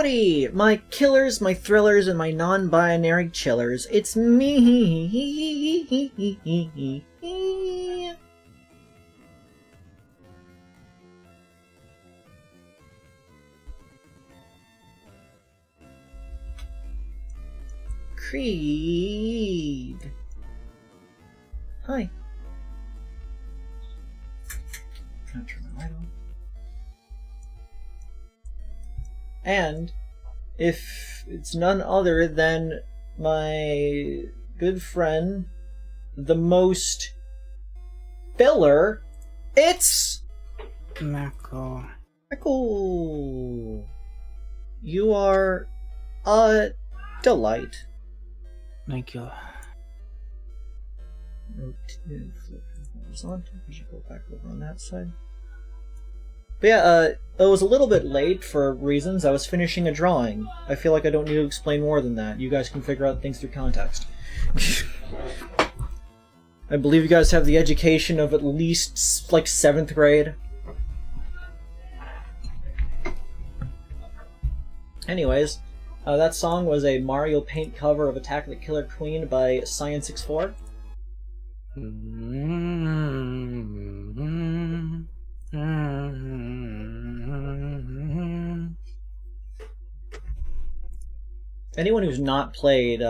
Howdy, my killers, my thrillers, and my non-binary chillers. It's me. Creed. Hi. Can I turn the light on? And if it's none other than my good friend, the most filler, it's Mako. Mako. You are a delight. Thank you. Horizontal. We should go back over on that side. But yeah, it was a little bit late for reasons. I was finishing a drawing. I feel like I don't need to explain more than that. You guys can figure out things through context. I believe you guys have the education of at least, like, 7th grade. Anyways, that song was a Mario Paint cover of Attack the Killer Queen by Science64. Anyone who's not played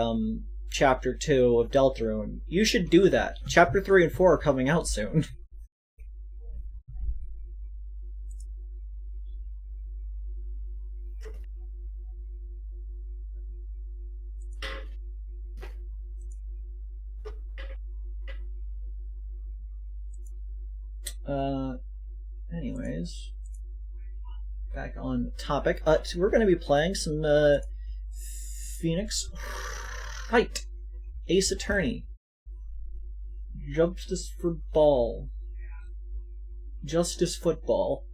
Chapter 2 of Deltarune, you should do that. Chapter 3 and 4 are coming out soon. Anyways, back on topic. We're going to be playing some Phoenix Wright, Ace Attorney, Justice for Ball, Justice Football,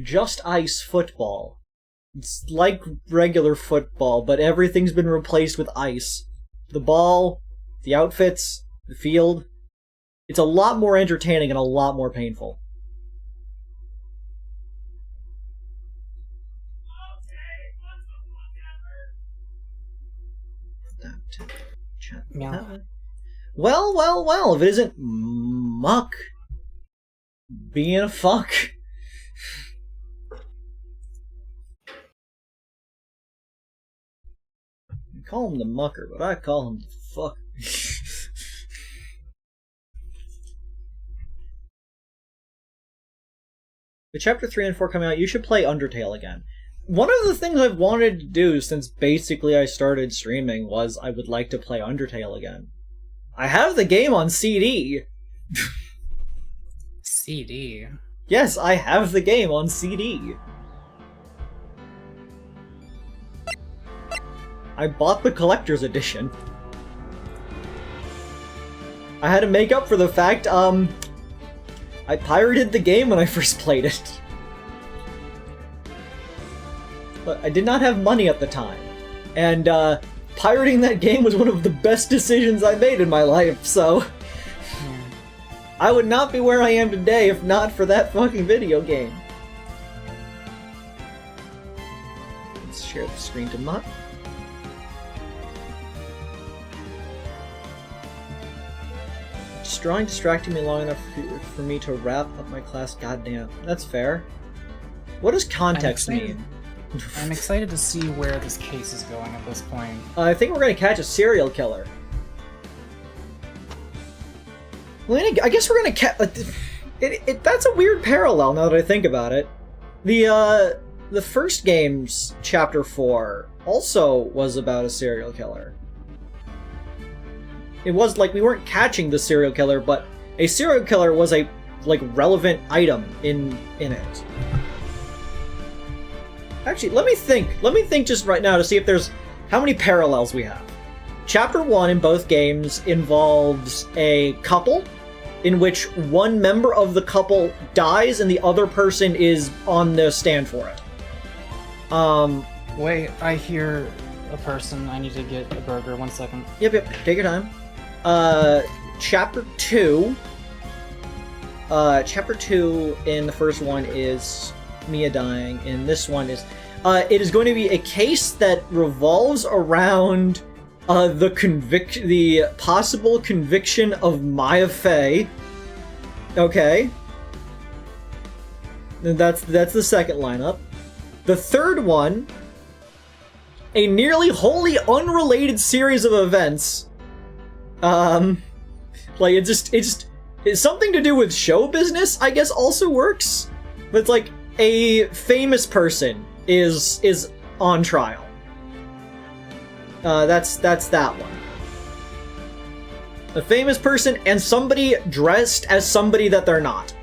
Just Ice Football. It's like regular football, but everything's been replaced with ice. The ball, the outfits, the field. It's a lot more entertaining and a lot more painful. Yeah. Well, if it isn't Muck being a fuck. You call him the mucker, but I call him the fuck. With Chapter 3 and 4 coming out, you should play Undertale again. One of the things I've wanted to do since basically I started streaming was I would like to play Undertale again. I have the game on CD. CD? Yes, I have the game on CD. I bought the collector's edition. I had to make up for the fact, I pirated the game when I first played it. But I did not have money at the time. And, pirating that game was one of the best decisions I made in my life, so... I would not be where I am today if not for that fucking video game. Let's share the screen to Mutt. This drawing distracted me long enough for me to wrap up my class. Goddamn, that's fair. What does context mean? I'm excited to see where this case is going at this point. I think we're gonna catch a serial killer. Well, I guess we're gonna catch. That's a weird parallel now that I think about it. The first game's Chapter 4 also was about a serial killer. It was like we weren't catching the serial killer, but a serial killer was a relevant item in it. Actually, let me think just right now to see if there's how many parallels we have. Chapter 1 in both games involves a couple in which one member of the couple dies and the other person is on the stand for it. Wait, I hear a person. I need to get a burger. 1 second. Yep, take your time. Chapter 2 in the first one is Mia dying, and this one is... it is going to be a case that revolves around the possible conviction of Maya Fey. Okay. And that's the second lineup. The third one, a nearly wholly unrelated series of events. Like it's something to do with show business, I guess, also works. But it's like a famous person is on trial. That's that one. A famous person and somebody dressed as somebody that they're not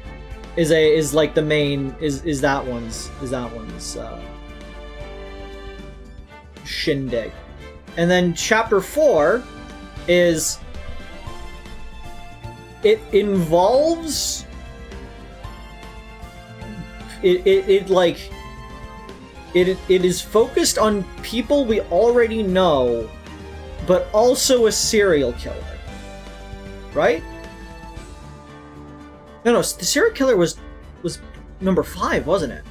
is like the main is that one's shindig. And then chapter 4 is it involves it is focused on people we already know, but also a serial killer. Right? No, the serial killer was number 5, wasn't it?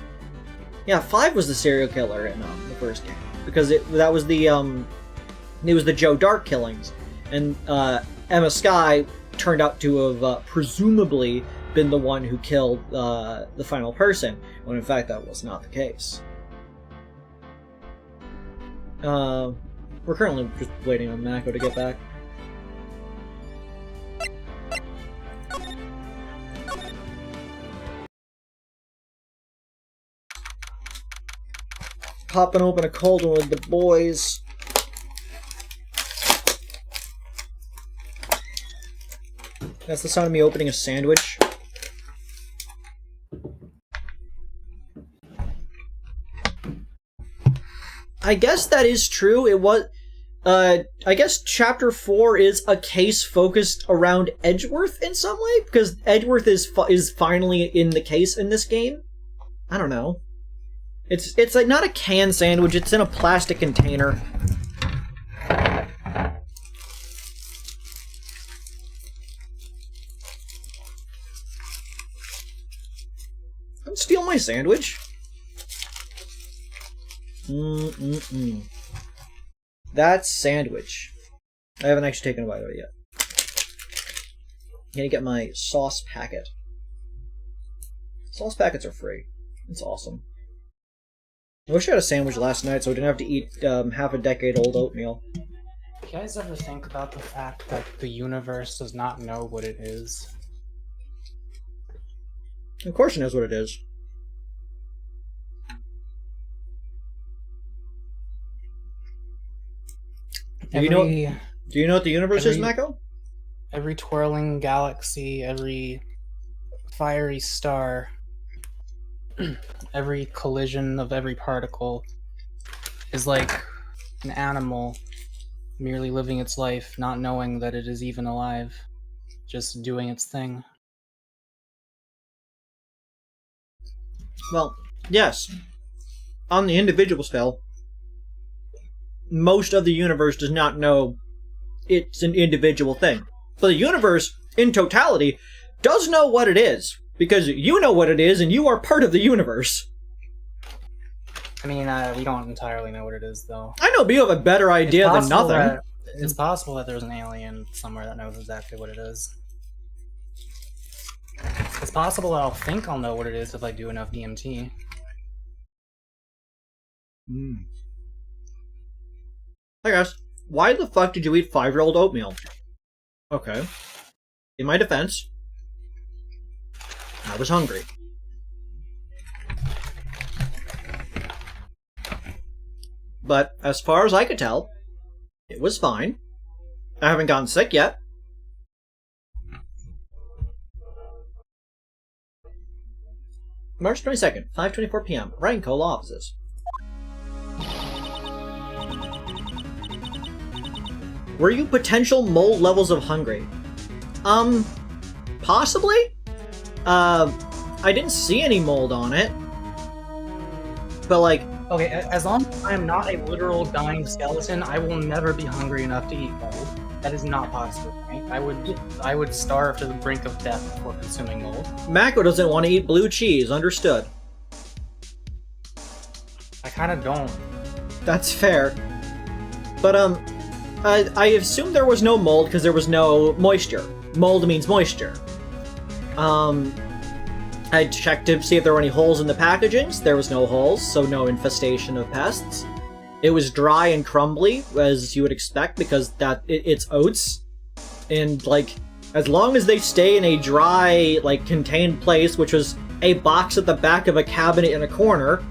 Yeah, 5 was the serial killer in the first game, because it was the Joe Dark killings, and Emma Skye turned out to have presumably been the one who killed the final person, when in fact that was not the case. We're currently just waiting on Mako to get back. Popping open a cold one with the boys. That's the sound of me opening a sandwich. I guess that is true. It was... I guess Chapter 4 is a case focused around Edgeworth in some way? Because Edgeworth is finally in the case in this game? I don't know. It's like not a canned sandwich, it's in a plastic container. Don't steal my sandwich. That's sandwich. I haven't actually taken a bite of it yet. I'm gonna get my sauce packet. Sauce packets are free. It's awesome. I wish I had a sandwich last night so I didn't have to eat half a decade-old oatmeal. Do you guys ever think about the fact that the universe does not know what it is? Of course it knows what it is. Do you know what the universe is, Mako? Every twirling galaxy, every fiery star, every collision of every particle is like an animal merely living its life, not knowing that it is even alive, just doing its thing. Well, yes. On the individual scale, most of the universe does not know it's an individual thing. But the universe, in totality, does know what it is. Because you know what it is, and you are part of the universe. I mean, we don't entirely know what it is, though. I know, but you have a better idea than nothing. It's possible that there's an alien somewhere that knows exactly what it is. It's possible that I'll think I'll know what it is if I do enough DMT. Hey guys, why the fuck did you eat 5-year-old oatmeal? Okay. In my defense, I was hungry. But as far as I could tell, it was fine. I haven't gotten sick yet. March 22nd, 5:24 p.m. Ranko Law Offices. Were you potential mold levels of hungry? Possibly? I didn't see any mold on it. But like... Okay, as long as I am not a literal dying skeleton, I will never be hungry enough to eat mold. That is not possible, right? I would starve to the brink of death before consuming mold. Mako doesn't want to eat blue cheese, understood. kind of don't. That's fair. But, I assume there was no mold because there was no moisture. Mold means moisture. I checked to see if there were any holes in the packagings. There was no holes, so no infestation of pests. It was dry and crumbly, as you would expect, because it's oats. And, like, as long as they stay in a dry, like, contained place, which was a box at the back of a cabinet in a corner,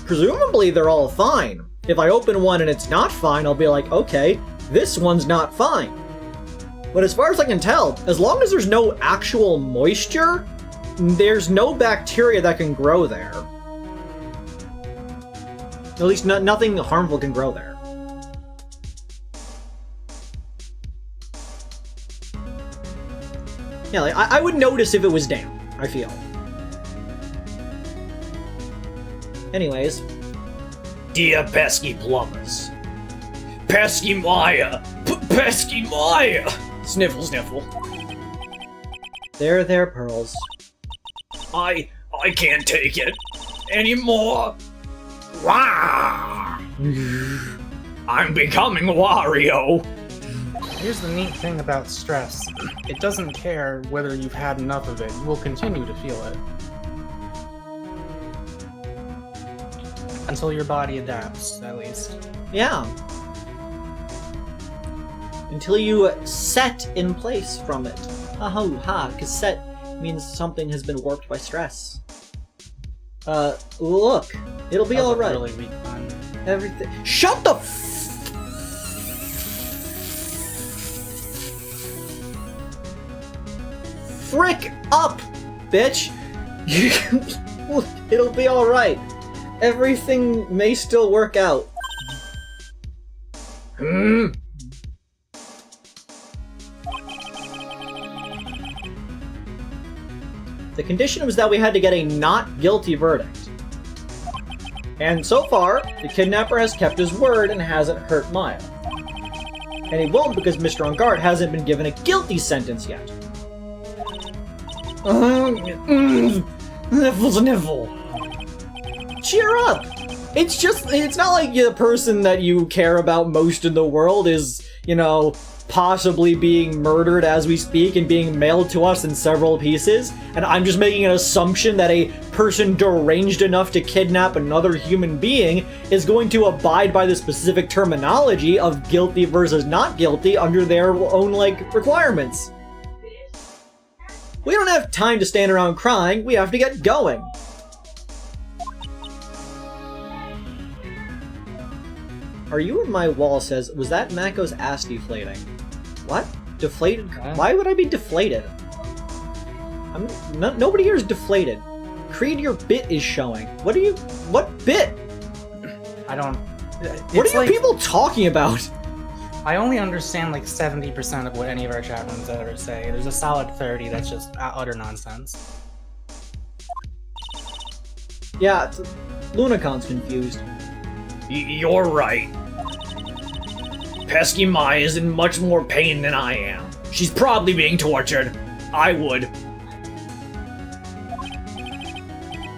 presumably they're all fine. If I open one and it's not fine, I'll be like, okay, this one's not fine. But as far as I can tell, as long as there's no actual moisture, there's no bacteria that can grow there. At least nothing harmful can grow there. Yeah, like, I would notice if it was damp, I feel. Anyways. Dear pesky plumbers. Pesky Maya! Pesky Maya! Sniffle, sniffle. There, Pearls. I can't take it anymore. Wah! I'm becoming Wario. Here's the neat thing about stress. It doesn't care whether you've had enough of it. You will continue to feel it. Until your body adapts, at least. Yeah. Until you set in place from it. Oh, ha, because set means something has been warped by stress. Look. It'll be alright. Really weak one. Everything. Shut the frick up, bitch! Look, it'll be alright. Everything may still work out. The condition was that we had to get a not guilty verdict. And so far, the kidnapper has kept his word and hasn't hurt Maya. And he won't because Mr. On Guard hasn't been given a guilty sentence yet. Sniffle. Cheer up! It's not like the person that you care about most in the world is, you know, possibly being murdered as we speak and being mailed to us in several pieces, and I'm just making an assumption that a person deranged enough to kidnap another human being is going to abide by the specific terminology of guilty versus not guilty under their own, like, requirements. We don't have time to stand around crying, we have to get going. Are you in my wall says, was that Mako's ass deflating? What? Deflated? Why would I be deflated? Nobody here is deflated. Creed, your bit is showing. What bit? I don't... What are you people talking about? I only understand like 70% of what any of our chat rooms ever say. There's a solid 30 that's just utter nonsense. Yeah, Lunacon's confused. You're right. Pesky Maya is in much more pain than I am. She's probably being tortured. I would.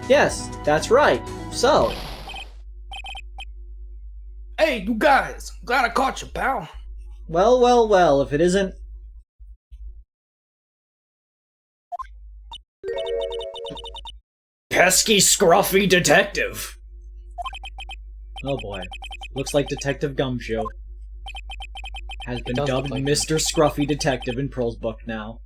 Yes, that's right. So. Hey, you guys! Glad I caught you, pal. Well, if it isn't... Pesky scruffy detective. Oh boy. Looks like Detective Gumshoe has been Does dubbed look like Mr. Scruffy Detective in Pearl's book now.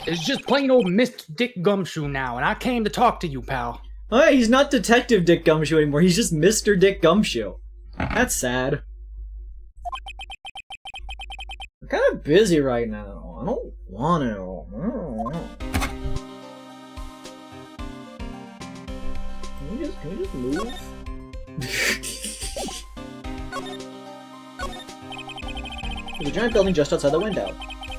It's just plain old Mr. Dick Gumshoe now, and I came to talk to you, pal. Oh yeah, he's not Detective Dick Gumshoe anymore, he's just Mr. Dick Gumshoe. That's sad. We're kind of busy right now. I don't want to. Can we just move? There's a giant building just outside the window.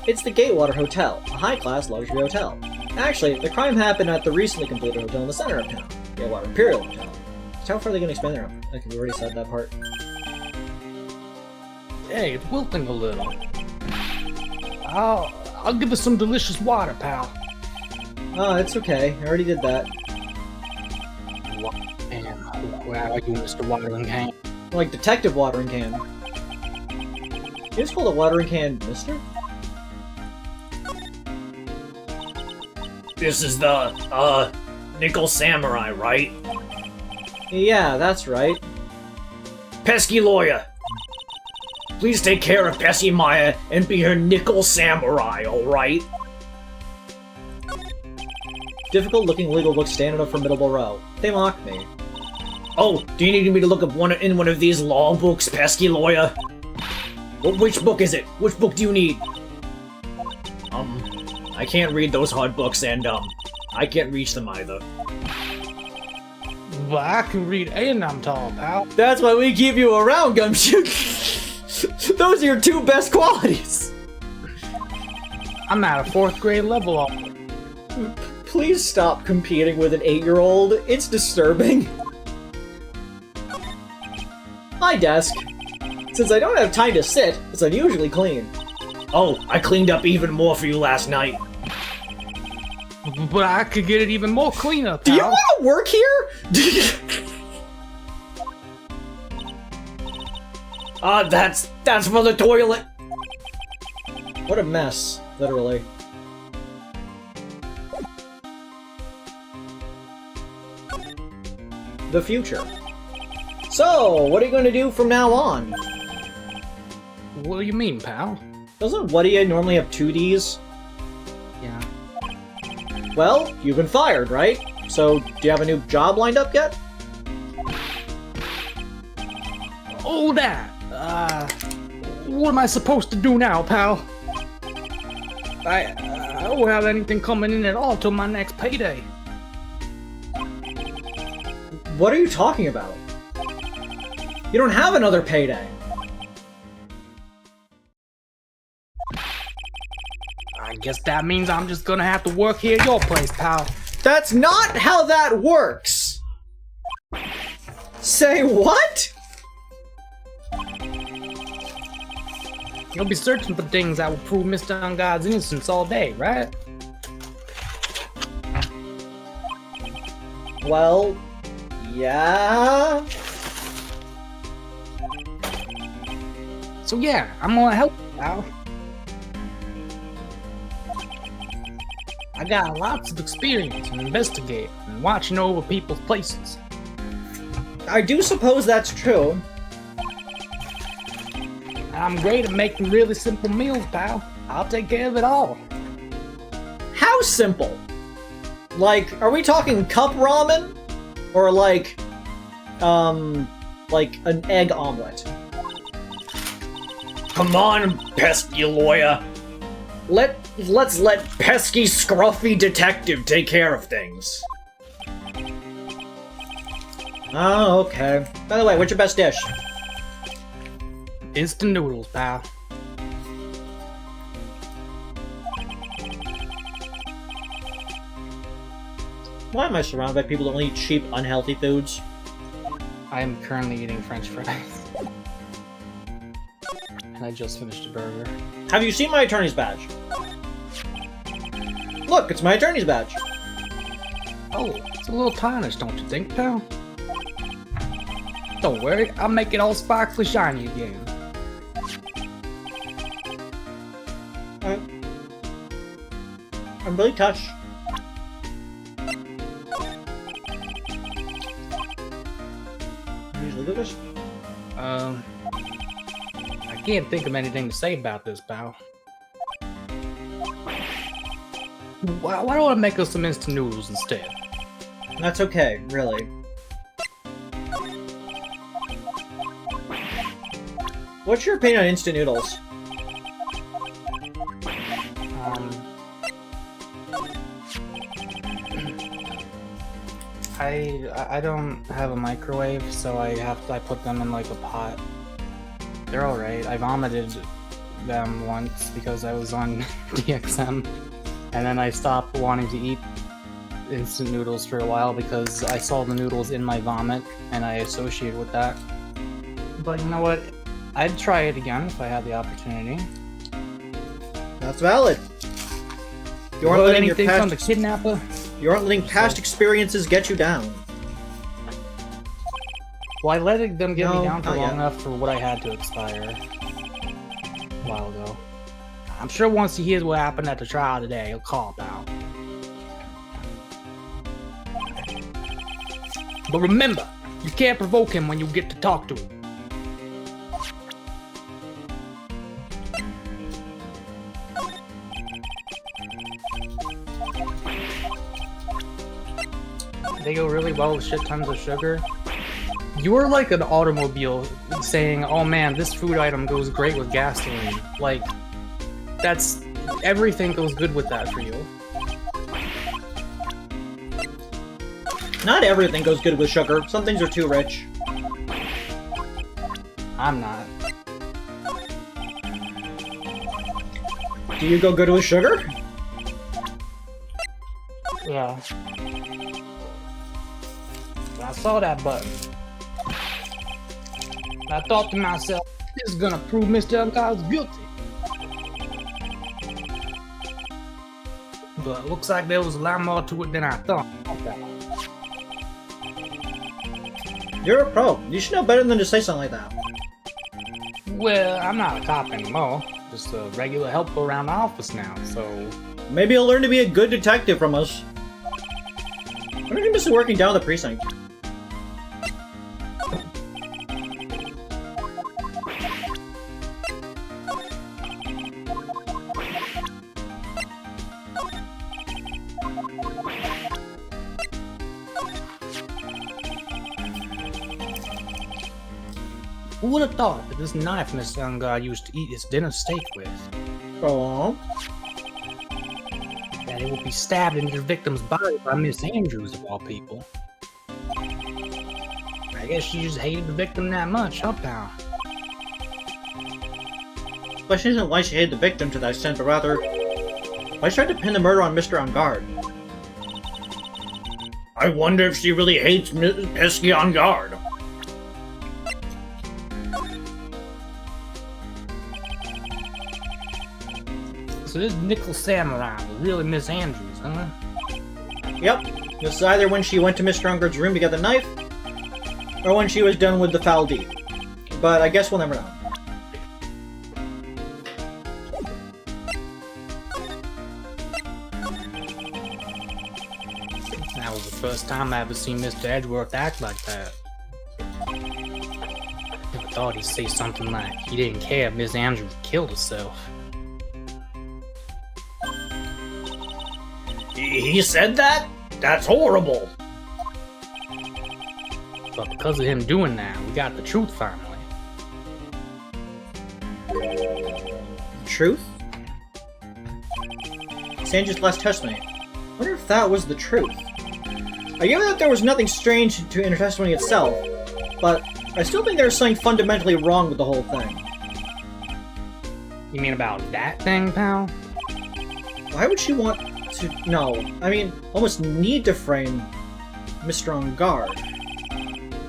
It's the Gatewater Hotel, a high-class luxury hotel. Actually, the crime happened at the recently completed hotel in the center of town, Gatewater Imperial Hotel. So how far are they going to expand their own? Like, we already said that part. Hey, it's wilting a little. I'll give us some delicious water, pal. Oh, it's okay. I already did that. Wow, you Mr. Watering Can. Like Detective Watering Can. You just call the watering can Mister? This is the, Nickel Samurai, right? Yeah, that's right. Pesky lawyer. Please take care of Bessie Maya and be her Nickel Samurai, alright? Difficult-looking legal books stand in a formidable row. They mock me. Oh, do you need me to look up in one of these law books, pesky lawyer? Which book is it? Which book do you need? I can't read those hard books, and, I can't reach them either. But I can read and I'm tall, pal. That's why we keep you around, Gumshoe! Those are your two best qualities! I'm at a 4th grade level already. Please stop competing with an 8-year-old. It's disturbing. My desk. Since I don't have time to sit, it's unusually clean. Oh, I cleaned up even more for you last night. But I could get it even more cleaner, pal. Do you want to work here? That's for the toilet. What a mess, literally. The future. So, what are you going to do from now on? What do you mean, pal? Doesn't Whadia normally have 2 Ds? Yeah. Well, you've been fired, right? So, do you have a new job lined up yet? Oh, that! What am I supposed to do now, pal? I don't have anything coming in at all till my next payday. What are you talking about? You don't have another payday. I guess that means I'm just gonna have to work here at your place, pal. That's not how that works! Say what? You'll be searching for things that will prove Mr. Ungod's innocence all day, right? Well, yeah... So yeah, I'm gonna help you, pal. I got lots of experience in investigating and watching over people's places. I do suppose that's true. I'm great at making really simple meals, pal. I'll take care of it all. How simple? Like, are we talking cup ramen? Or like an egg omelet? Come on, pesky lawyer. Let's let pesky scruffy detective take care of things. Oh, okay. By the way, what's your best dish? Instant noodles, pal. Why am I surrounded by people that only eat cheap, unhealthy foods? I am currently eating French fries. And I just finished a burger. Have you seen my attorney's badge? Look, it's my attorney's badge. Oh, it's a little tarnished, don't you think, pal? Don't worry, I'll make it all sparkly shiny again. I'm really touched. Look at this. I can't think of anything to say about this, pal. Why don't I make us some instant noodles instead? That's okay, really. What's your opinion on instant noodles? I don't have a microwave, so I put them in like a pot. They're alright. I vomited them once because I was on DXM, and then I stopped wanting to eat instant noodles for a while because I saw the noodles in my vomit and I associated with that. But you know what? I'd try it again if I had the opportunity. That's valid. You aren't What, letting your anything from the past, kidnapper? you aren't letting past experiences get you down. Well, I let them get No, me down for not long yet. enough for what I had to expire a while ago. I'm sure once he hears what happened at the trial today, he'll call pal. But remember, you can't provoke him when you get to talk to him. They go really well with shit tons of sugar. You're like an automobile saying, oh man, this food item goes great with gasoline. Like, that's... everything goes good with that for you. Not everything goes good with sugar. Some things are too rich. I'm not. Do you go good with sugar? Yeah. I saw that button. I thought to myself, this is gonna prove Mr. Uncle's guilty. But it looks like there was a lot more to it than I thought. You're a pro. You should know better than to say something like that. Well, I'm not a cop anymore. Just a regular helper around the office now, so... Maybe you'll learn to be a good detective from us. I wonder if you're just working down the precinct. Who would have thought that this knife Mr. Young God used to eat his dinner steak with, Oh. that it would be stabbed into the victim's body by Miss Andrews of all people? I guess she just hated the victim that much, huh, pal? The question isn't why she hated the victim to that extent, but rather why she tried to pin the murder on Mr. On Guard. I wonder if she really hates Pesky on Guard. So this nickel samurai was really Miss Andrews, huh? Yep. This is either when she went to Mr. On Guard's room to get the knife, or when she was done with the foul deed. But I guess we'll never know. That was the first time I ever seen Mr. Edgeworth act like that. Never thought he'd say something like he didn't care if Miss Andrews killed herself. He said that? That's horrible. But because of him doing that, we got the truth finally. Truth? Sandra's last testimony. I wonder if that was the truth. I get that there was nothing strange to her testimony itself, but I still think there's something fundamentally wrong with the whole thing. You mean about that thing, pal? Why would she want to... No, I mean, almost need to frame Mr. On Guard.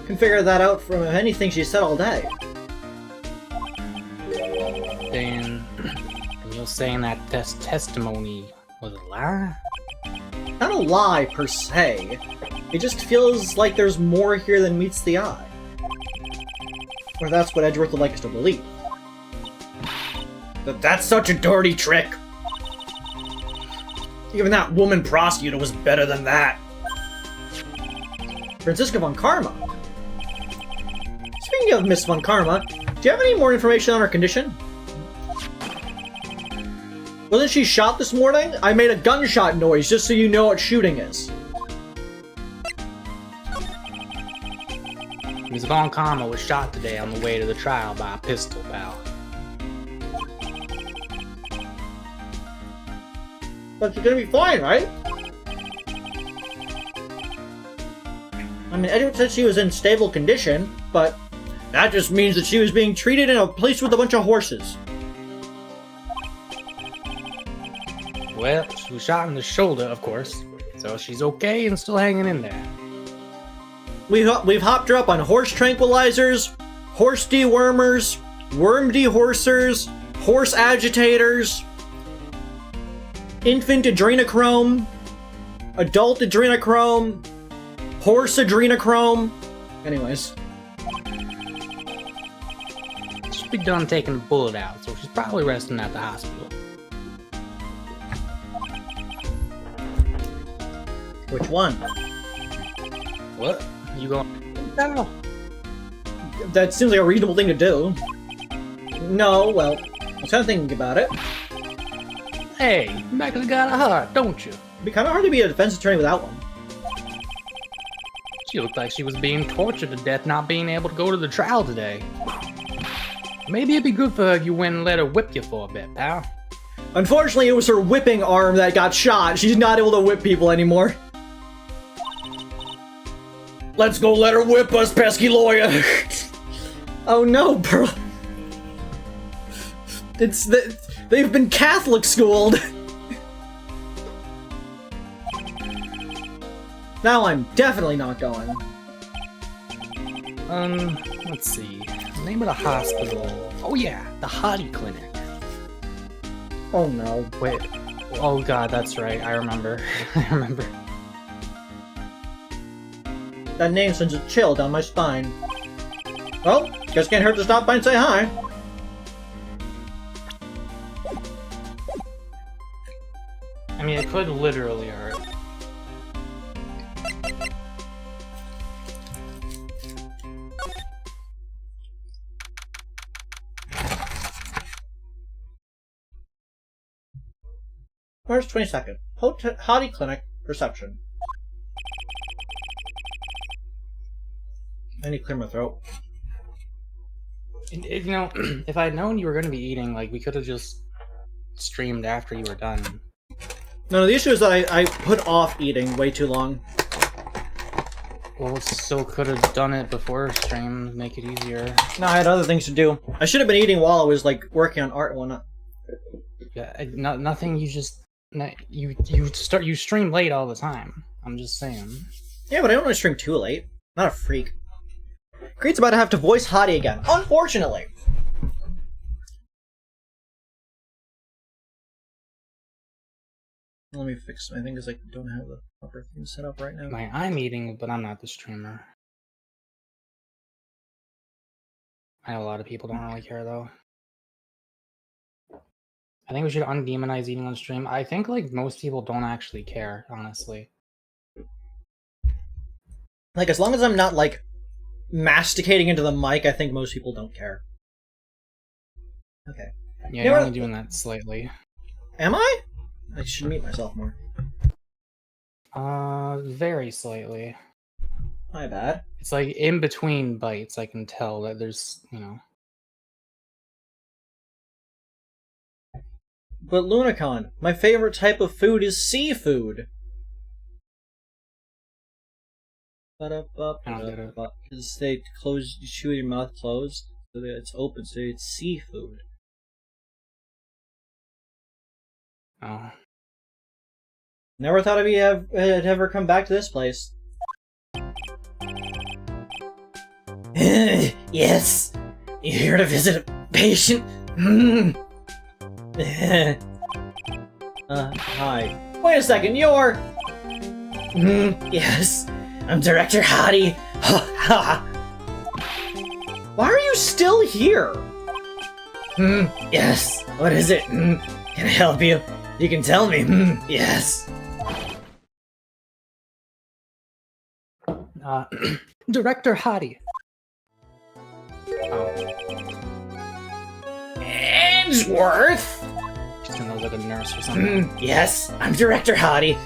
Can figure that out from anything she said all day. Then you're saying that testimony was a lie? Not a lie, per se. It just feels like there's more here than meets the eye. Or that's what Edgeworth would like us to believe. That's such a dirty trick. Even that woman prosecutor was better than that. Franziska von Karma. Speaking of Miss von Karma, do you have any more information on her condition? Wasn't she shot this morning? I made a gunshot noise just so you know what shooting is. Miss Von Karma was shot today on the way to the trial by a pistol, pal. But she's gonna be fine, right? I mean, Edward said she was in stable condition, but that just means that she was being treated in a place with a bunch of horses. Well, she was shot in the shoulder, of course, so she's okay and still hanging in there. We've hopped her up on horse tranquilizers, horse dewormers, worm dehorsers, horse agitators, infant adrenochrome, adult adrenochrome, horse adrenochrome. Anyways. be done taking the bullet out, so she's probably resting at the hospital. Which one? What? You going? No. That seems like a reasonable thing to do. No, well, I was kind of thinking about it. Hey, Becca's got a heart, don't you? It'd be kind of hard to be a defense attorney without one. She looked like she was being tortured to death not being able to go to the trial today. Maybe it'd be good for her if you went and let her whip you for a bit, pal. Unfortunately, it was her whipping arm that got shot. She's not able to whip people anymore. Let's go let her whip us, pesky lawyer. Oh no, Pearl. They've been Catholic schooled. Now I'm definitely not going. Let's see. Name of the hospital. Oh yeah, the Hottie Clinic. Oh no. Wait. Oh god, that's right. I remember. I remember. That name sends a chill down my spine. Well, guess can't hurt to stop by and say hi. I mean, it could literally hurt. March 22nd. Hottie Clinic. Reception. I need to clear my throat. You know, if I'd known you were going to be eating, like, we could have just streamed after you were done. No, the issue is that I put off eating way too long. Well, still could have done it before stream, make it easier. No, I had other things to do. I should have been eating while I was, like, working on art and whatnot. Yeah, nothing, you just... You stream late all the time. I'm just saying. Yeah, but I don't want to stream too late. Not a freak. Creed's about to have to voice Hottie again, unfortunately. Let me fix my thing because I don't have the proper thing set up right now. I'm eating, but I'm not the streamer. I know a lot of people don't really care, though. I think we should undemonize eating on stream. I think, like, most people don't actually care, honestly. Like, as long as I'm not, like, masticating into the mic, I think most people don't care. Okay. Yeah, you're only doing that slightly. Am I? I should mute myself more. Very slightly. My bad. It's like in between bites, I can tell that there's, you know. But Lunacon, my favorite type of food is seafood. Because they close, you chew your mouth closed, so that it's open, so it's seafood. Oh. Never thought I'd ever come back to this place. Yes? You here to visit a patient? Hi. Wait a second, you're... Yes. I'm Director Hottie. Why are you still here? Yes. What is it? Can I help you? You can tell me. Yes. Director Hottie. Oh. Edgeworth? She sounds like a nurse or something. Yes, I'm Director Hottie.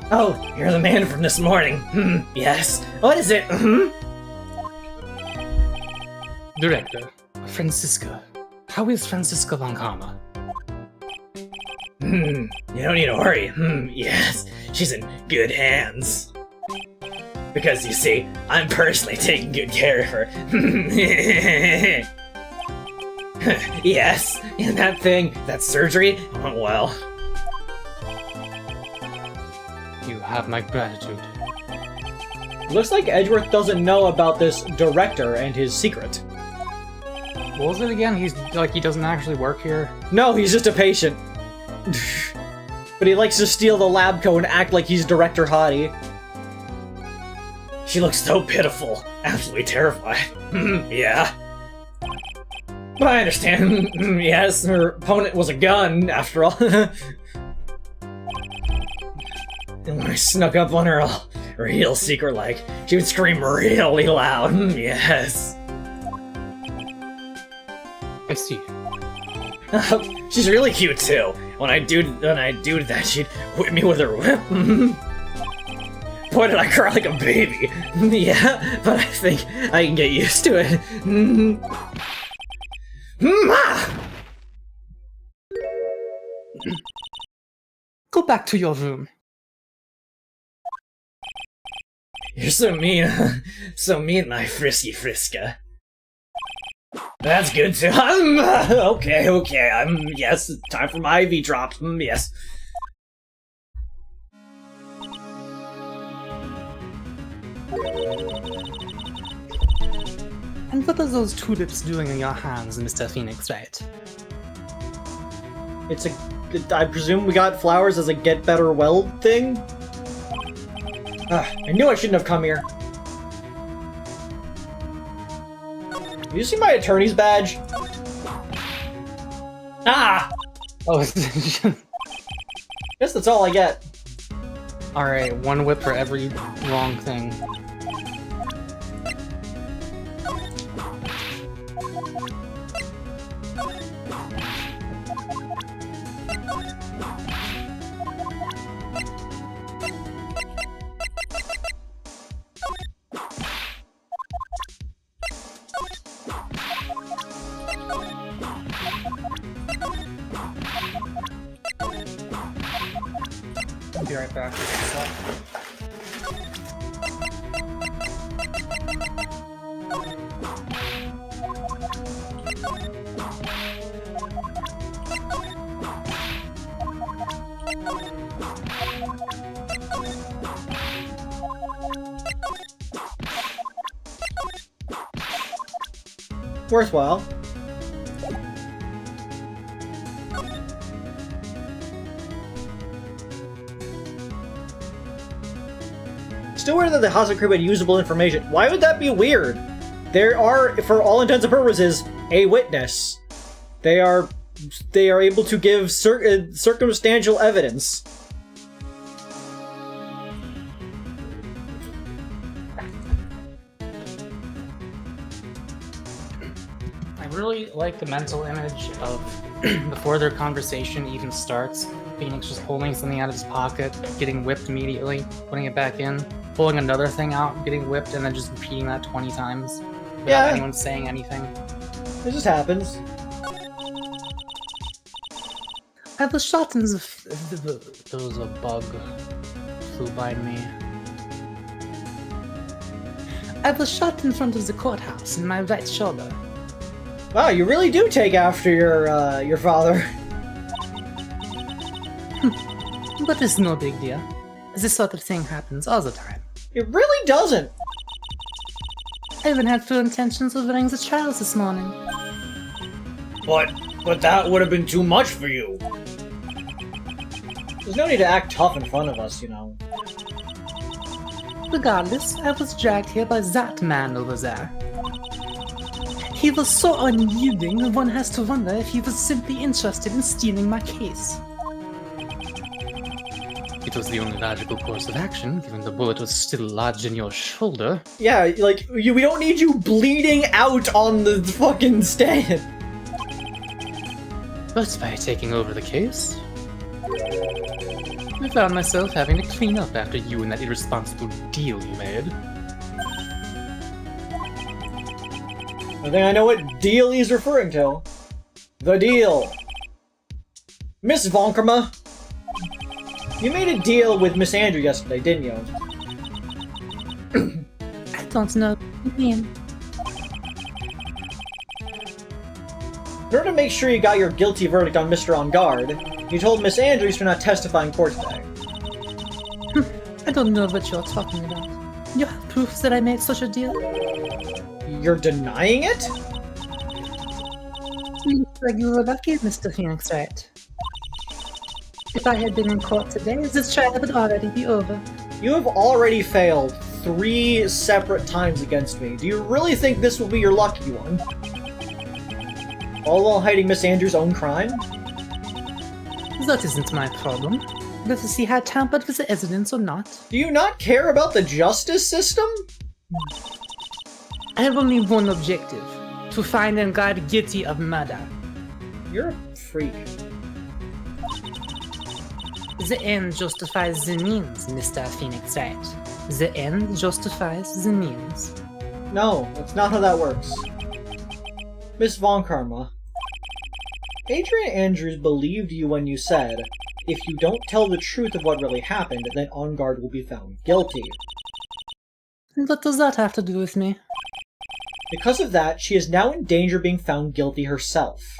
Oh, you're the man from this morning. Yes. What is it? Director, Francisca. How is Francisca Vancama? You don't need to worry. Yes, she's in good hands. Because, you see, I'm personally taking good care of her. Yes, and that surgery went well. You have my gratitude. Looks like Edgeworth doesn't know about this director and his secret. What was it again? He doesn't actually work here? No, he's just a patient. But he likes to steal the lab coat and act like he's Director Hottie. She looks so pitiful. Absolutely terrified. Yeah. But I understand. Yes, her opponent was a gun, after all. And when I snuck up on her all real secret-like, she would scream really loud. Yes. I see. She's really cute too. When I do that, she'd whip me with her whip. Boy, did I cry like a baby. Yeah, but I think I can get used to it. Go back to your room. You're so mean. So mean, my frisky friska. That's good too. Okay. Yes, time for my IV drop. Yes. And what are those tulips doing in your hands, Mr. Phoenix Wright? I presume we got flowers as a get better well thing? I knew I shouldn't have come here. You see my attorney's badge? Ah! Oh, Guess that's all I get. alright, one whip for every wrong thing. I'll be right back. Worthwhile. Still weird that the House of Creep had usable information. Why would that be weird? There are, for all intents and purposes, a witness. They are able to give circumstantial evidence. I really like the mental image of before their conversation even starts, Phoenix just pulling something out of his pocket, getting whipped immediately, putting it back in, pulling another thing out, getting whipped, and then just repeating that 20 times without anyone saying anything. It just happens. I was shot in the... There was a bug flew by me. I was shot in front of the courthouse in my right shoulder. Wow, you really do take after your father. But it's no big deal. This sort of thing happens all the time. It really doesn't. I even had full intentions of running the trials this morning. But that would have been too much for you. There's no need to act tough in front of us, you know. Regardless, I was dragged here by that man over there. He was so unyielding, one has to wonder if he was simply interested in stealing my case. It was the only logical course of action, given the bullet was still lodged in your shoulder. Yeah, like, we don't need you bleeding out on the fucking stand. But by taking over the case, I found myself having to clean up after you and that irresponsible deal you made. I think I know what deal he's referring to. The deal. Miss Vonkerma, you made a deal with Miss Andrew yesterday, didn't you? I don't know what you mean. In order to make sure you got your guilty verdict on Mr. On Guard, you told Miss Andrews to not testify in court today. I don't know what you're talking about. You have proof that I made such a deal? You're denying it? Looks like you were lucky, Mr. Phoenix Wright. If I had been in court today, this trial would already be over. You have already failed 3 separate times against me. Do you really think this will be your lucky one? All while hiding Miss Andrews' own crime? That isn't my problem. Let us see how tampered with the evidence or not. Do you not care about the justice system? I have only one objective. To find and guard guilty of murder. You're a freak. The end justifies the means, Mr. Phoenix Wright. The end justifies the means. No, that's not how that works. Miss Von Karma, Adrian Andrews believed you when you said, if you don't tell the truth of what really happened, then On Guard will be found guilty. What does that have to do with me? Because of that, she is now in danger of being found guilty herself.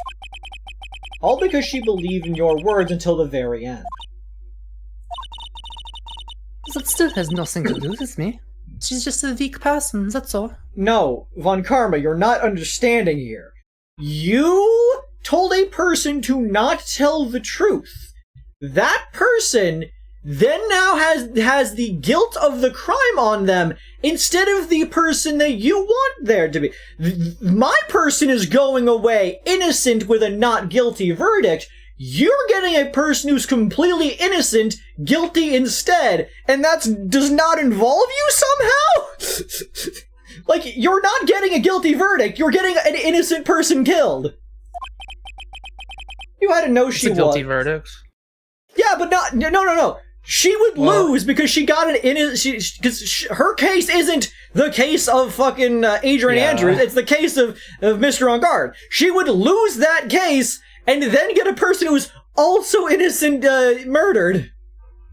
All because she believed in your words until the very end. That still has nothing to do with me. She's just a weak person, that's all. No, Von Karma, you're not understanding here. You told a person to not tell the truth. That person then now has the guilt of the crime on them instead of the person that you want there to be. My person is going away innocent with a not guilty verdict. You're getting a person who's completely innocent guilty instead, and that does not involve you somehow? Like, you're not getting a guilty verdict, you're getting an innocent person killed. You had to know she was. It's a guilty verdict. Yeah, but no. She would lose because she got an because her case isn't the case of fucking Adrian Andrews. It's the case of Mr. On Guard. She would lose that case and then get a person who's also innocent murdered.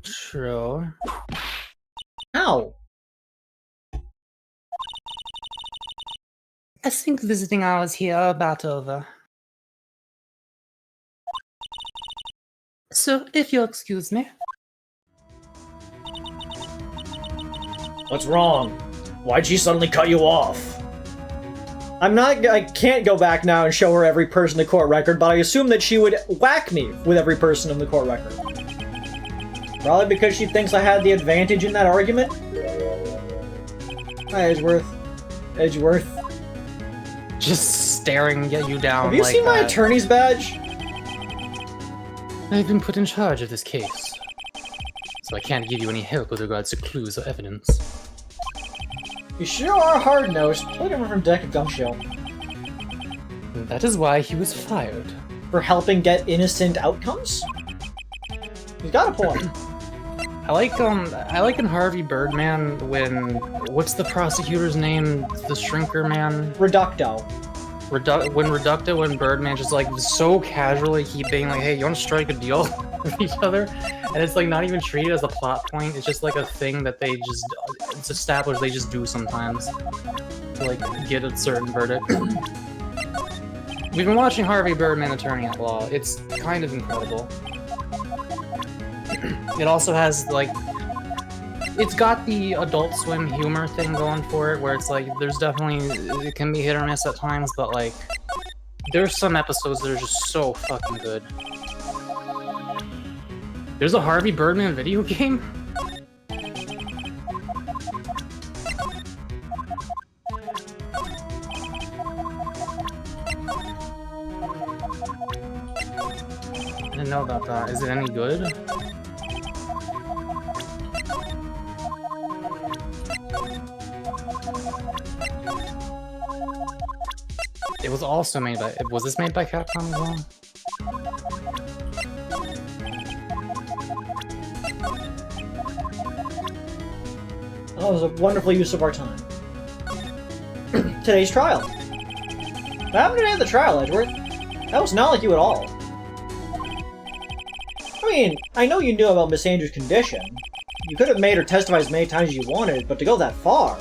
True. How? I think visiting hours here are about over. So, if you'll excuse me. What's wrong? Why'd she suddenly cut you off? I can't go back now and show her every person in the court record, but I assume that she would whack me with every person in the court record. Probably because she thinks I had the advantage in that argument. Hi, Edgeworth. Just staring at you down. Have you seen my attorney's badge? I've been put in charge of this case, so I can't give you any help with regards to clues or evidence. You sure are hard-nosed. Look at him from Deck of Gumshoe. That is why he was fired. For helping get innocent outcomes? He's got a point. I like in Harvey Birdman when, what's the prosecutor's name? The shrinker man? Reducto. When Birdman just like so casually keep being like, hey, you want to strike a deal with each other? And it's like not even treated as a plot point, it's just like a thing that it's established they just do sometimes to like get a certain verdict. We've been watching Harvey Birdman Attorney at Law. It's kind of incredible. It also has like, it's got the Adult Swim humor thing going for it, where it's like, there's definitely, it can be hit or miss at times, but like, there's some episodes that are just so fucking good. There's a Harvey Birdman video game? I didn't know about that. Is it any good? It was also made by... Was this made by Capcom as well? Oh, it was a wonderful use of our time. Today's trial. What happened today at the trial, Edgeworth? That was not like you at all. I mean, I know you knew about Miss Andrews' condition. You could have made her testify as many times as you wanted, but to go that far...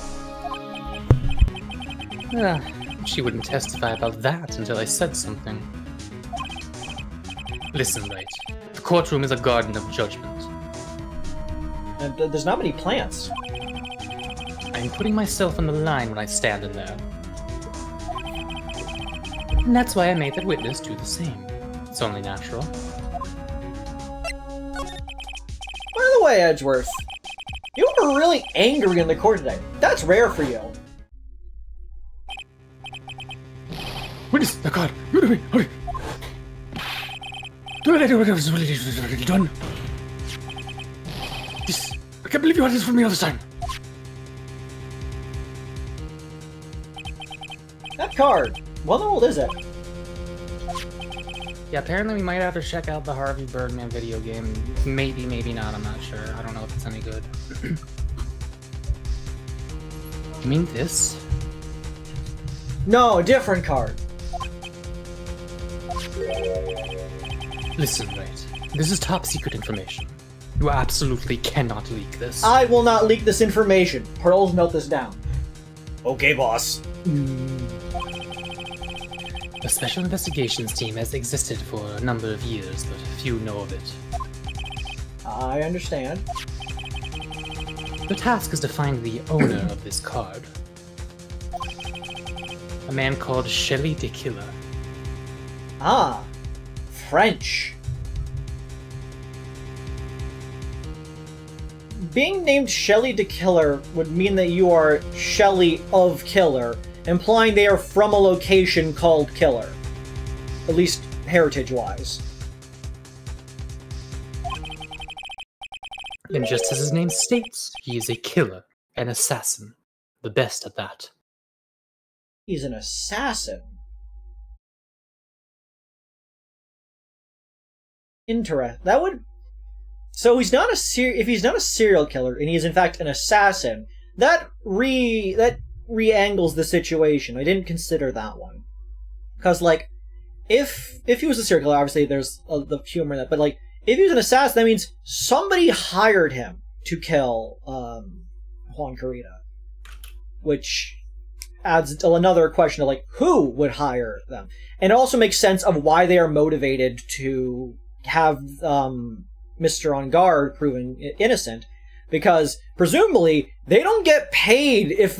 She wouldn't testify about that until I said something. Listen, Wright. The courtroom is a garden of judgment. And there's not many plants. I'm putting myself on the line when I stand in there. And that's why I made that witness do the same. It's only natural. By the way, Edgeworth, you were really angry in the court today. That's rare for you. Witness, the card. You do me. Hurry. Do it. What is already done. This. I can't believe you had this for me all this time. That card. What old is it? Yeah, apparently we might have to check out the Harvey Birdman video game. Maybe, maybe not, I'm not sure. I don't know if it's any good. You mean this? No, a different card. Listen, right. This is top secret information. You absolutely cannot leak this. I will not leak this information. Pearls, note this down. Okay, boss. The Special Investigations Team has existed for a number of years, but few know of it. I understand. The task is to find the owner of this card. A man called Shelley the Killer. Ah, French. Being named Shelley the Killer would mean that you are Shelley of Killer, implying they are from a location called Killer. At least heritage-wise. And just as his name states, he is a killer, an assassin. The best at that. He's an assassin. That would... So he's not if he's not a serial killer, and he's in fact an assassin, that re-angles the situation. I didn't consider that one. Because, like, if he was a serial killer, obviously there's the humor in that, but, like, if he was an assassin, that means somebody hired him to kill Juan Carita. Which adds another question of, like, who would hire them? And it also makes sense of why they are motivated to have Mr. On Guard proven innocent. Because presumably they don't get paid if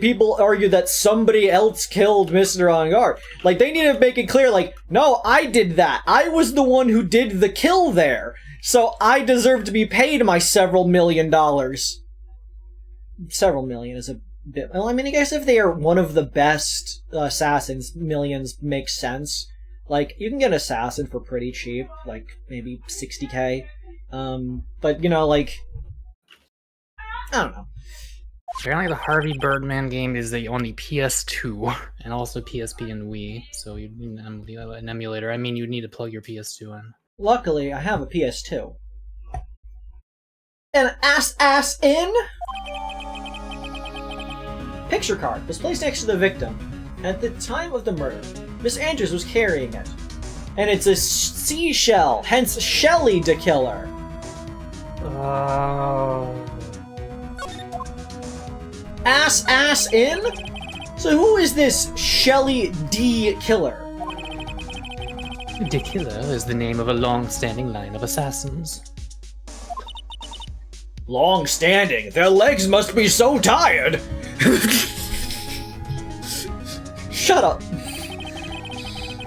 people argue that somebody else killed Mr. On Guard. Like, they need to make it clear, like, no, I did that. I was the one who did the kill there. So I deserve to be paid my several $1 million. Several million is a bit... Well, I mean, I guess if they are one of the best assassins, millions makes sense. Like, you can get an assassin for pretty cheap, like, maybe 60k. But, you know, like... I don't know. Apparently the Harvey Birdman game is the only PS2, and also PSP and Wii, so you need an emulator. I mean, you'd need to plug your PS2 in. Luckily, I have a PS2. An ass in? Picture card was placed next to the victim. At the time of the murder, Miss Andrews was carrying it. And it's a seashell, hence Shelley the Killer. Ass in? So who is this Shelley D. Killer? The Killer is the name of a long-standing line of assassins. Long-standing? Their legs must be so tired! Shut up!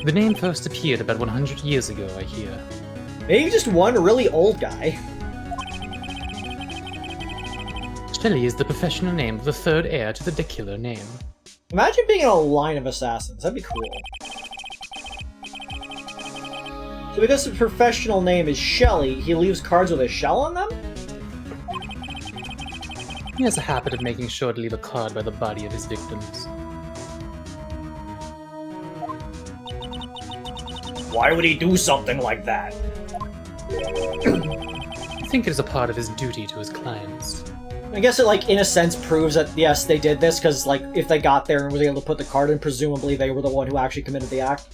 The name first appeared about 100 years ago, I hear. Maybe just one really old guy. Shelley is the professional name of the third heir to the Killer name. Imagine being in a line of assassins. That'd be cool. So because the professional name is Shelley, he leaves cards with a shell on them? He has a habit of making sure to leave a card by the body of his victims. Why would he do something like that? I think it is a part of his duty to his clients. I guess it, like, in a sense proves that, yes, they did this, because, like, if they got there and was able to put the card in, presumably they were the one who actually committed the act.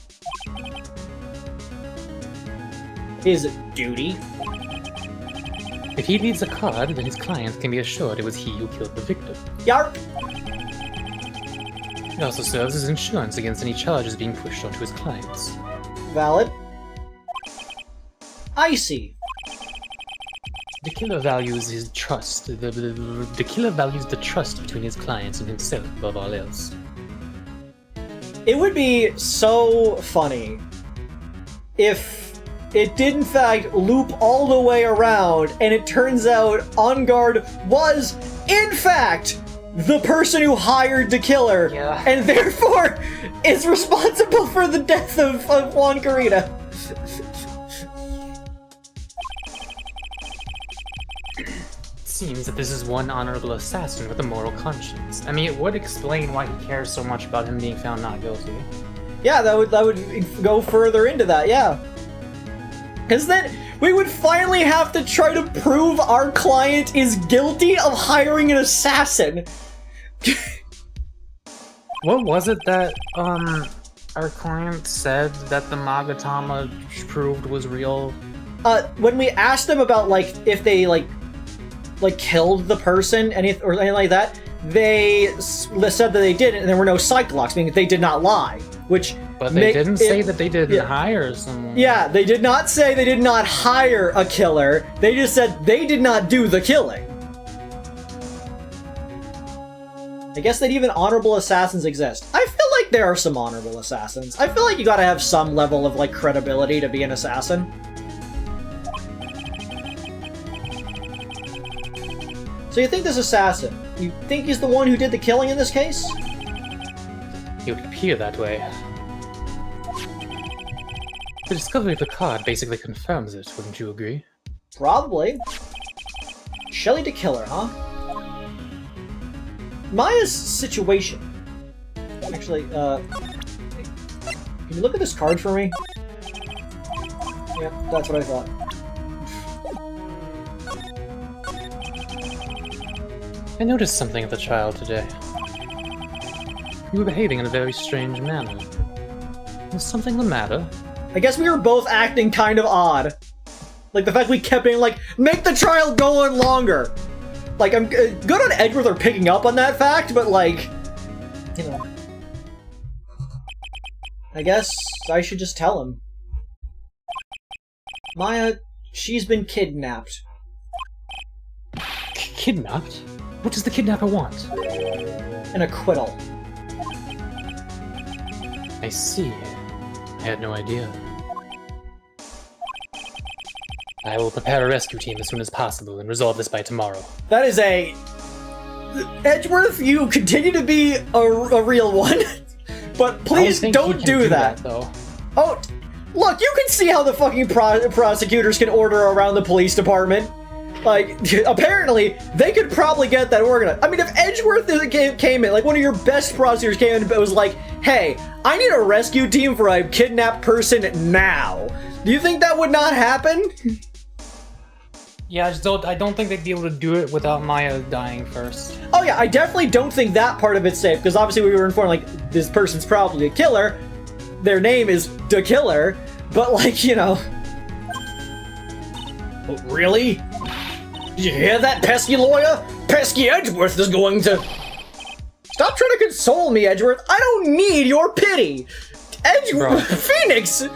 His duty. If he leaves a card, then his clients can be assured it was he who killed the victim. Yarp! It also serves as insurance against any charges being pushed onto his clients. Valid. Icy. The Killer values his trust. The Killer values the trust between his clients and himself above all else. It would be so funny if it did in fact loop all the way around, and it turns out On Guard was, in fact, the person who hired the killer, Yeah. and therefore is responsible for the death of Juan Carita. Seems that this is one honorable assassin with a moral conscience. I mean, it would explain why he cares so much about him being found not guilty. Yeah, that would go further into that, yeah. Because then we would finally have to try to prove our client is guilty of hiring an assassin. What was it that, our client said that the Magatama proved was real? When we asked them about, like, if they, like killed the person, or anything like that, they said that they didn't, and there were no Cyclops, meaning they did not lie, which... But they didn't say that they didn't hire someone. Yeah, they did not say they did not hire a killer, they just said they did not do the killing. I guess that even honorable assassins exist. I feel like there are some honorable assassins. I feel like you gotta have some level of, like, credibility to be an assassin. So you think this assassin, you think he's the one who did the killing in this case? It would appear that way. The discovery of the card basically confirms it, wouldn't you agree? Probably. Shelly the killer, huh? Maya's situation. Actually, can you look at this card for me? Yep, that's what I thought. I noticed something of the child today. You were behaving in a very strange manner. Is something the matter? I guess we were both acting kind of odd. Like, the fact we kept being like, make the trial go on longer! Like, I'm good on Edgeworth or picking up on that fact, but like, you know. I guess I should just tell him. Maya, she's been kidnapped. Kidnapped? What does the kidnapper want? An acquittal. I see. I had no idea. I will prepare a rescue team as soon as possible and resolve this by tomorrow. That is a... Edgeworth, you continue to be a real one, but please don't do that. Though. Oh, look, you can see how the fucking prosecutors can order around the police department. Like, apparently, they could probably get that organized. I mean, if Edgeworth came in, like one of your best prosecutors came in and was like, hey, I need a rescue team for a kidnapped person now. Do you think that would not happen? Yeah, I don't think they'd be able to do it without Maya dying first. Oh yeah, I definitely don't think that part of it's safe, because obviously we were informed, like, this person's probably a killer. Their name is the killer, but like, you know. Oh, really? Did you hear that, pesky lawyer? Pesky Edgeworth is going to... Stop trying to console me, Edgeworth. I don't need your pity. Edgeworth, Phoenix!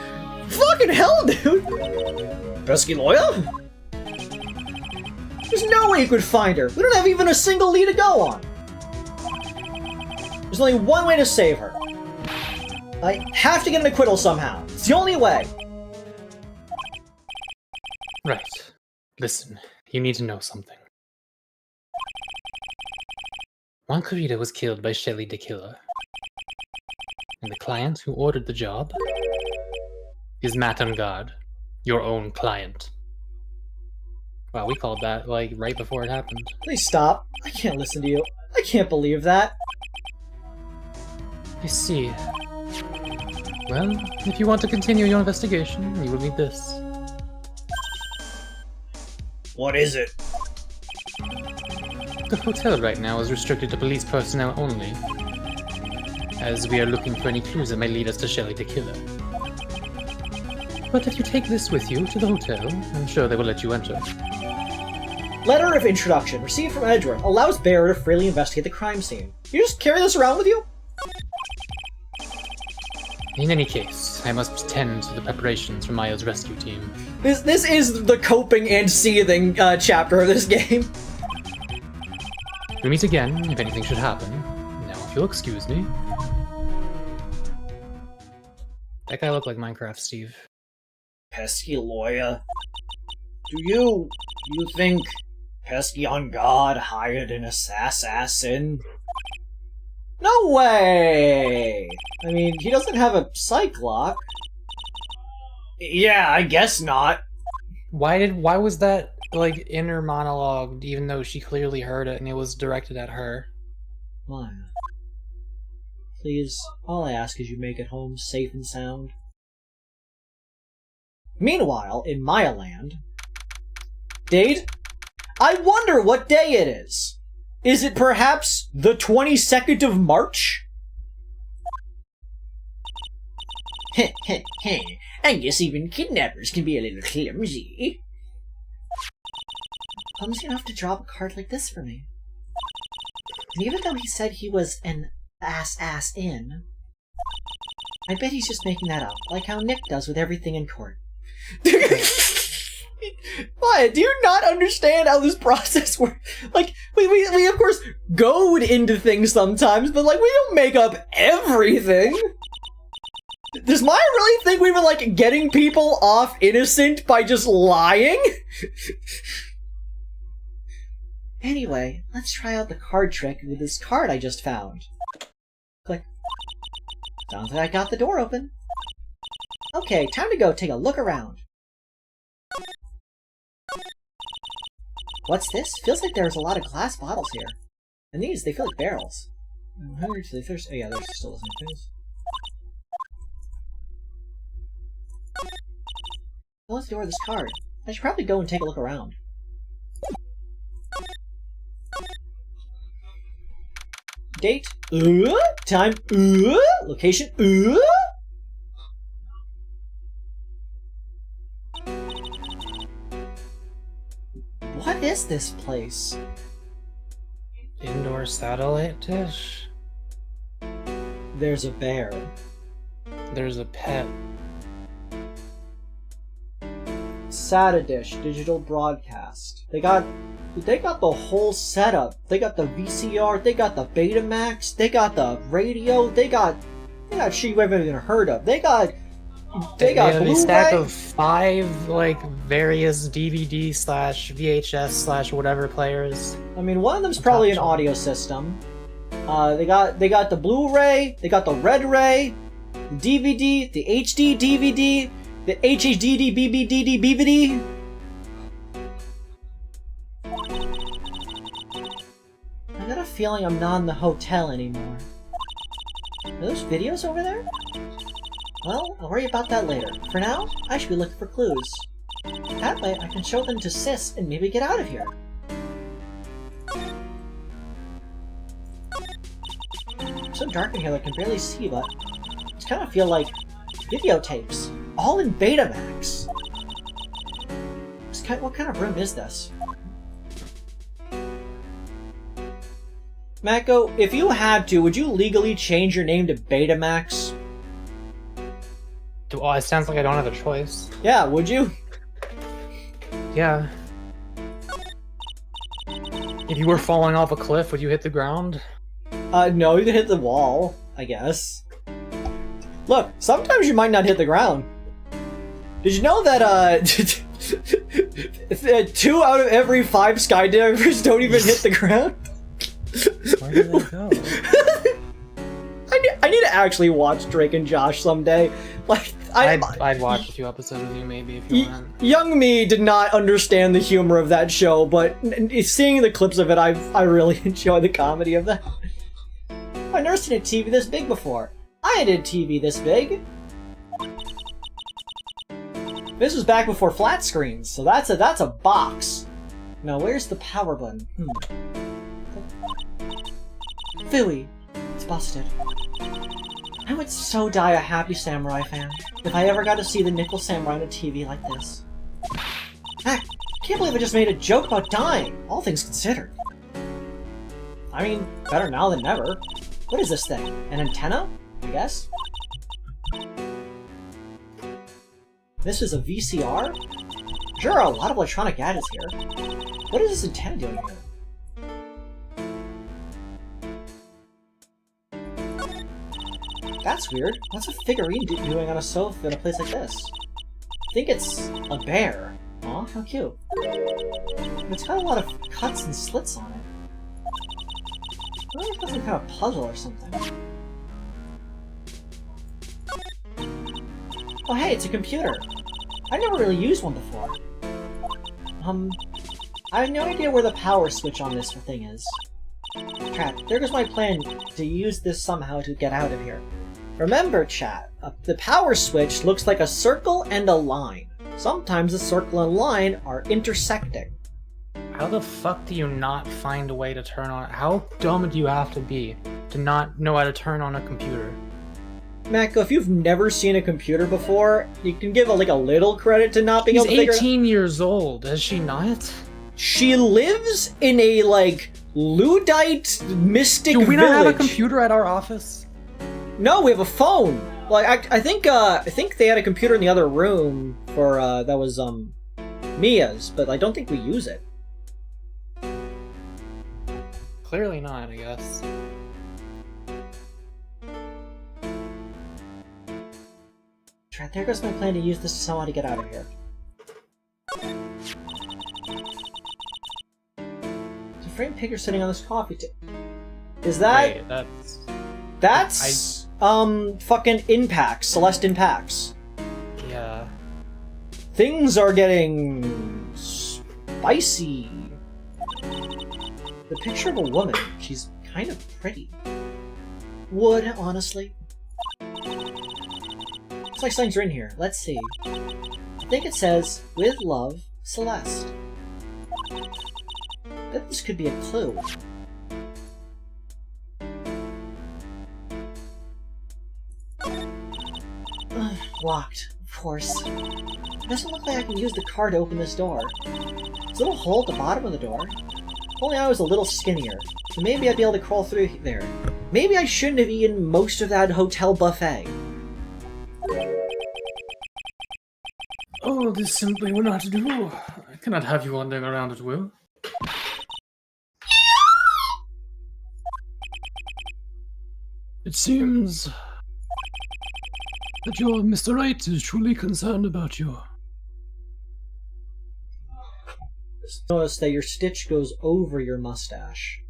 Fucking hell, dude! Pesky lawyer? There's no way you could find her. We don't have even a single lead to go on. There's only one way to save her. I have to get an acquittal somehow. It's the only way. Right. Listen, you need to know something. Juan Carita was killed by Shelly the Killer. And the client who ordered the job is Matt on Guard, your own client. Wow, we called that, like, right before it happened. Please stop. I can't listen to you. I can't believe that. I see. Well, if you want to continue your investigation, you will need this. What is it? The hotel right now is restricted to police personnel only, as we are looking for any clues that may lead us to Shelly the Killer. But if you take this with you to the hotel, I'm sure they will let you enter. Letter of introduction received from Edgeworth allows bearer to freely investigate the crime scene. You just carry this around with you? In any case, I must tend to the preparations for Maya's rescue team. This is the coping and seething chapter of this game. We meet again if anything should happen. Now, if you'll excuse me. That guy looked like Minecraft Steve. pesky lawyer. Do you think pesky on guard hired an assassin? No way! I mean, he doesn't have a psych lock. Yeah, I guess not. Why was that, like, inner monologue, even though she clearly heard it and it was directed at her? Maya, please, all I ask is you make it home safe and sound. Meanwhile, in Maya land... Date? I wonder what day it is! Is it perhaps the 22nd of March? Heh heh heh. I guess even kidnappers can be a little clumsy. Clumsy enough to drop a card like this for me. And even though he said he was an ass in, I bet he's just making that up, like how Nick does with everything in court. Why? Do you not understand how this process works? Like, we of course goad into things sometimes, but like, we don't make up everything. Does Maya really think we were like getting people off innocent by just lying? Anyway, let's try out the card trick with this card I just found. Click. Sounds like I got the door open. Okay, time to go take a look around. What's this? Feels like there's a lot of glass bottles here. And these, they feel like barrels. I'm hungry to the thirst. Oh yeah, there's still some things. Close the door with this card. I should probably go and take a look around. Date. Time. Location. What is this place? Indoor satellite dish? There's a bear. There's a pet. SATA dish, digital broadcast. They got the whole setup. They got the VCR, they got the Betamax, they got the radio, they got shit you haven't even heard of. They got have Blu-ray. a stack of 5 like various DVD / VHS / whatever players. I mean, one of them's probably an audio system. They got the Blu-ray, they got the Red Ray, the DVD, the HD DVD, the HHDD BBDD BVD. I got a feeling I'm not in the hotel anymore. Are those videos over there? Well, I'll worry about that later. For now, I should be looking for clues. That way, I can show them to Sis and maybe get out of here. It's so dark in here that I can barely see, but I kind of feel like videotapes, all in Betamax. What kind of room is this? Mako, if you had to, would you legally change your name to Betamax? Oh, it sounds like I don't have a choice. Yeah, would you? Yeah. If you were falling off a cliff, would you hit the ground? No, you could hit the wall, I guess. Look, sometimes you might not hit the ground. Did you know that, 2 out of every 5 skydivers don't even hit the ground? Where did they go? I need to actually watch Drake and Josh someday. Like, I'd watch a few episodes with you, maybe, if you want. Young me did not understand the humor of that show, but seeing the clips of it, I really enjoy the comedy of that. I've never seen a TV this big before. I did TV this big. This was back before flat screens, so that's a box. Now, where's the power button? Phooey. It's busted. I would so die a Happy Samurai fan if I ever got to see the Nickel Samurai on a TV like this. Heck, I can't believe I just made a joke about dying, all things considered. I mean, better now than never. What is this thing? An antenna? I guess? This is a VCR? There are a lot of electronic gadgets here. What is this antenna doing here? That's weird. What's a figurine doing on a sofa in a place like this? I think it's a bear. Aw, how cute. It's got a lot of cuts and slits on it. I wonder if that's some kind of puzzle or something. Oh hey, it's a computer! I never really used one before. I have no idea where the power switch on this thing is. Chat, there goes my plan to use this somehow to get out of here. Remember, chat, the power switch looks like a circle and a line. Sometimes the circle and line are intersecting. How the fuck do you not find a way to turn on? How dumb do you have to be to not know how to turn on a computer? Mako, if you've never seen a computer before, you can give a little credit to not being able to figure it out. She's 18 years old, is she not? She lives in a, Luddite mystic Do we village. not have a computer at our office? No, we have a phone. I think they had a computer in the other room for, that was, Mia's, but I don't think we use it. Clearly not, I guess. There goes my plan to use this somehow to get out of here. There's a framed picture sitting on this coffee table. Is that... Wait, That's... fucking Impacts. Celeste Impacts. Yeah. Things are getting... spicy. The picture of a woman. She's kind of pretty. Would, honestly. Looks like something's written here. Let's see. I think it says, "With love, Celeste." I bet this could be a clue. Locked, of course. It doesn't look like I can use the car to open this door. There's a little hole at the bottom of the door. If only I was a little skinnier. So maybe I'd be able to crawl through there. Maybe I shouldn't have eaten most of that hotel buffet. Oh, this simply will not do. I cannot have you wandering around at will. It seems that your Mr. Right is truly concerned about you. Just notice that your stitch goes over your mustache.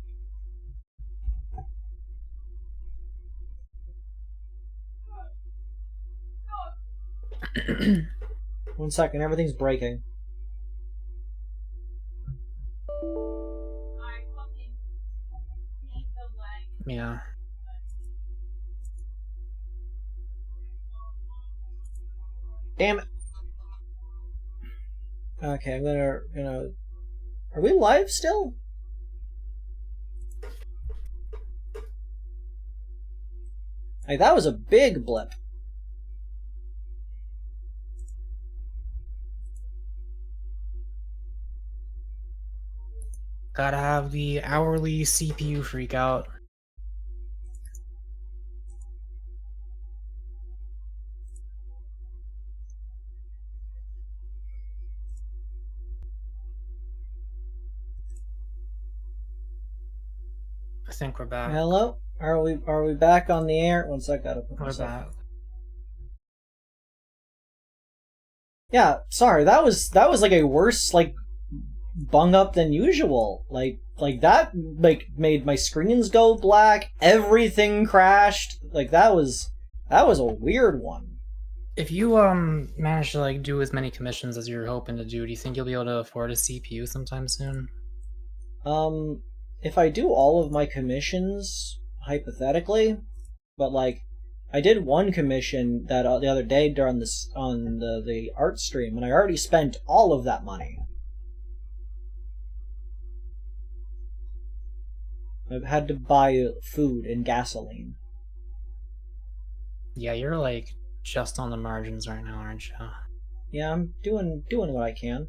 One second, everything's breaking. Yeah. Damn it. Okay, I'm gonna... Are we live still? Like, that was a big blip. Gotta have the hourly CPU freak out. I think we're back. Hello? Are we back on the air? One sec, gotta put We're this up. back. Yeah, sorry, that was like a worse bung up than usual. Like that made my screens go black, everything crashed. That was a weird one. If you manage to do as many commissions as you're hoping to do you think you'll be able to afford a CPU sometime soon? If I do all of my commissions, hypothetically, but I did one commission that the other day during on the art stream, and I already spent all of that money. I've had to buy food and gasoline. Yeah, you're just on the margins right now, aren't you? Yeah, I'm doing what I can.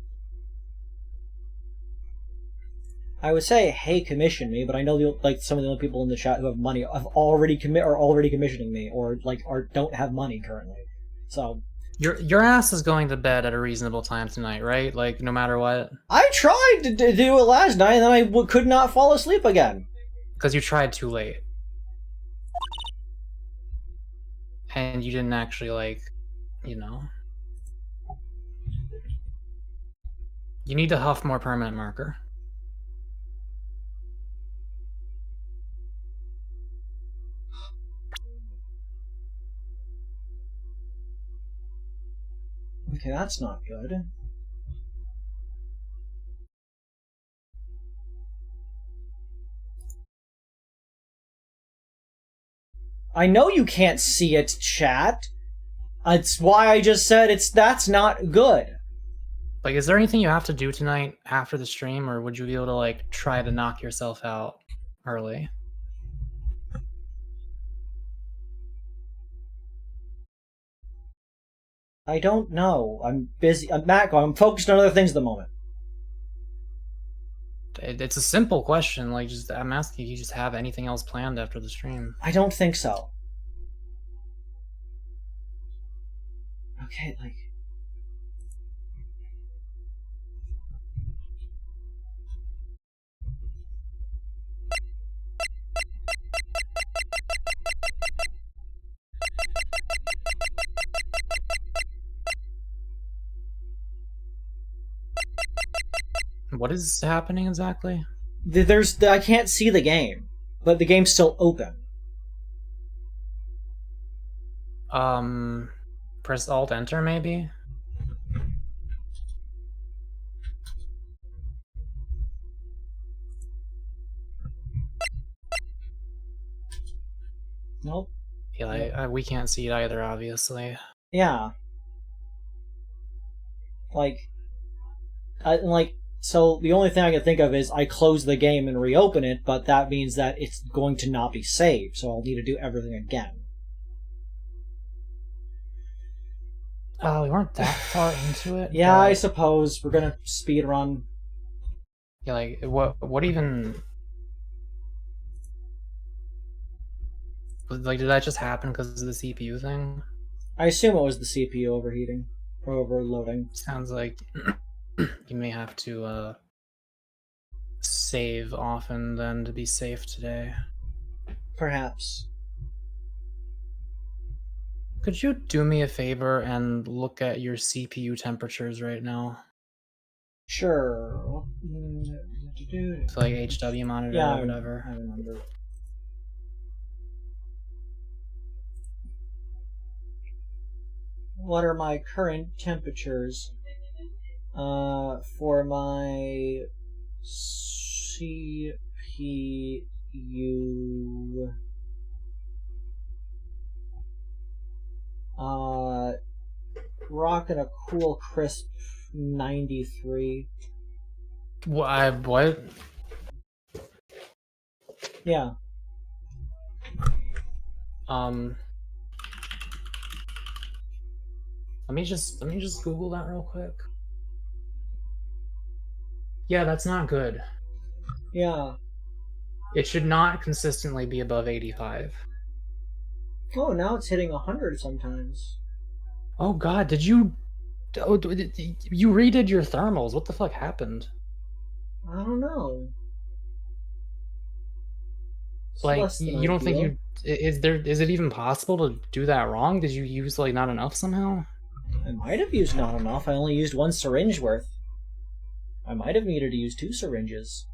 I would say, hey, commission me, but I know some of the other people in the chat who have money are already commissioning me, or don't have money currently. So your ass is going to bed at a reasonable time tonight, right? No matter what. I tried to do it last night, and then I could not fall asleep again. Because you tried too late. And you didn't actually, You need to huff more permanent marker. Okay, that's not good. I know you can't see it, chat. It's why I just said that's not good. Like, is there anything you have to do tonight after the stream, or would you be able to, like, try to knock yourself out early? I don't know. I'm busy. I'm focused on other things at the moment. It's a simple question. Like, just I'm asking if you just have anything else planned after the stream. I don't think so. Okay, like... What is happening exactly? I can't see the game, but the game's still open. Press Alt Enter maybe? Yeah, we can't see it either, obviously. Yeah. So the only thing I can think of is I close the game and reopen it, but that means that it's going to not be saved, so I'll need to do everything again. Oh, we weren't that far into it. Yeah, but... I suppose we're gonna speed run. Yeah, like what even? Like, did that just happen because of the CPU thing? I assume it was the CPU overheating or overloading. Sounds like you may have to save often then to be safe today. Perhaps. Could you do me a favor and look at your CPU temperatures right now? Sure. So like HW monitor Yeah, or whatever. I remember. What are my current temperatures for my CPU? Rocking a cool crisp 93. What? Yeah. Let me just Google that real quick. Yeah, that's not good. Yeah. It should not consistently be above 85. Oh, now it's hitting 100 sometimes. Oh god, did you redid your thermals? What the fuck happened? I don't know. It's Like, less than you don't think ideal. is it even possible to do that wrong? Did you use like not enough somehow? I might have used not enough. I only used 1 syringe worth. I might have needed to use 2 syringes.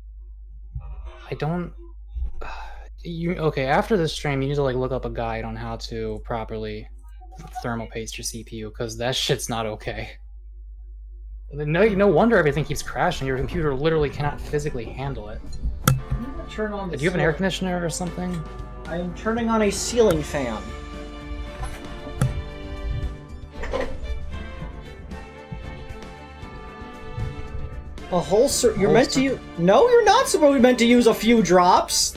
I don't. Okay? After this stream, you need to like look up a guide on how to properly thermal paste your CPU because that shit's not okay. No wonder everything keeps crashing. Your computer literally cannot physically handle it. I'm gonna turn on the Do you have an air conditioner or something? I am turning on a ceiling fan. A whole you're meant to use. No, you're not supposed to be meant to use a few drops.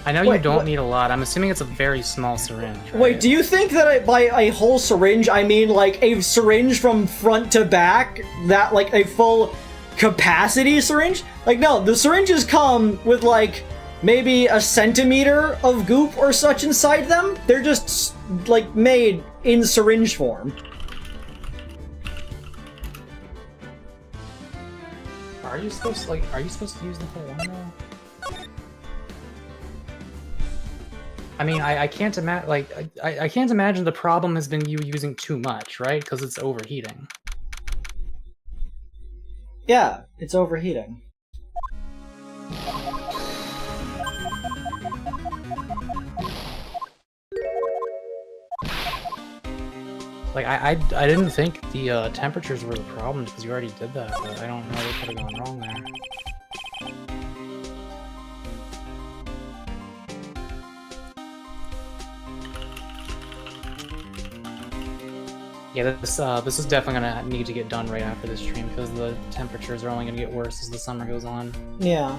I know Wait, you don't what? need a lot. I'm assuming it's a very small syringe. Right? Wait, do you think that by a whole syringe I mean like a syringe from front to back? That like a full capacity syringe? Like no, the syringes come with like maybe a centimeter of goop or such inside them. They're just like made in syringe form. Are you supposed to use the whole one though? I mean, I can't imagine, like, I can't imagine the problem has been you using too much, right? Because it's overheating. Yeah, it's overheating. Like, I didn't think the temperatures were the problem because you already did that, but I don't know what could have gone wrong there. Yeah, this is definitely gonna need to get done right after this stream because the temperatures are only gonna get worse as the summer goes on. Yeah.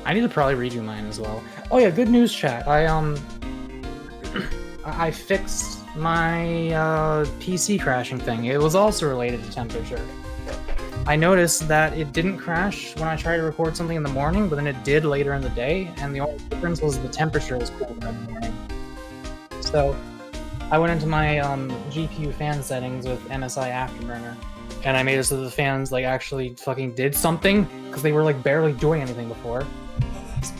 I need to probably redo mine as well. Oh yeah, good news, chat. I fixed my PC crashing thing. It was also related to temperature. I noticed that it didn't crash when I tried to record something in the morning, but then it did later in the day, and the only difference was the temperature was cooler in the morning. So I went into my GPU fan settings with MSI Afterburner, and I made it so that the fans like actually fucking did something, because they were like barely doing anything before.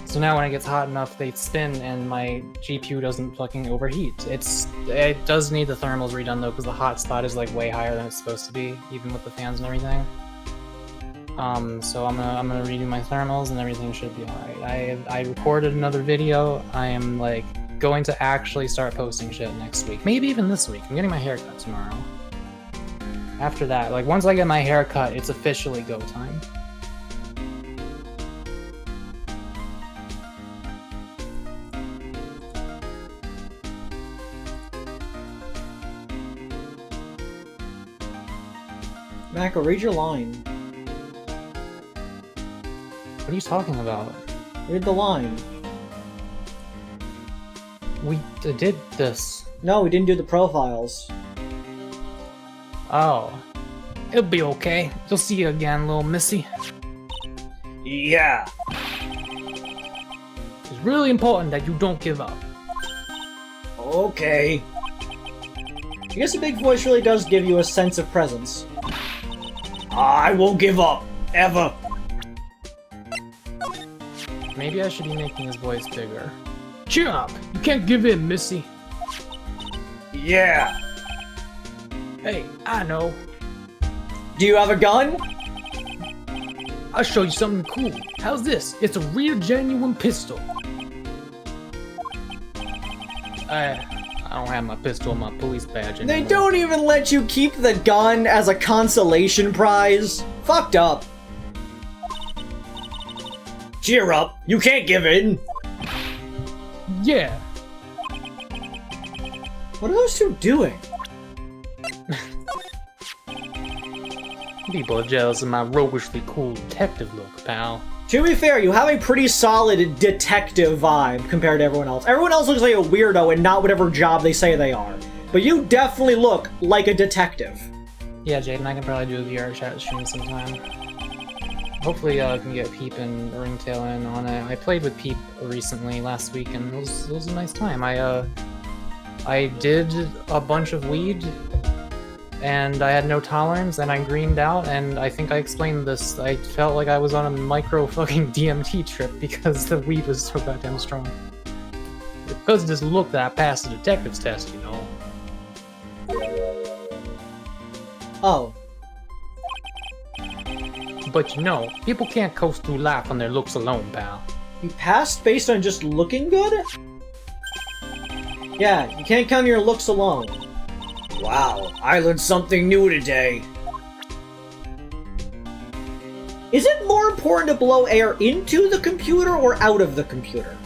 So now when it gets hot enough, they spin and my GPU doesn't fucking overheat. It does need the thermals redone though, because the hot spot is like way higher than it's supposed to be, even with the fans and everything. So I'm gonna redo my thermals and everything should be alright. I recorded another video. I am like going to actually start posting shit next week. Maybe even this week. I'm getting my hair cut tomorrow. After that, like once I get my hair cut, it's officially go time. Mako, read your line. What are you talking about? Read the line. We did this. No, we didn't do the profiles. Oh. It'll be okay. You'll see you again, little missy. Yeah. It's really important that you don't give up. Okay. I guess a big voice really does give you a sense of presence. I won't give up. Ever. Maybe I should be making his voice bigger. Cheer up! You can't give in, missy. Yeah. Hey, I know. Do you have a gun? I'll show you something cool. How's this? It's a real genuine pistol. I don't have my pistol on my police badge anymore. They don't even let you keep the gun as a consolation prize. Fucked up. Cheer up. You can't give in. Yeah. What are those two doing? People are jealous of my roguishly cool detective look, pal. To be fair, you have a pretty solid detective vibe compared to everyone else. Everyone else looks like a weirdo and not whatever job they say they are. But you definitely look like a detective. Yeah, Jaden, I can probably do a VR chat stream sometime. Hopefully I can get Peep and Ringtail in on it. I played with Peep recently, last week, and it was a nice time. I did a bunch of weed, and I had no tolerance, and I greened out, and I think I explained this. I felt like I was on a micro fucking DMT trip because the weed was so goddamn strong. Because of this look that I passed the detective's test, you know. Oh. But you know, people can't coast through life on their looks alone, pal. You passed based on just looking good? Yeah, you can't count on your looks alone. Wow, I learned something new today. Is it more important to blow air into the computer or out of the computer?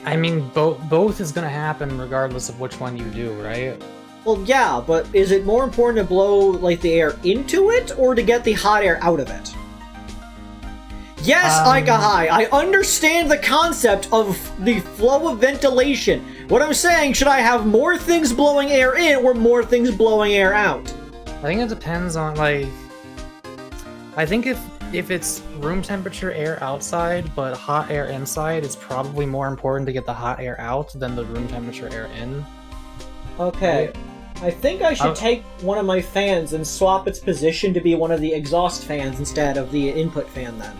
I mean, both is gonna happen regardless of which one you do, right? Well, yeah, but is it more important to blow, like, the air into it, or to get the hot air out of it? Yes, Aikahai, I understand the concept of the flow of ventilation. What I'm saying, should I have more things blowing air in, or more things blowing air out? I think it depends on, like... I think if it's room temperature air outside, but hot air inside, it's probably more important to get the hot air out than the room temperature air in. Okay. I think I should take one of my fans and swap its position to be one of the exhaust fans instead of the input fan then.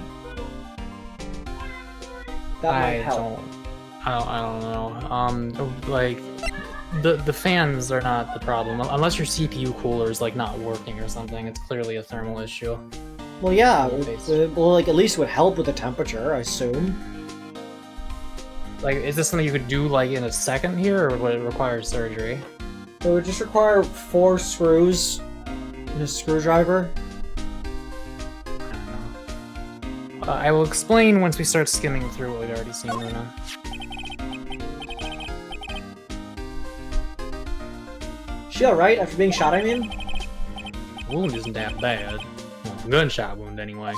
That might help. I don't know. Like, the fans are not the problem. Unless your CPU cooler is, like, not working or something. It's clearly a thermal issue. Well, yeah. Well, like, at least it would help with the temperature, I assume. Like, is this something you could do, like, in a second here, or would it require surgery? It would just require 4 screws and a screwdriver. I don't know. I will explain once we start skimming through what we've already seen, Luna. She alright after being shot, I mean? Wound isn't that bad. Well, gunshot wound, anyway.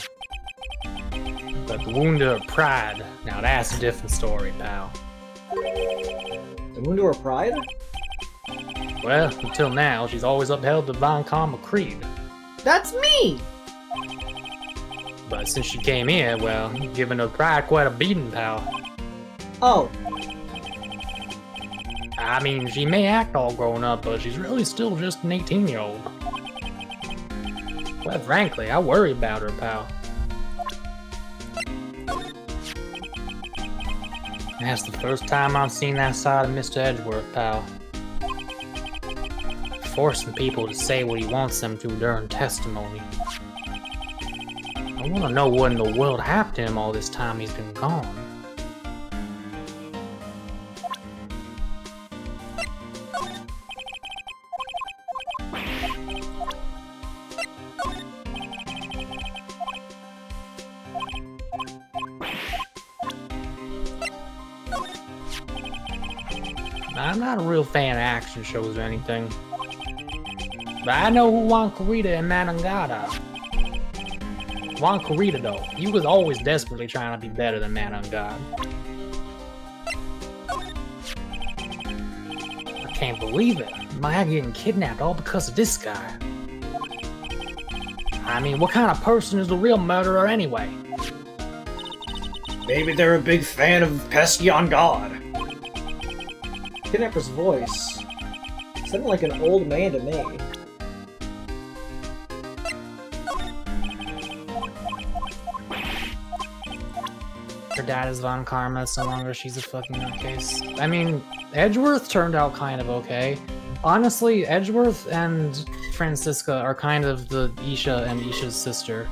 But the wound to her pride, now that's a different story, pal. The wound to her pride? Well, until now, she's always upheld the Von Karma creed. That's me! But since she came here, well, giving her pride quite a beating, pal. Oh. I mean, she may act all grown up, but she's really still just an 18-year-old. Quite frankly, I worry about her, pal. That's the first time I've seen that side of Mr. Edgeworth, pal. Forcing people to say what he wants them to during testimony. I want to know what in the world happened to him all this time he's been gone. I'm not a real fan of action shows or anything. But I know who Juan Corrida and Manangada. Juan Corrida, though, he was always desperately trying to be better than Manangada. I can't believe it. Maya getting kidnapped all because of this guy. I mean, what kind of person is the real murderer anyway? Maybe they're a big fan of Pesky on God. Kidnapper's voice sounded like an old man to me. Her dad is Von Karma, so longer she's a fucking nutcase. I mean, Edgeworth turned out kind of okay. Honestly, Edgeworth and Francisca are kind of the Isha and Isha's sister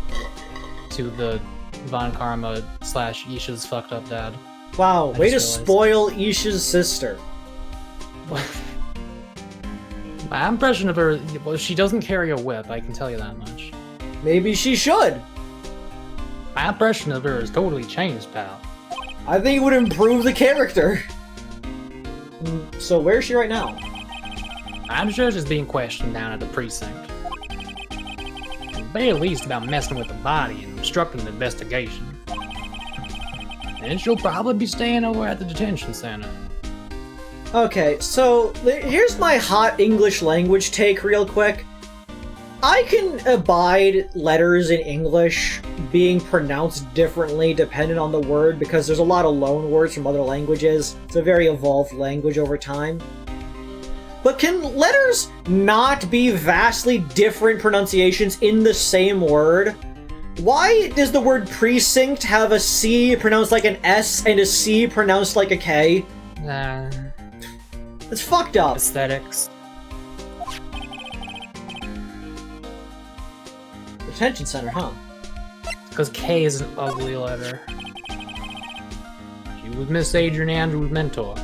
to the Von Karma / Isha's fucked up dad. Wow, way to realized. spoil Isha's sister. My impression of her, well, she doesn't carry a whip, I can tell you that much. Maybe she should. My impression of her has totally changed, pal. I think it would improve the character. So where is she right now? I'm sure she's being questioned down at the precinct. At the very least about messing with the body and obstructing the investigation. And she'll probably be staying over at the detention center. Okay, so here's my hot English language take real quick. I can abide letters in English being pronounced differently depending on the word because there's a lot of loan words from other languages. It's a very evolved language over time. But can letters not be vastly different pronunciations in the same word? Why does the word precinct have a C pronounced like an S and a C pronounced like a K? It's fucked up. Aesthetics. Detention center, huh? Because K is an ugly letter. She was Miss Adrian Andrews' mentor.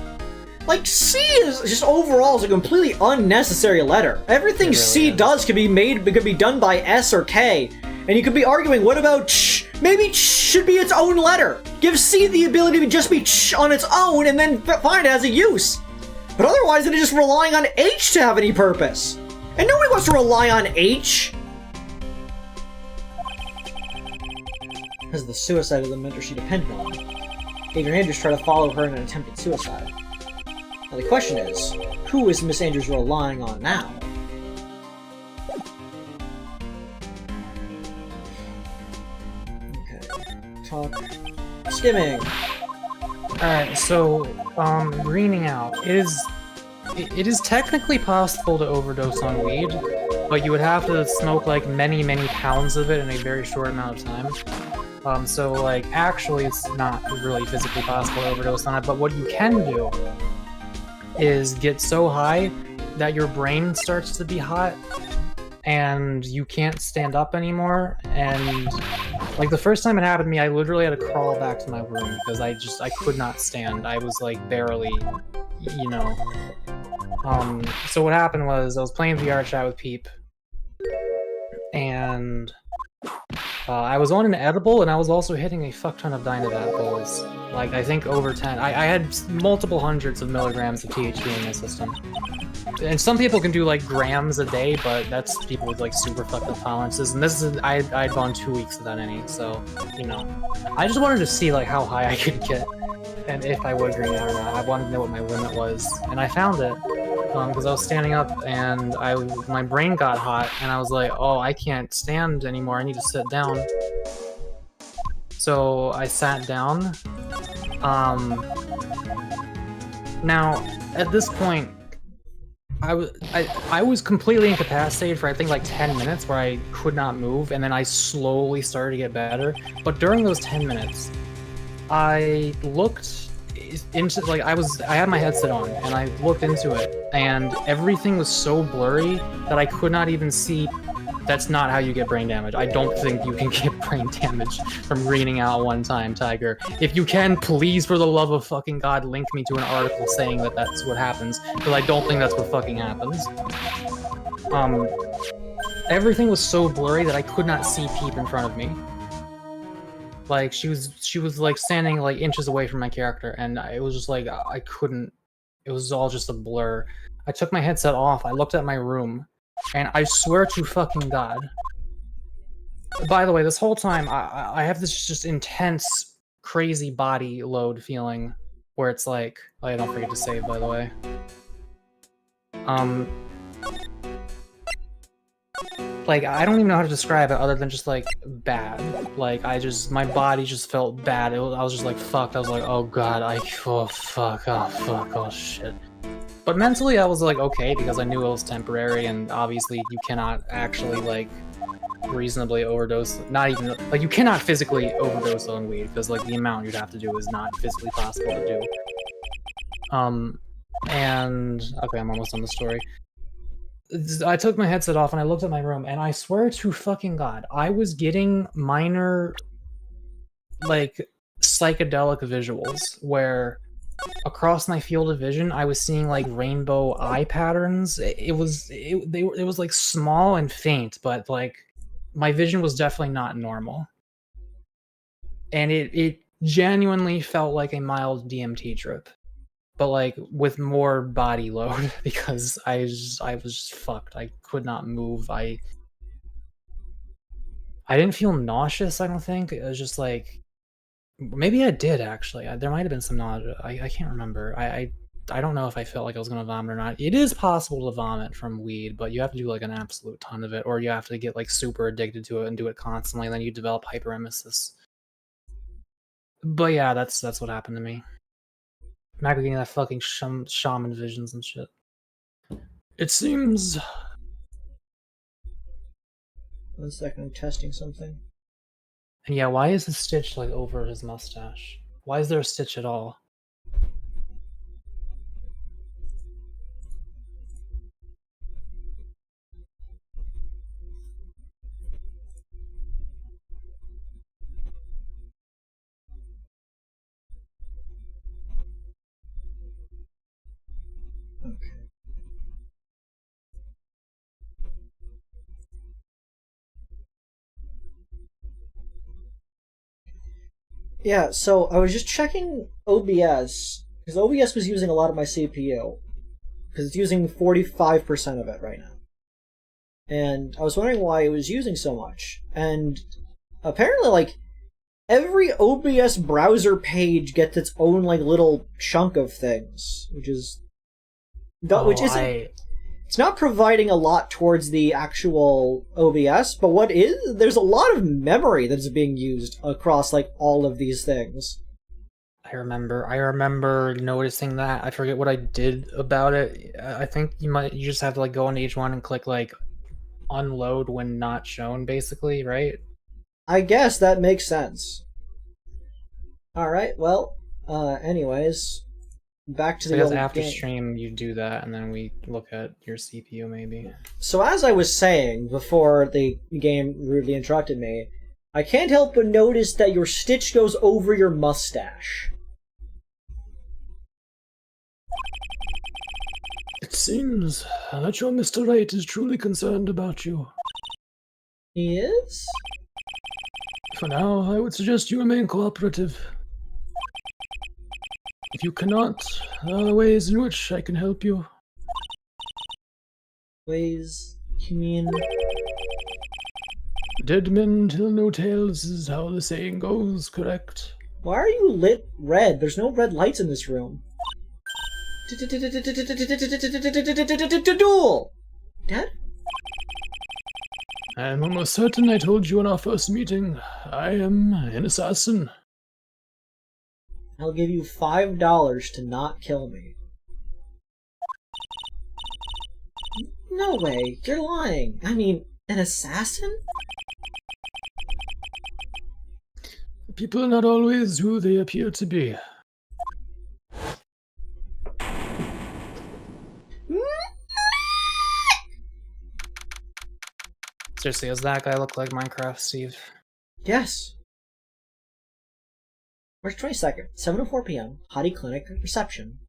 Like, C is just overall is a completely unnecessary letter. Everything Really C is. does could be done by S or K. And you could be arguing, what about ch? Maybe ch should be its own letter. Give C the ability to just be ch on its own and then find it as a use. But otherwise, it is just relying on H to have any purpose. And nobody wants to rely on H. Because of the suicide of the mentor she depended on. Adrian Andrews tried to follow her in an attempted suicide. Now the question is, who is Miss Andrews relying on now? Okay. Talk. Skimming. Alright, so, greening out. It is it is technically possible to overdose on weed, but you would have to smoke like many pounds of it in a very short amount of time. So like actually it's not really physically possible to overdose on it, but what you can do is get so high that your brain starts to be hot and you can't stand up anymore. And like the first time it happened to me, I literally had to crawl back to my room because I could not stand. I was like barely, you know. So what happened was I was playing VR chat with Peep, and I was on an edible, and I was also hitting a fuck ton of Dynavat balls. Like, I think over 10. I had multiple hundreds of milligrams of THC in my system. And some people can do, like, grams a day, but that's people with, like, super fucked up tolerances. And this is, I'd gone 2 weeks without any, so, you know. I just wanted to see, like, how high I could get, and if I would agree or not. I wanted to know what my limit was. And I found it. Because I was standing up and my brain got hot and I was like, oh, I can't stand anymore, I need to sit down. So I sat down. Now, at this point, I was completely incapacitated for I think like 10 minutes where I could not move, and then I slowly started to get better. But during those 10 minutes, I looked into, like, I had my headset on and I looked into it and everything was so blurry that I could not even see. That's not how you get brain damage. I don't think you can get brain damage from reading out one time, Tiger. If you can, please, for the love of fucking God, link me to an article saying that that's what happens, because I don't think that's what fucking happens. Everything was so blurry that I could not see Peep in front of me. Like, she was like standing like inches away from my character, and it was just like I couldn't. It was all just a blur. I took my headset off. I looked at my room, and I swear to fucking God. By the way, this whole time I have this just intense, crazy body load feeling, where it's like, oh, don't forget to save, by the way. Like, I don't even know how to describe it other than just, like, bad. Like, my body just felt bad. I was just, like, fucked. I was like, oh god, oh fuck, oh shit. But mentally, I was, like, okay, because I knew it was temporary, and obviously you cannot actually, like, reasonably overdose. Not even, like, you cannot physically overdose on weed, because, like, the amount you'd have to do is not physically possible to do. And, okay, I'm almost on the story. I took my headset off and I looked at my room, and I swear to fucking God, I was getting minor, like, psychedelic visuals where across my field of vision I was seeing like rainbow eye patterns. It was like small and faint, but like my vision was definitely not normal, and it genuinely felt like a mild DMT trip. But like with more body load, because I was just fucked. I could not move. I didn't feel nauseous, I don't think. It was just like, maybe I did actually. There might have been some nausea. I can't remember. I don't know if I felt like I was gonna vomit or not. It is possible to vomit from weed, but you have to do like an absolute ton of it, or you have to get like super addicted to it and do it constantly, and then you develop hyperemesis. But yeah, that's what happened to me. I'm not getting that fucking shaman visions and shit. It seems... 1 second, I'm testing something. And yeah, why is the stitch like over his mustache? Why is there a stitch at all? Okay. Yeah, so I was just checking OBS, because OBS was using a lot of my CPU, because it's using 45% of it right now. And I was wondering why it was using so much. And apparently, like, every OBS browser page gets its own, like, little chunk of things, which is... which isn't... It's not providing a lot towards the actual OBS, but what is... There's a lot of memory that is being used across, like, all of these things. I remember noticing that. I forget what I did about it. I think you just have to like go into each one and click like unload when not shown, basically, right? I guess that makes sense. Alright, well, anyways, back to So the I guess old after game. stream you do that, and then we look at your CPU maybe. So as I was saying before the game rudely interrupted me, I can't help but notice that your stitch goes over your mustache. It seems that your Mr. Right is truly concerned about you. He is? For now, I would suggest you remain cooperative. If you cannot, there are ways in which I can help you. Ways? You mean? Dead men tell no tales is how the saying goes, correct? Why are you lit red? There's no red lights in this room. Duel! Dad? I'm almost certain I told you in our first meeting, I am an assassin. I'll give you $5 to not kill me. No way, you're lying. I mean, an assassin? People are not always who they appear to be. Seriously, does that guy look like Minecraft, Steve? Yes. March 22nd, 7:04 p.m., Hottie Clinic, reception.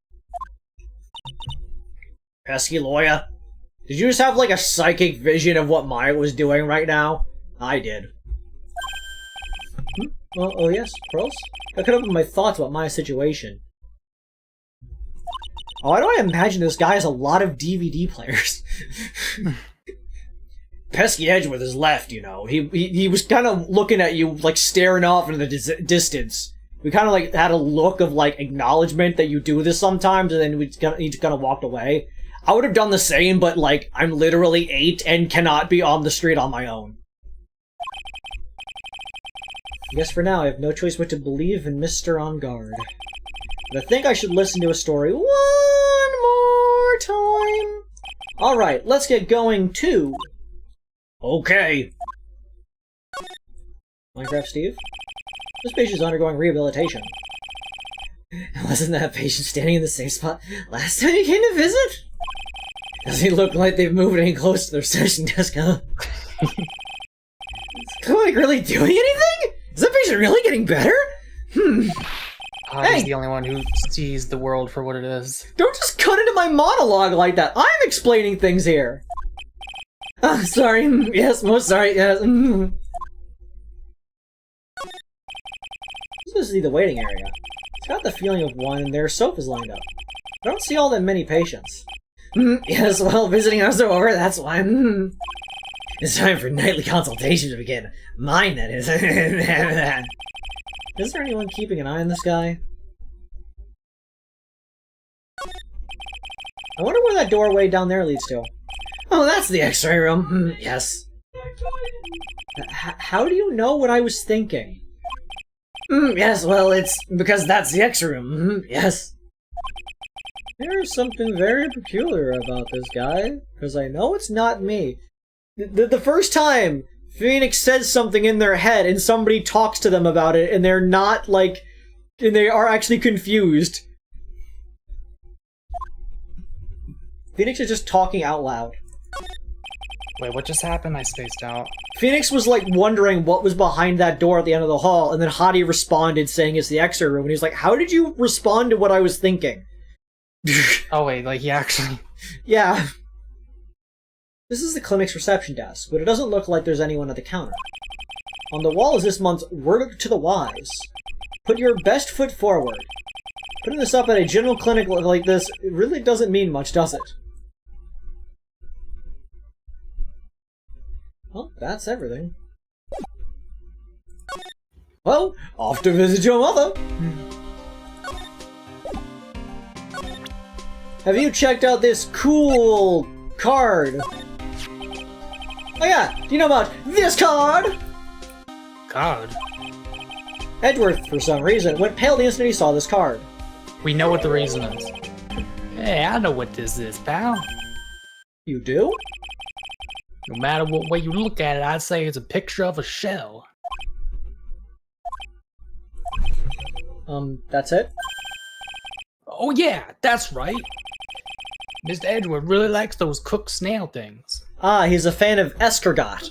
Pesky lawyer. Did you just have like a psychic vision of what Maya was doing right now? I did. Oh yes, Pearls? I could have my thoughts about my situation. Oh, why do I imagine this guy has a lot of DVD players? Pesky Edgeworth is left, you know. He was kind of looking at you, like, staring off into the distance. We kind of, like, had a look of, like, acknowledgement that you do this sometimes, and then he just kind of walked away. I would have done the same, but, like, I'm literally 8 and cannot be on the street on my own. I guess for now I have no choice but to believe in Mr. On Guard. But I think I should listen to a story one more time. Alright, let's get going to... Okay. Minecraft Steve? This patient is undergoing rehabilitation. Wasn't that patient standing in the same spot last time you came to visit? Does he look like they've moved any close to their session desk, huh? Is the clinic really doing anything? Is that patient really getting better? He's the only one who sees the world for what it is. Don't just cut into my monologue like that. I'm explaining things here. Sorry. Yes, most sorry. Yes. This is the waiting area. It's got the feeling of one, and there are sofas lined up. I don't see all that many patients. Yes, well, visiting hours are over. That's why. It's time for nightly consultation to begin. Mine, that is. Is there anyone keeping an eye on this guy? I wonder where that doorway down there leads to. Oh, that's the X-ray room. Yes. How do you know what I was thinking? Yes, well, it's because that's the X-ray room. Yes. There's something very peculiar about this guy, because I know it's not me. The first time Phoenix says something in their head and somebody talks to them about it and they're not, like, and they are actually confused. Phoenix is just talking out loud. Wait, what just happened? I spaced out. Phoenix was, like, wondering what was behind that door at the end of the hall, and then Hottie responded saying it's the X-ray room, and he was like, how did you respond to what I was thinking? Oh wait, like he actually... Yeah. This is the clinic's reception desk, but it doesn't look like there's anyone at the counter. On the wall is this month's Word to the Wise. Put your best foot forward. Putting this up at a general clinic like this, it really doesn't mean much, does it? Well, that's everything. Well, off to visit your mother! Have you checked out this cool card? Oh yeah, do you know about this card? God. Edgeworth, for some reason, went pale the instant he saw this card. We know what the reason is. Hey, I know what this is, pal. You do? No matter what way you look at it, I'd say it's a picture of a shell. That's it? Oh yeah, that's right. Mr. Edgeworth really likes those cooked snail things. Ah, he's a fan of escargot.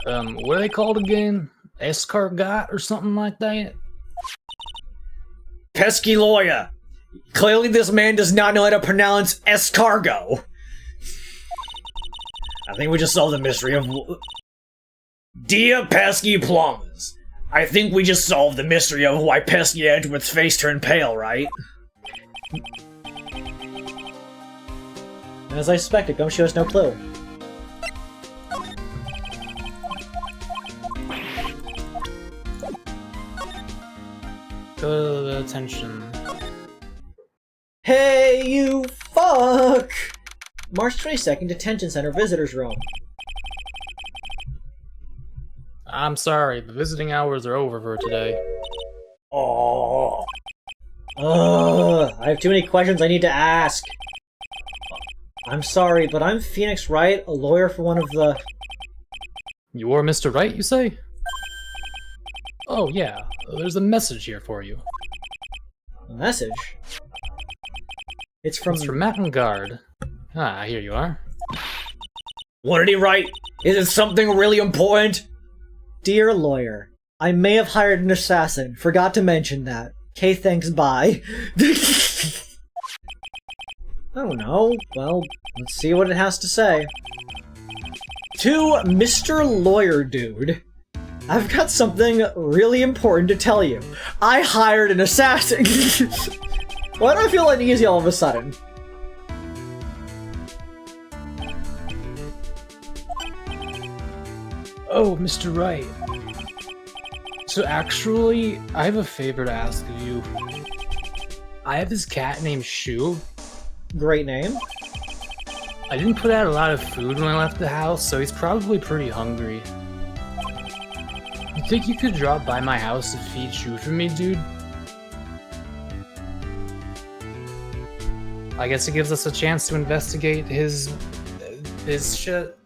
What are they called again? Escargot or something like that? Pesky lawyer! Clearly this man does not know how to pronounce escargot. I think we just solved the mystery of... Dear pesky plumbers, I think we just solved the mystery of why Pesky Edgeworth's face turned pale, right? As I suspected, Gumshoe has no clue. Go to the attention. Hey, you fuck! March 22nd, Detention Center Visitors Room. I'm sorry, the visiting hours are over for today. Oh. I have too many questions I need to ask. I'm sorry, but I'm Phoenix Wright, a lawyer for one of the... You are Mr. Wright, you say? Oh yeah, there's a message here for you. A message? It's from Mountain Guard. Ah, here you are. What did he write? Is it something really important? Dear lawyer, I may have hired an assassin. Forgot to mention that. Okay, thanks, bye. I don't know. Well, let's see what it has to say. To Mr. Lawyer Dude, I've got something really important to tell you. I hired an assassin. Why do I feel uneasy all of a sudden? Oh, Mr. Wright. So actually, I have a favor to ask of you. I have this cat named Shu. Great name. I didn't put out a lot of food when I left the house, so he's probably pretty hungry. You think you could drop by my house to feed Shu for me, dude? I guess it gives us a chance to investigate his shit.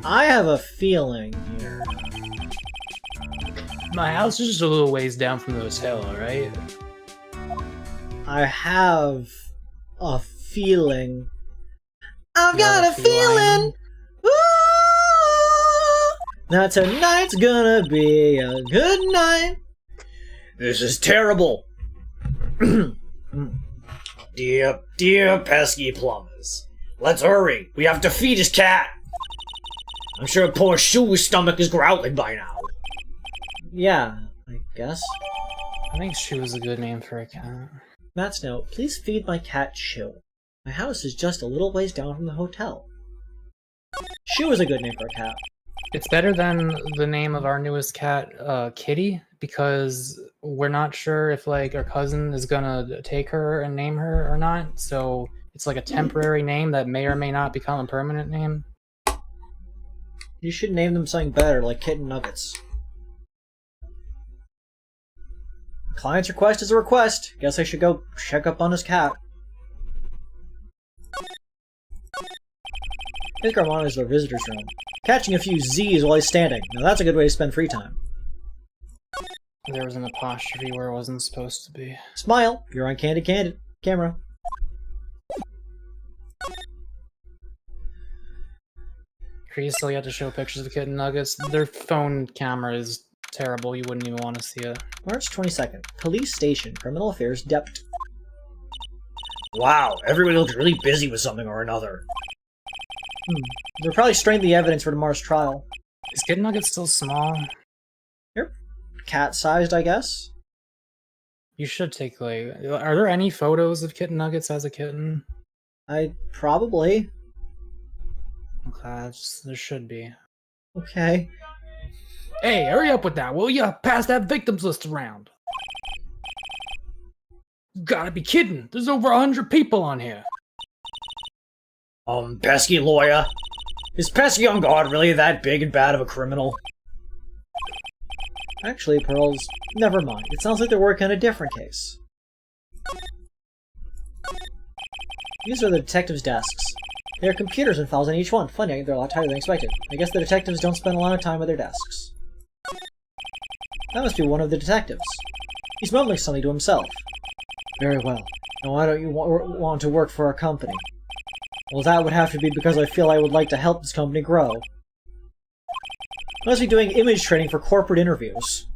I have a feeling here. My house is just a little ways down from the hotel, alright? I have a feeling. I've got a feeling! Ooh, that tonight's gonna be a good night. This is terrible. Dear pesky plumbers. Let's hurry. We have to feed his cat. I'm sure poor Shu's stomach is growling by now. Yeah, I guess. I think Shu is a good name for a cat. Matt's note, please feed my cat Shu. My house is just a little ways down from the hotel. Shu is a good name for a cat. It's better than the name of our newest cat, Kitty, because we're not sure if, like, our cousin is gonna take her and name her or not, so it's like a temporary name that may or may not become a permanent name. You should name them something better, like Kitten Nuggets. Client's request is a request. Guess I should go check up on his cat. Edgar monitors the visitor's room, catching a few Z's while he's standing. Now that's a good way to spend free time. There was an apostrophe where it wasn't supposed to be. Smile, you're on Candid camera. Previously, you had to show pictures of Kitten Nuggets. Their phone camera is terrible. You wouldn't even want to see it. March 22nd, Police Station, Criminal Affairs Dept. Wow, everybody looks really busy with something or another. They're probably straining the evidence for tomorrow's trial. Is Kitten Nugget still small? Yep. Cat-sized, I guess? You should take, like... Are there any photos of Kitten Nuggets as a kitten? Probably. Okay, there should be. Okay. Hey, hurry up with that, will ya? Pass that victims list around. You gotta be kidding. There's over 100 people on here. Pesky lawyer, Is pesky on guard really that big and bad of a criminal? Actually, Pearls, never mind. It sounds like they're working on a different case. These are the detectives' desks. There are computers and files on each one. Funny, they're a lot tighter than expected. I guess the detectives don't spend a lot of time at their desks. That must be one of the detectives. He's mumbling something to himself. Very well. Now why don't you want to work for our company? Well, that would have to be because I feel I would like to help this company grow. I must be doing image training for corporate interviews.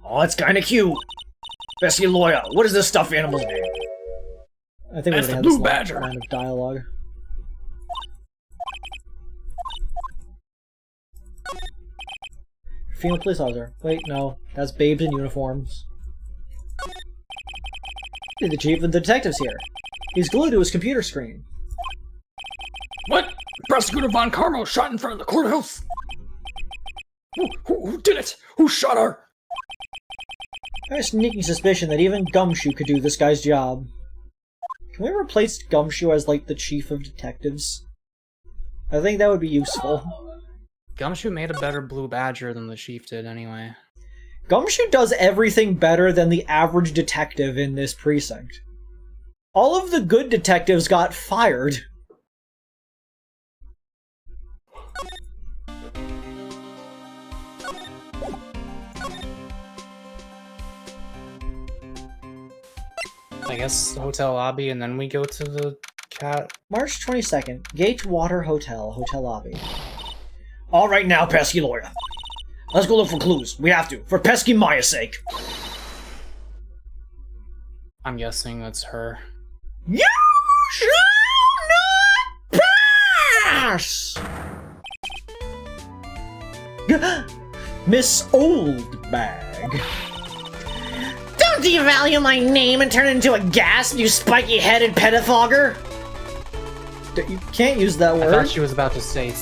Oh, that's kinda cute. Pesky lawyer, what is this stuffed animal's name? I think That's we the had blue this badger. line of dialogue. Female police officer. Wait, no. That's babes in uniforms. The chief of the detectives here. He's glued to his computer screen. What? Prosecutor Von Carmel shot in front of the courthouse? Who did it? Who shot her? I have a sneaking suspicion that even Gumshoe could do this guy's job. Can we replace Gumshoe as, like, the chief of detectives? I think that would be useful. Gumshoe made a better blue badger than the chief did anyway. Gumshoe does everything better than the average detective in this precinct. All of the good detectives got fired. I guess hotel lobby, and then we go to the cat. March 22nd, Gatewater Hotel, hotel lobby. Alright now, pesky lawyer. Let's go look for clues. We have to, for pesky Maya's sake. I'm guessing that's her. You shall not pass! Miss Oldbag. Don't devalue my name and turn it into a gasp, you spiky-headed pettifogger! You can't use that I word. thought she was about to say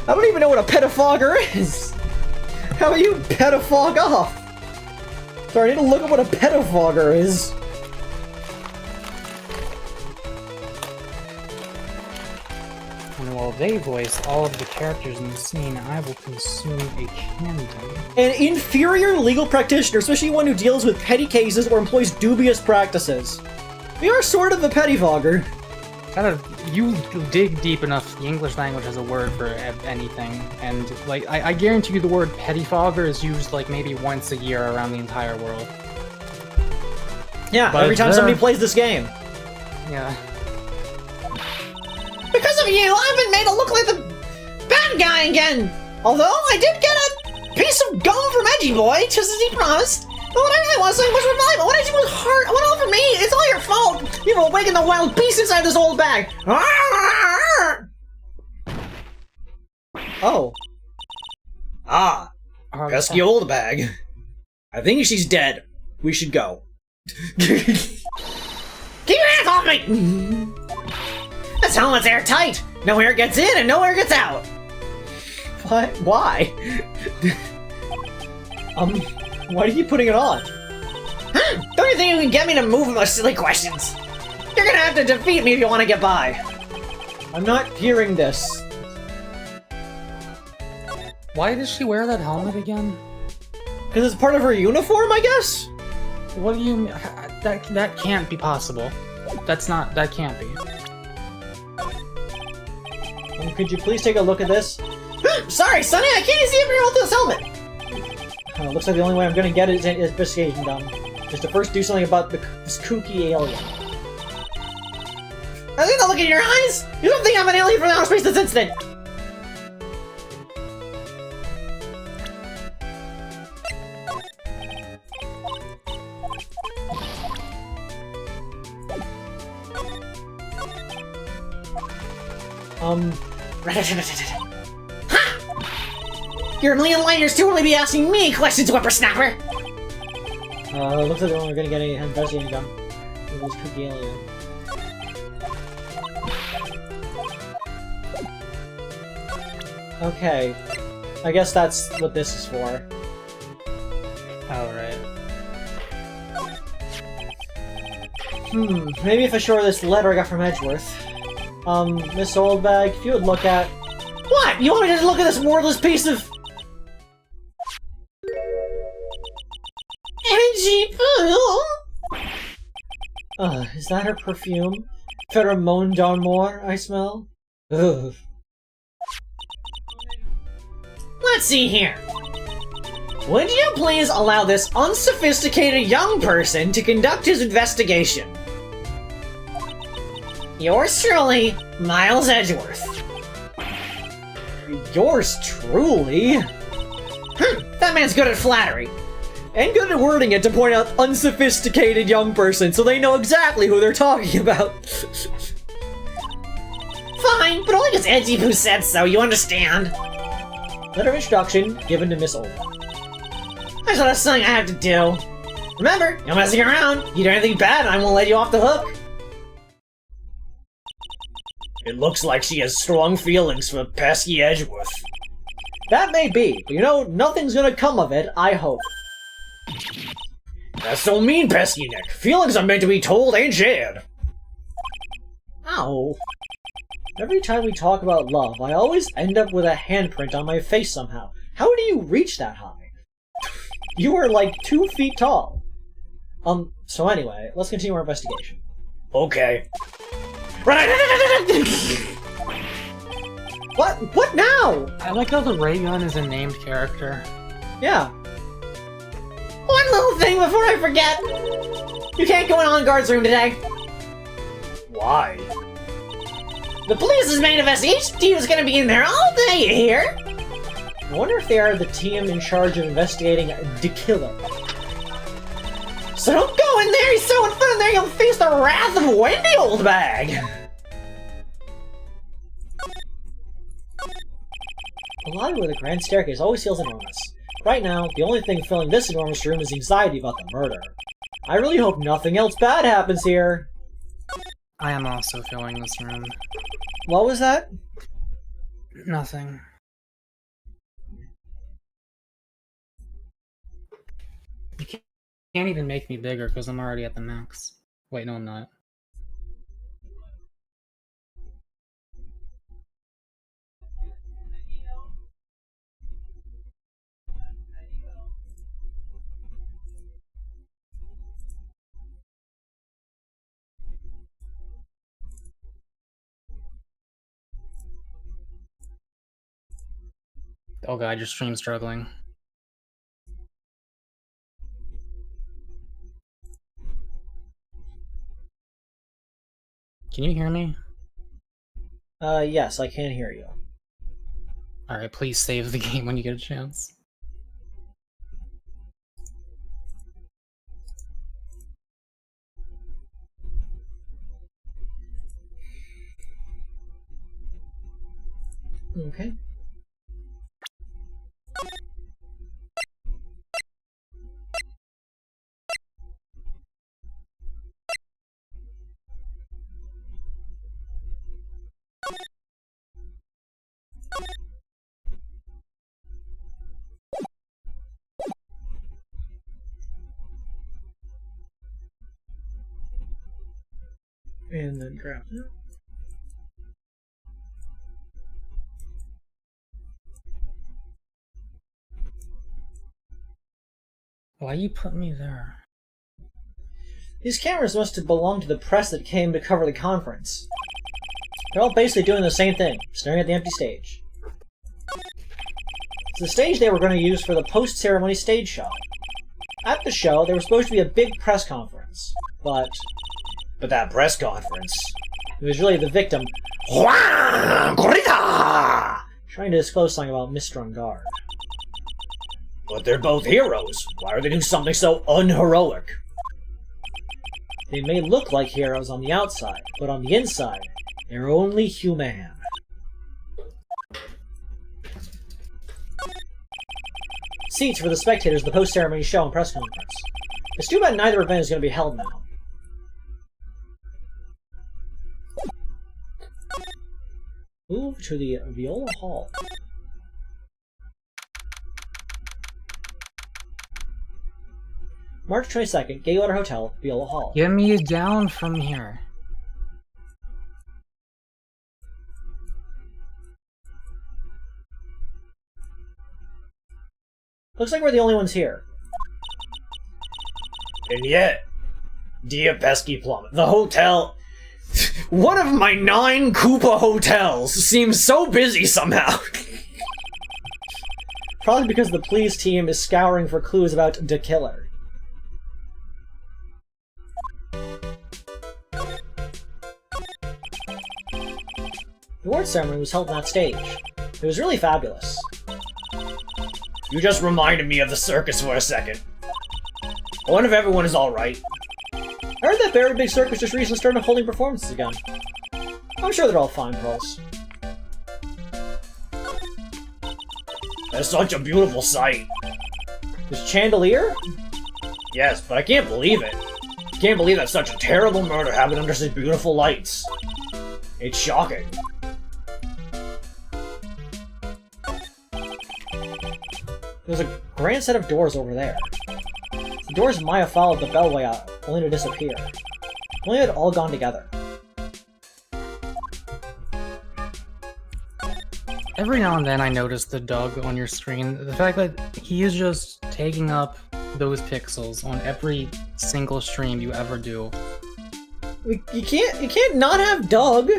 I don't even know what a pettifogger is. How about you pettifog off? Sorry, I need to look up what a pettifogger is. And while they voice all of the characters in the scene, I will consume a candy. An inferior legal practitioner, especially one who deals with petty cases or employs dubious practices. We are sort of a pettifogger. You dig deep enough, the English language has a word for anything, and like I guarantee you the word pettifogger is used like maybe once a year around the entire world. Yeah, But every time there- somebody plays this game. Yeah. Because of you, I've been made to look like the bad guy again! Although, I did get a piece of gum from Edgy Boy, just as he promised. But what I really want to say was revival. What I did was hard. What all for me? It's all your fault. You've awakened the wild beast inside this old bag. Oh. Ah, pesky old bag. I think she's dead. We should go. Keep your hands off me! This helmet's airtight. No air gets in and no air gets out. What? Why? Why are you putting it on? Don't you think you can get me to move with those silly questions? You're gonna have to defeat me if you want to get by. I'm not hearing this. Why does she wear that helmet again? Because it's part of her uniform, I guess? What do you mean? That can't be possible. That can't be. Could you please take a look at this? Sorry, Sonny, I can't even see if you're holding this helmet. Looks like the only way I'm gonna get it is investigation done. Just to first do something about this kooky alien. I think I'll look in your eyes. You don't think I'm an alien from outer space this instant. Ha! You're a million light years too early to be asking me questions, whippersnapper! Looks like we're gonna get any investigating done. This kooky alien. Okay. I guess that's what this is for. Alright. Maybe if I show her this letter I got from Edgeworth. Miss Oldbag, if you would look at... What? You want me to look at this wordless piece of... edgy poo? Is that her perfume? Pheromone d'Amour I smell? Ugh. Let's see here. Would you please allow this unsophisticated young person to conduct his investigation? Yours truly, Miles Edgeworth. Yours truly? That man's good at flattery. And good at wording it to point out unsophisticated young person so they know exactly who they're talking about. Fine, but only because Edgy Poo said so, you understand? Letter of introduction given to Miss Oldbag. That's not something I have to do. Remember, no messing around. You do anything bad and I won't let you off the hook. It looks like she has strong feelings for pesky Edgeworth. That may be, but you know, nothing's gonna come of it, I hope. That's so mean, pesky Nick. Feelings are meant to be told and shared. Ow. Every time we talk about love, I always end up with a handprint on my face somehow. How do you reach that high? You are like 2 feet tall. So anyway, let's continue our investigation. Okay. What now? I like how the ray gun is a named character. Yeah. One little thing before I forget. You can't go in on guard's room today. Why? The police's manifest each team is gonna be in there all day, you hear? I wonder if they are the team in charge of investigating the killer. So don't go in there, he's so in front of there you'll face the wrath of Wendy Oldbag. The lobby with a grand staircase always feels enormous. Right now, the only thing filling this enormous room is anxiety about the murder. I really hope nothing else bad happens here. I am also filling this room. What was that? Nothing. You can't even make me bigger because I'm already at the max. Wait, no, I'm not. Oh god, your stream's struggling. Can you hear me? Yes, I can hear you. Alright, please save the game when you get a chance. Okay. And then grab it. Why you put me there? These cameras must have belonged to the press that came to cover the conference. They're all basically doing the same thing, staring at the empty stage. It's the stage they were going to use for the post-ceremony stage show. At the show, there was supposed to be a big press conference, but that press conference... it was really the victim trying to disclose something about Mr. Ungard. But they're both heroes. Why would they do something so unheroic? They may look like heroes on the outside, but on the inside, they're only human. Seats for the spectators of the post-ceremony show and press conference. It's too bad neither event is going to be held now. Move to the Viola Hall. March 22nd, Gatewater Hotel, Viola Hall. Get me down from here. Looks like we're the only ones here. And yet, dear pesky plumber, the hotel... one of my 9 Koopa hotels seems so busy somehow. Probably because the police team is scouring for clues about the killer. The award ceremony was held on that stage. It was really fabulous. You just reminded me of the circus for a second. I wonder if everyone is alright. I heard that very big circus just recently started holding performances again. I'm sure they're all fine, Pulse. That's such a beautiful sight. This chandelier? Yes, but I can't believe it. I can't believe that such a terrible murder happened under such beautiful lights. It's shocking. There's a grand set of doors over there. The doors Maya followed the bellway out, only to disappear. Only had all gone together. Every now and then I notice the Doug on your screen. The fact that he is just taking up those pixels on every single stream you ever do. You can't not have Doug!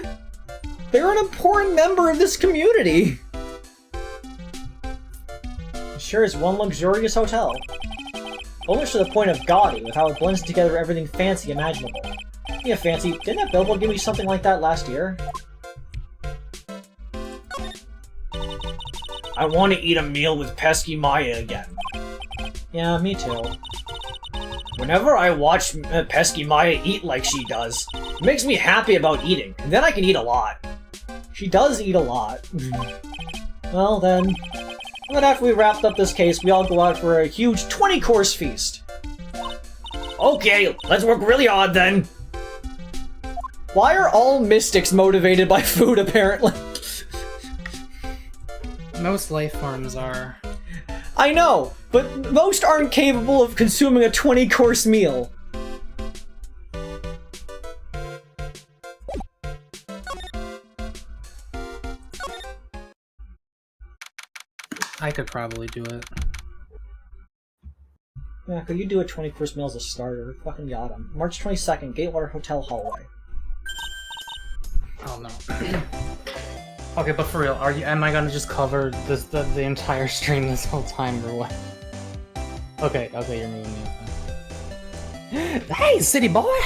They're an important member of this community! It sure is one luxurious hotel. Almost to the point of gaudy, with how it blends together everything fancy imaginable. Yeah, fancy, didn't that billboard give me something like that last year? I want to eat a meal with pesky Maya again. Yeah, me too. Whenever I watch pesky Maya eat like she does, it makes me happy about eating, and then I can eat a lot. She does eat a lot. Well then, but after we wrapped up this case, we all go out for a huge 20-course feast. Okay, let's work really hard then. Why are all mystics motivated by food, apparently? Most life forms are. I know, but most aren't capable of consuming a 20-course meal. I could probably do it. Yeah, could you do a 20-course meal as a starter? Fucking got him. March 22nd, Gatewater Hotel hallway. Oh no. Okay, but for real, am I gonna just cover the entire stream this whole time or what? Okay, you're moving me. Hey, city boy!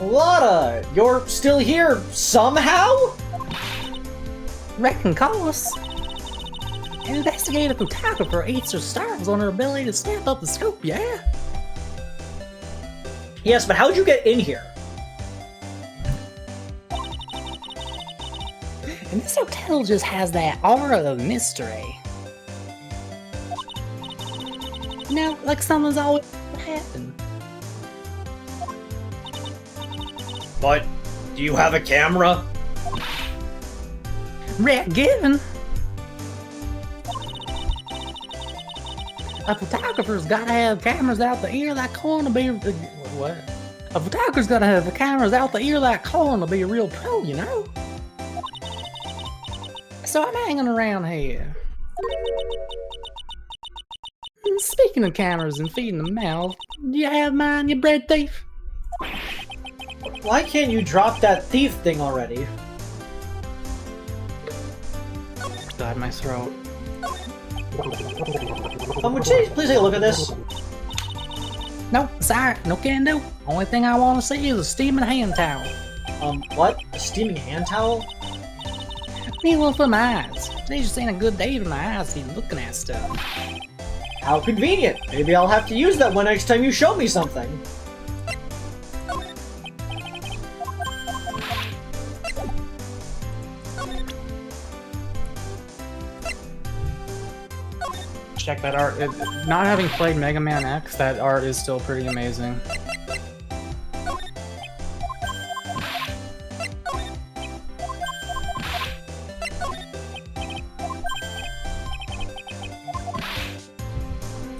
Lotta, you're still here somehow? Reckon course. Investigative photographer eats her stars on her ability to snap up the scope, yeah? Yes, but how'd you get in here? And this hotel just has that aura of mystery. You know, like something's always happened. But, do you have a camera? Rat given. A photographer's gotta have cameras out the ear that corn to be. What? A photographer's gotta have the cameras out the ear that corn to be a real pro, you know? So I'm hanging around here. Speaking of cameras and feeding the mouth, do you have mine, you bread thief? Why can't you drop that thief thing already? Died my throat. Would you please take a look at this? No, sorry, no can do. Only thing I want to see is a steaming hand towel. What? A steaming hand towel? Need one for my eyes. They just ain't a good day for my eyes to be looking at stuff. How convenient. Maybe I'll have to use that one next time you show me something. Check that art. Not having played Mega Man X, that art is still pretty amazing.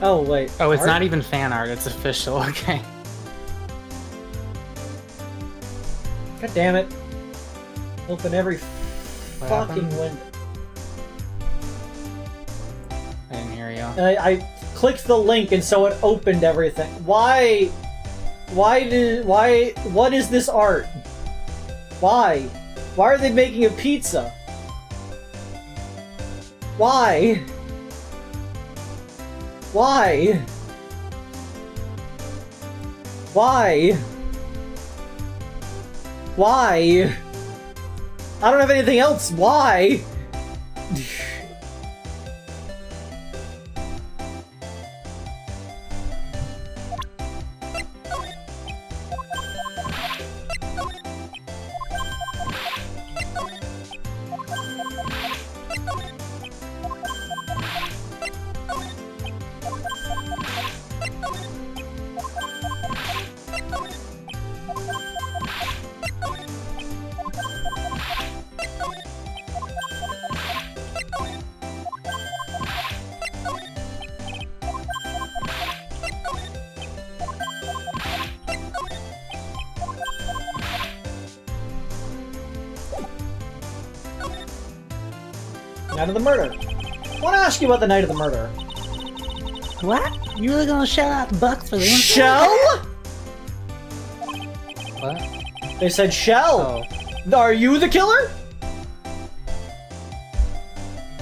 Oh, wait. Oh, it's art? not even fan art, it's official, okay. God damn it. Open every What fucking happened? window. I didn't hear you. I clicked the link and so it opened everything. Why? What is this art? Why? Why are they making a pizza? Why? Why? Why? Why? I don't have anything else. Why? Night of the murder. I want to ask you about the night of the murder. What? You really gonna shell out the bucks for the Shell? What? They said Shell. Oh. Are you the killer?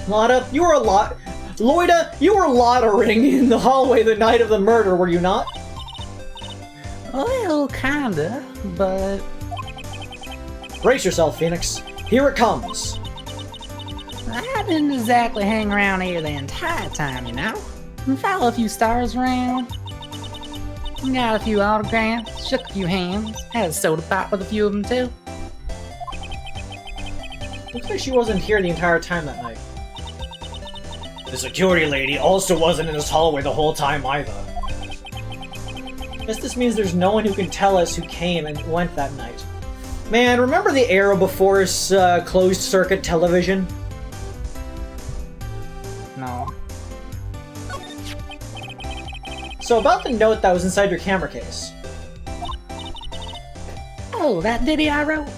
Lotta, you were Loida, you were loitering in the hallway the night of the murder, were you not? Well, kinda, but... Brace yourself, Phoenix. Here it comes. I didn't exactly hang around here the entire time, you know? I followed a few stars around. Got a few autographs, shook a few hands, had a soda pop with a few of them too. Looks like she wasn't here the entire time that night. The security lady also wasn't in this hallway the whole time either. Guess this means there's no one who can tell us who came and went that night. Man, remember the era before closed circuit television? No. So about the note that was inside your camera case. Oh, that ditty I wrote?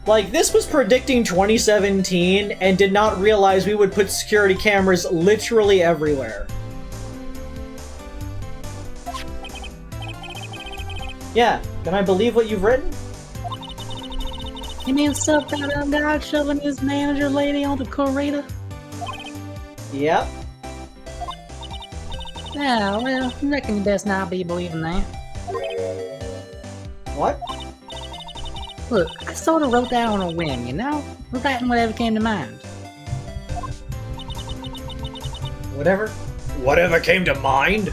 Like, this was predicting 2017 and did not realize we would put security cameras literally everywhere. Yeah, can I believe what you've written? You mean stuff that guy shoving his manager lady on the corridor? Yep. Yeah, well, I reckon you best not be believing that. What? Look, I sort of wrote that on a whim, you know? Writing whatever came to mind. Whatever. Whatever came to mind?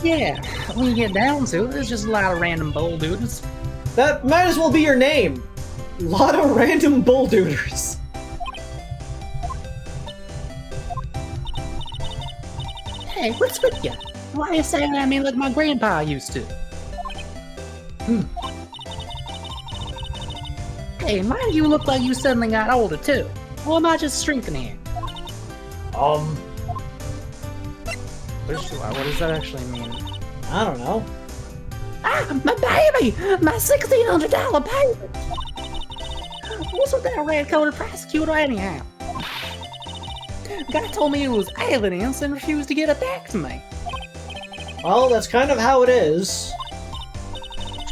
Yeah, when you get down to it, there's just a lot of random bull dudes. That might as well be your name. Lot of random bulldooders. Hey, what's with you? Why are you saying that at me like my grandpa used to? Hey, why do you look like you suddenly got older too? Or am I just shrinking here? What does that actually mean? I don't know. Ah, my baby! My $1,600 baby! What's with that red-coated prosecutor anyhow? Guy told me he was evidence and refused to get it back to me. Well, that's kind of how it is.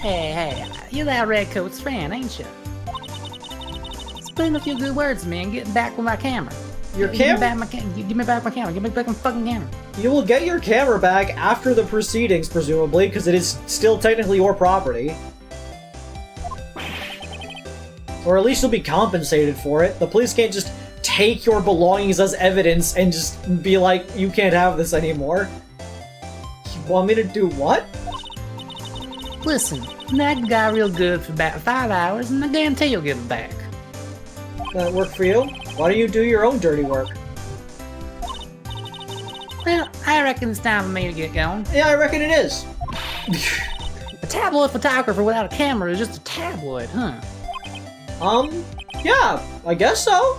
Hey, you're that redcoat's fan, ain't you? Spitting a few good words to me and getting back with my camera. Your Give me camera? back my give me back my camera. Give me back my fucking camera. You will get your camera back after the proceedings, presumably, because it is still technically your property. Or at least you'll be compensated for it. The police can't just take your belongings as evidence and just be like, you can't have this anymore. You want me to do what? Listen, nagged the guy real good for about 5 hours, and I guarantee you'll give it back. That work for you? Why don't you do your own dirty work? Well, I reckon it's time for me to get going. Yeah, I reckon it is. A tabloid photographer without a camera is just a tabloid, huh? Yeah, I guess so.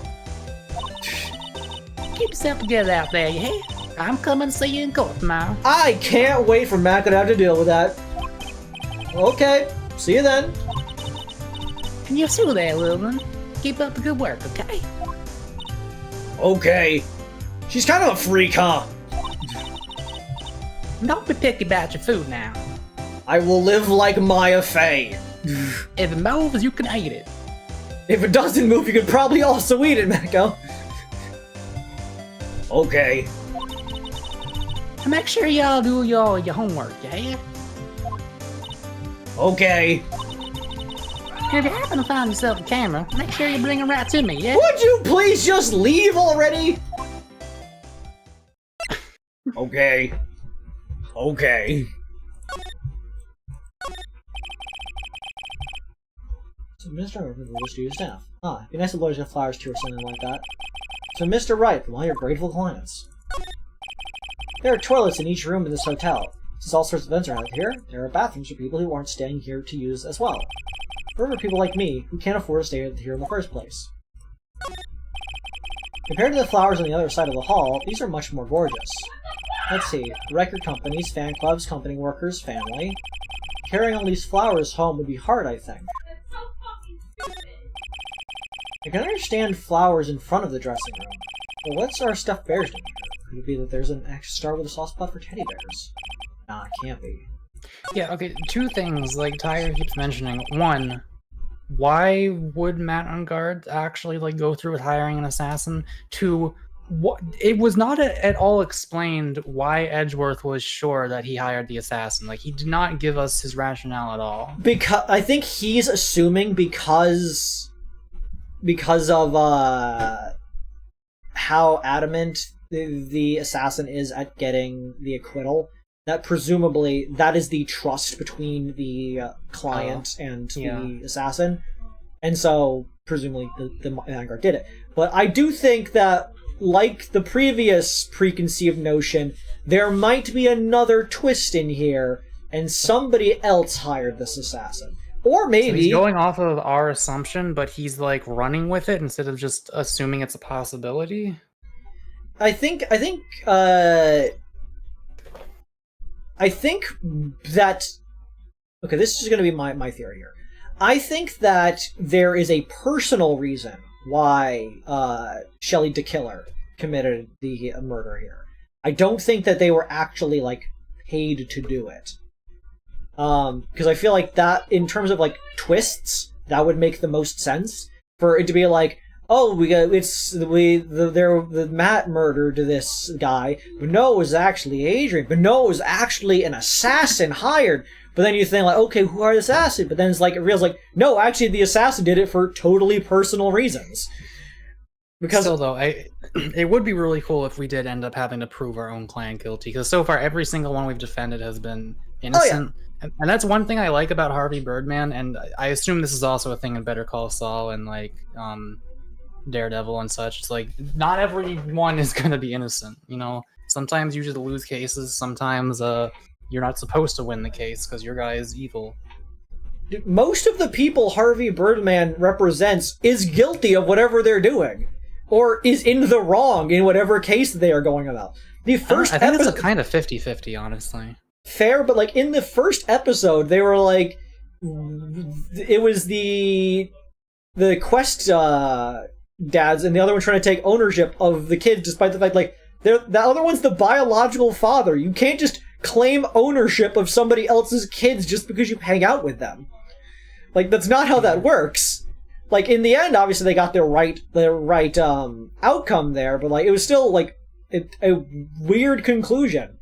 Keep yourself together out there, you hear? I'm coming to see you in court tomorrow. I can't wait for Matt to have to deal with that. Okay, see you then. And you too there, little one. Keep up the good work, okay? Okay. She's kind of a freak, huh? Don't be picky about your food now. I will live like Maya Fey. If it moves, you can eat it. If it doesn't move, you could probably also eat it, Mako. Okay. And make sure y'all do your homework, yeah? Okay. And if you happen to find yourself a camera, make sure you bring it right to me, yeah? Would you please just leave already? Okay. Okay. So Mr. Wright was to your staff. Ah, it'd be nice if lawyers got flowers too or something like that. So Mr. Wright, from all your grateful clients. There are toilets in each room in this hotel. Since all sorts of events are held here, there are bathrooms for people who aren't staying here to use as well. For people like me, who can't afford to stay here in the first place. Compared to the flowers on the other side of the hall, these are much more gorgeous. Let's see, record companies, fan clubs, company workers, family. Carrying all these flowers home would be hard, I think. I can understand flowers in front of the dressing room, but what's our stuffed bears doing here? Could it be that there's an extra star with a soft spot for teddy bears? Nah, it can't be. Yeah, okay, two things, like Tyre keeps mentioning. One, why would Matt on guard actually, like, go through with hiring an assassin? Two, it was not at all explained why Edgeworth was sure that he hired the assassin. Like, he did not give us his rationale at all. Because I think he's assuming because of how adamant the assassin is at getting the acquittal, that presumably that is the trust between the client and the assassin, and so presumably the Vanguard did it. But I do think that, like the previous preconceived notion, there might be another twist in here, and somebody else hired this assassin. Or maybe... So he's going off of our assumption, but he's, like, running with it instead of just assuming it's a possibility? I think that... Okay, this is going to be my theory here. I think that there is a personal reason why Shelley DeKiller committed the murder here. I don't think that they were actually, like, paid to do it. Because I feel like that, in terms of, like, twists, that would make the most sense. For it to be like, oh, the Matt murdered this guy, but no, it was actually Adrian, but no, it was actually an assassin hired. But then you think, like, okay, who are the assassin? But then it's like, it reveals, like, no, actually the assassin did it for totally personal reasons. Because still, though, it would be really cool if we did end up having to prove our own clan guilty, because so far every single one we've defended has been innocent. Oh, yeah. And that's one thing I like about Harvey Birdman, and I assume this is also a thing in Better Call Saul and, like, Daredevil and such. It's like, not everyone is going to be innocent, you know? Sometimes you just lose cases, sometimes you're not supposed to win the case because your guy is evil. Most of the people Harvey Birdman represents is guilty of whatever they're doing, or is in the wrong in whatever case they are going about. The first I think it's a kind of 50-50, honestly. Fair, but, like, in the first episode, they were like, it was the Quest dads and the other one trying to take ownership of the kids, despite the fact, like, the other one's the biological father. You can't just claim ownership of somebody else's kids just because you hang out with them. Like, that's not how that works. Like, in the end, obviously they got the right outcome there, but, like, it was still, like, a weird conclusion.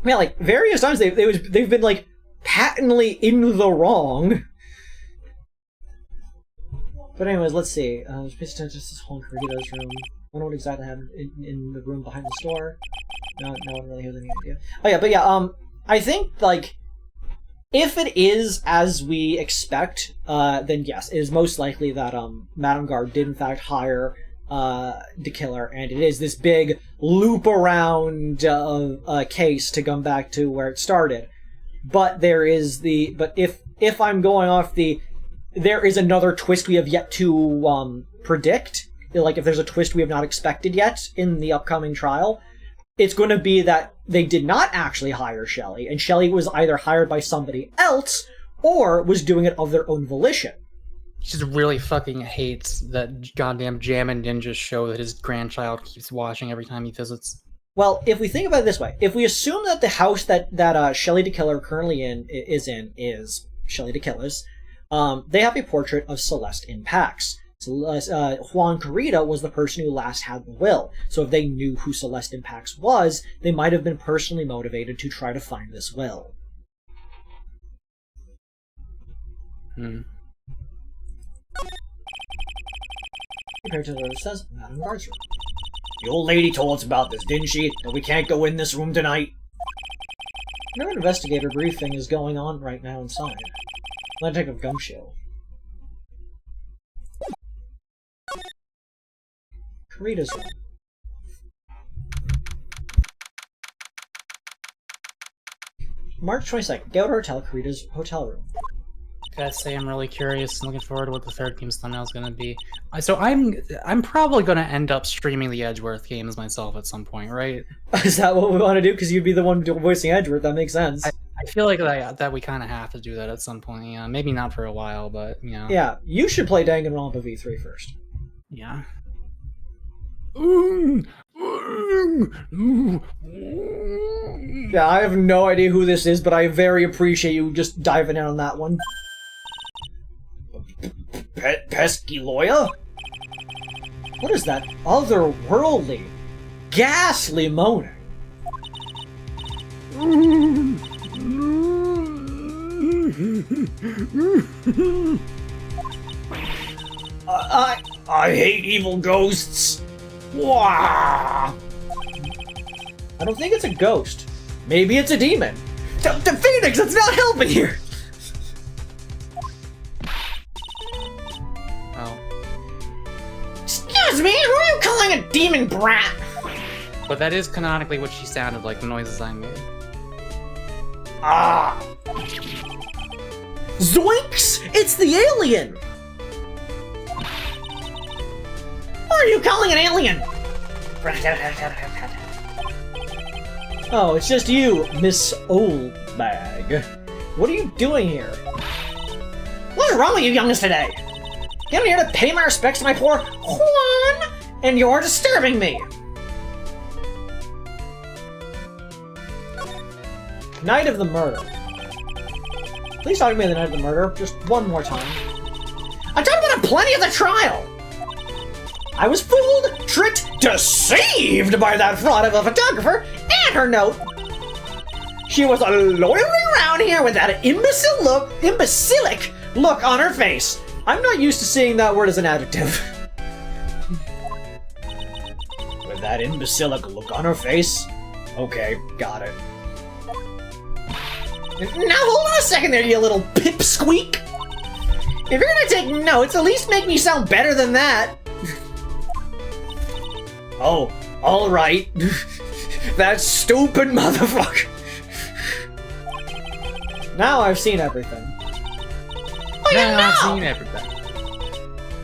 Yeah, like, various times they've been, like, patently in the wrong. But anyways, let's see. Just this whole Corritos room. I wonder what exactly happened in the room behind the store. No one really has any idea. Oh yeah, but yeah, I think, like, if it is as we expect, then yes, it is most likely that Madame Guard did in fact hire DeKiller, and it is this big loop around case to come back to where it started. But if I'm going off there is another twist we have yet to predict, like if there's a twist we have not expected yet in the upcoming trial, it's going to be that they did not actually hire Shelly, and Shelly was either hired by somebody else or was doing it of their own volition. He just really fucking hates that goddamn Jammin' Ninja show that his grandchild keeps watching every time he visits. Well, if we think about it this way, if we assume that the house that Shelly the Killer currently is Shelly the Killer's, they have a portrait of Celeste in Pax. Juan Carita was the person who last had the will, so if they knew who Celeste in Pax was, they might have been personally motivated to try to find this will. Compared to what it says, Madame Guard's room. The old lady told us about this, didn't she? That we can't go in this room tonight? No investigator briefing is going on right now inside. Let's take a gumshoe. Carita's room. March 22nd. Go to Hotel, Carita's hotel room. Gotta say, I'm really curious and looking forward to what the third game's thumbnail is gonna be. So I'm probably gonna end up streaming the Edgeworth games myself at some point, right? Is that what we want to do? Because you'd be the one voicing Edgeworth. That makes sense. I feel like that we kind of have to do that at some point. Yeah, maybe not for a while, but you know. Yeah, you should play Danganronpa V3 first. Yeah. Yeah, I have no idea who this is, but I very appreciate you just diving in on that one. Pesky lawyer? What is that otherworldly, ghastly moaning? I hate evil ghosts. Wah! I don't think it's a ghost. Maybe it's a demon. The Phoenix, it's not helping here! Oh. Excuse me, who are you calling a demon brat? But that is canonically what she sounded like, the noises I made. Ah! Zoinks! It's the alien! Who are you calling an alien? Oh, it's just you, Miss Oldbag. What are you doing here? What's wrong with you youngins today? I'm here to pay my respects to my poor Juan, and you're disturbing me. Night of the murder. Please talk to me the night of the murder, just one more time. I talked about it plenty of the trial. I was fooled, tricked, deceived by that fraud of a photographer and her note. She was loitering around here with that imbecilic look on her face. I'm not used to seeing that word as an adjective. With that imbecilic look on her face? Okay, got it. Now hold on a second there, you little pipsqueak. If you're gonna take notes, at least make me sound better than that. Oh, alright. That stupid motherfucker. Now I've seen everything. Well, you I've know, seen everything.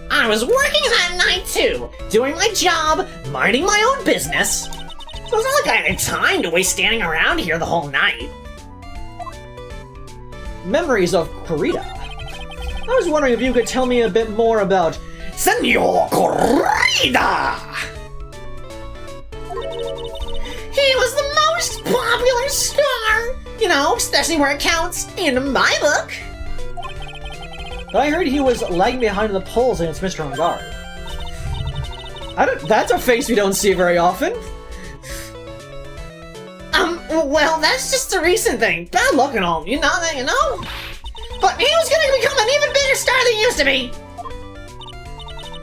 I was working that night too, doing my job, minding my own business. So it's not like I had time to waste standing around here the whole night. Memories of Carita. I was wondering if you could tell me a bit more about Senor Carita! He was the most popular star, you know, especially where it counts in my book. But I heard he was lagging behind the polls against Mr. On Guard. That's a face we don't see very often. Well, that's just a recent thing. Bad luck and all, you know that, you know? But he was gonna become an even bigger star than he used to be.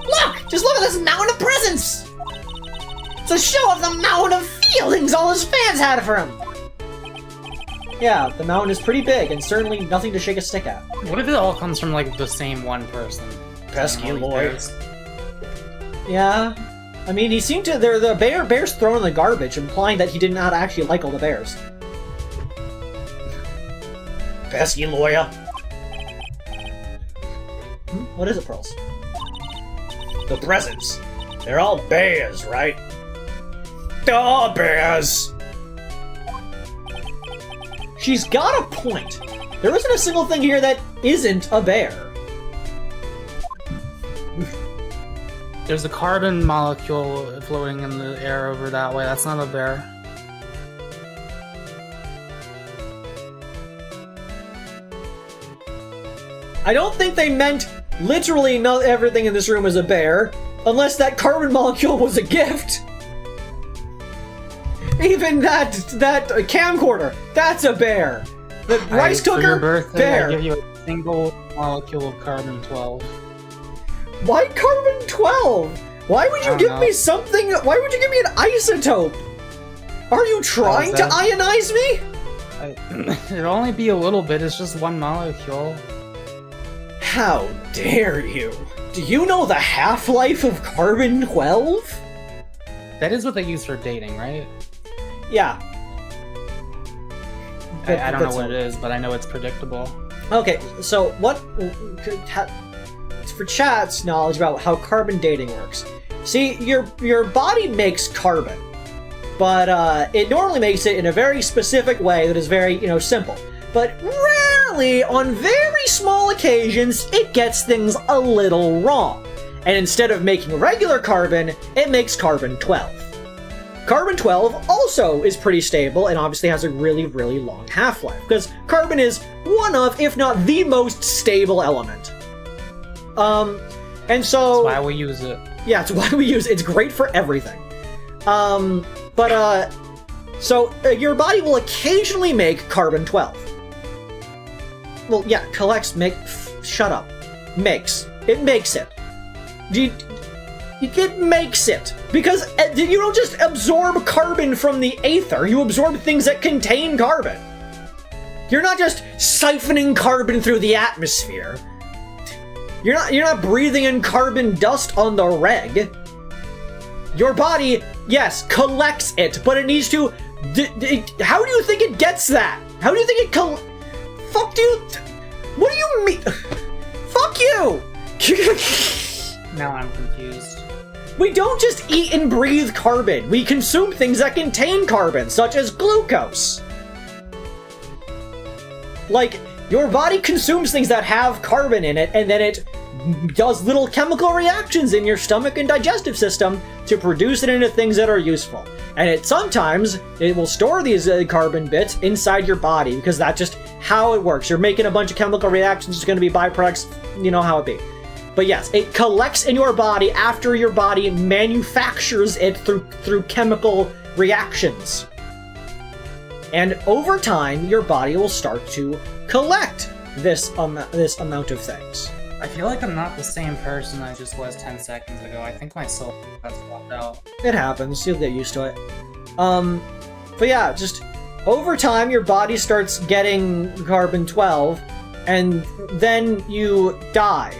Look! Just look at this mountain of presents! It's a show of the mountain of feelings all his fans had for him. Yeah, the mountain is pretty big and certainly nothing to shake a stick at. What if it all comes from like the same one person? Pesky lawyer. Yeah. I mean, he seemed to... The bear's thrown in the garbage, implying that he did not actually like all the bears. Pesky lawyer. What is it, Pearls? The presents. They're all bears, right? They're all bears! She's got a point. There isn't a single thing here that isn't a bear. There's a carbon molecule floating in the air over that way. That's not a bear. I don't think they meant literally not everything in this room is a bear, unless that carbon molecule was a gift. Even that camcorder, that's a bear. The rice For your cooker, birthday, bear. I give you a single molecule of carbon-12. Why carbon 12? Why would you I don't give know. me something? Why would you give me an isotope? Are you trying to that? ionize me? It'll only be a little bit. It's just one molecule. How dare you? Do you know the half-life of carbon 12? That is what they use for dating, right? Yeah. I don't know what it is, but I know it's predictable. Okay, so what... For chat's knowledge about how carbon dating works. See, your body makes carbon, but it normally makes it in a very specific way that is very, simple. But rarely, on very small occasions, it gets things a little wrong. And instead of making regular carbon, it makes carbon 12. Carbon 12 also is pretty stable and obviously has a really, really long half-life, because carbon is one of, if not the most stable element. And so... That's why we use it. Yeah, it's why we use it. It's great for everything. So your body will occasionally make carbon 12. Well, yeah, collects, shut up. Makes. It makes it. It makes it. Because you don't just absorb carbon from the aether, you absorb things that contain carbon. You're not just siphoning carbon through the atmosphere. You're not breathing in carbon dust on the reg. Your body, yes, collects it, but it needs to... how do you think it gets that? How do you think it Fuck you... What do you mean? Fuck you! Now I'm confused. We don't just eat and breathe carbon. We consume things that contain carbon, such as glucose. Like, your body consumes things that have carbon in it, and then it does little chemical reactions in your stomach and digestive system to produce it into things that are useful. And sometimes it will store these carbon bits inside your body, because that's just how it works. You're making a bunch of chemical reactions, it's going to be byproducts, you know how it be. But yes, it collects in your body after your body manufactures it through chemical reactions. And over time, your body will start to collect this amount of things. I feel like I'm not the same person I just was 10 seconds ago. I think my soul has swapped out. It happens. You'll get used to it. But yeah, just over time, your body starts getting carbon 12, and then you die.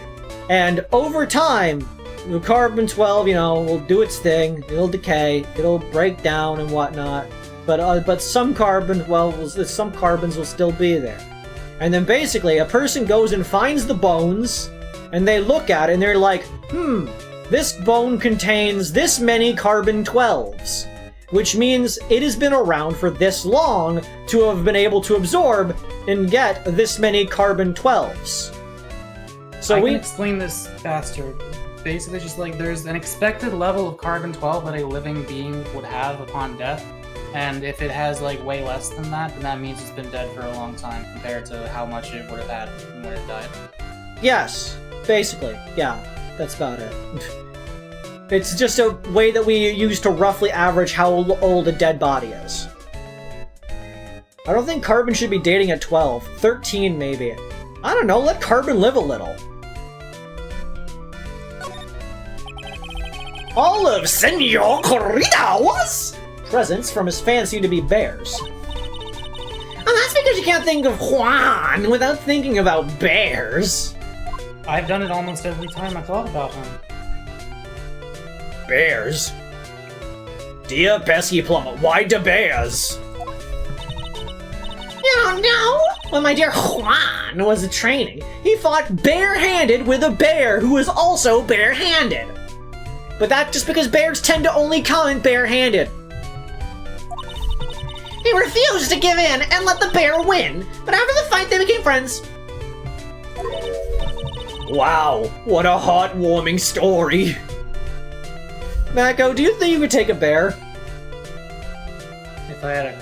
And over time, the carbon 12, will do its thing. It'll decay. It'll break down and whatnot. But some carbons will still be there. And then basically, a person goes and finds the bones, and they look at it, and they're like, this bone contains this many carbon 12s, which means it has been around for this long to have been able to absorb and get this many carbon 12s. So I can explain this faster. Basically, just like there's an expected level of carbon 12 that a living being would have upon death. And if it has way less than that, then that means it's been dead for a long time compared to how much it would have had when it died. Yes, basically. Yeah, that's about it. It's just a way that we use to roughly average how old a dead body is. I don't think carbon should be dating at 12. 13, maybe. I don't know, let carbon live a little. All of Senor Corrida's presents from his fancy to be bears. Oh, that's because you can't think of Juan without thinking about bears. I've done it almost every time I thought about him. Bears? Dear Pesky Plumber, why do bears? You don't know? When my dear Juan was training, he fought bare-handed with a bear who was also bare-handed. but that's just because bears tend to only come barehanded. He refused to give in and let the bear win, but after the fight they became friends. Wow, what a heartwarming story. Mako, do you think you could take a bear? If I had a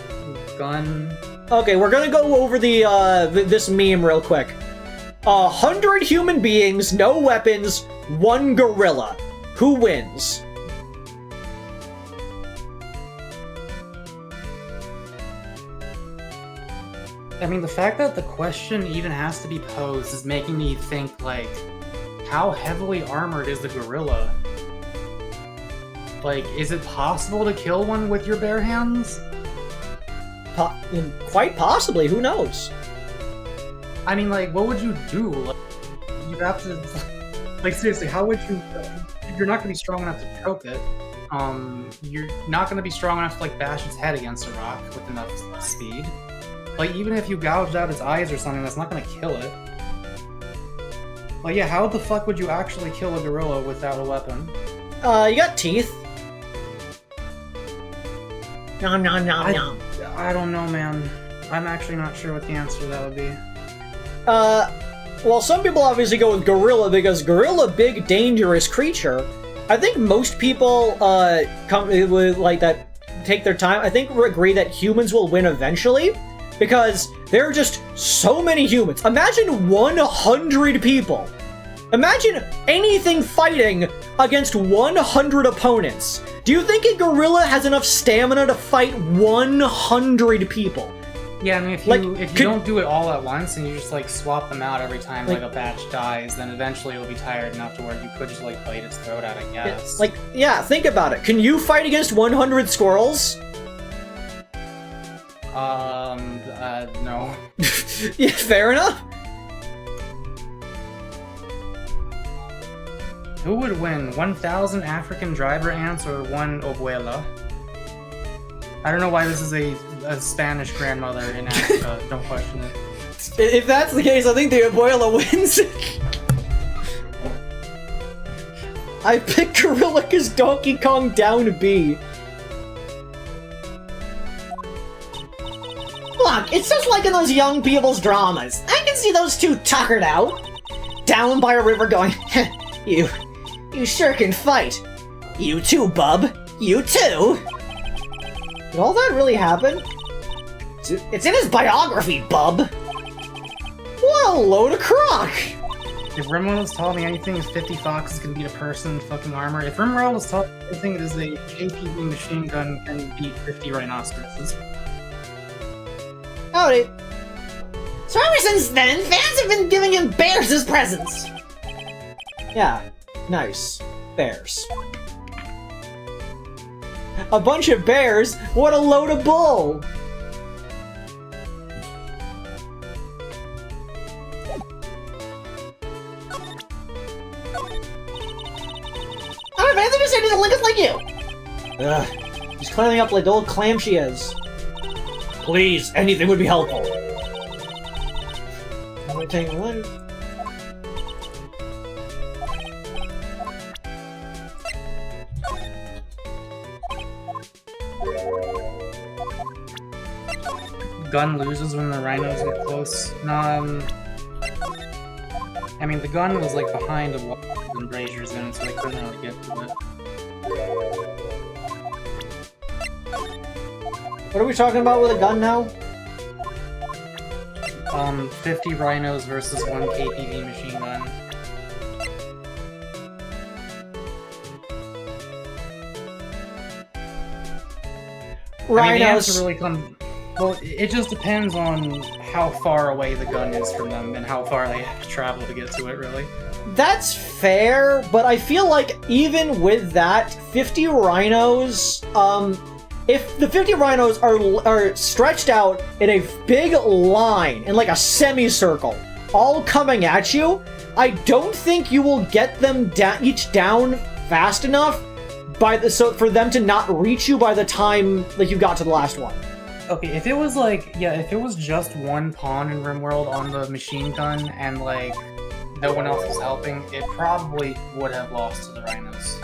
gun... Okay, we're gonna go over this meme real quick. 100 human beings, no weapons, 1 gorilla. Who wins? I mean, the fact that the question even has to be posed is making me think, like, how heavily armored is the gorilla? Like, is it possible to kill one with your bare hands? Quite possibly, who knows? I mean, like, what would you do? Like, you'd have to... Like, seriously, how would you... You're not going to be strong enough to choke it. You're not going to be strong enough to, like, bash its head against a rock with enough speed. Like, even if you gouged out its eyes or something, that's not going to kill it. Like, yeah, how the fuck would you actually kill a gorilla without a weapon? You got teeth. Nom nom nom nom. I don't know, man. I'm actually not sure what the answer to that would be. Well, some people obviously go with gorilla because gorilla, big, dangerous creature. I think most people, come with, like, that, take their time. I think we agree that humans will win eventually. Because there are just so many humans. Imagine 100 people. Imagine anything fighting against 100 opponents. Do you think a gorilla has enough stamina to fight 100 people? Yeah, I mean, if you don't do it all at once and you just, like, swap them out every time, like, a batch dies, then eventually you'll be tired enough to where you could just, like, bite its throat out, I guess. Like, yeah, think about it. Can you fight against 100 squirrels? No. Yeah, fair enough. Who would win, 1,000 African driver ants or 1 abuela? I don't know why this is a Spanish grandmother in Africa, don't question it. If that's the case, I think the abuela wins. I picked gorilla because Donkey Kong down B. Look, it's just like in those young people's dramas. I can see those two tuckered out, down by a river going, you sure can fight. You too, bub. You too. Did all that really happen? It's in his biography, bub. What a load of crock! If Rimworld has taught me anything, is 50 foxes can beat a person in fucking armor. If Rimworld has taught me anything, it is a KPV machine gun can beat 50 rhinoceroses. Howdy. So ever since then, fans have been giving him bears as presents. Yeah, nice. Bears. A bunch of bears? What a load of bull! I don't know, Anthony said he's a Lincoln like you. Ugh. She's cleaning up like the old clam she is. Please, anything would be helpful. Everything would. Gun loses when the rhinos get close. No, I mean, the gun was like behind a wall and braziers in it, so they couldn't really get to it. What are we talking about with a gun now? 50 rhinos versus 1 KPV machine gun. Rhinos. I mean, the answer really comes... Well, it just depends on how far away the gun is from them and how far they have to travel to get to it, really. That's fair, but I feel like even with that, 50 rhinos, if the 50 rhinos are stretched out in a big line, in like a semicircle, all coming at you, I don't think you will get them each down fast enough for them to not reach you by the time like you got to the last one. Okay, if it was like, yeah, if it was just one pawn in RimWorld on the machine gun and like no one else was helping, it probably would have lost to the rhinos.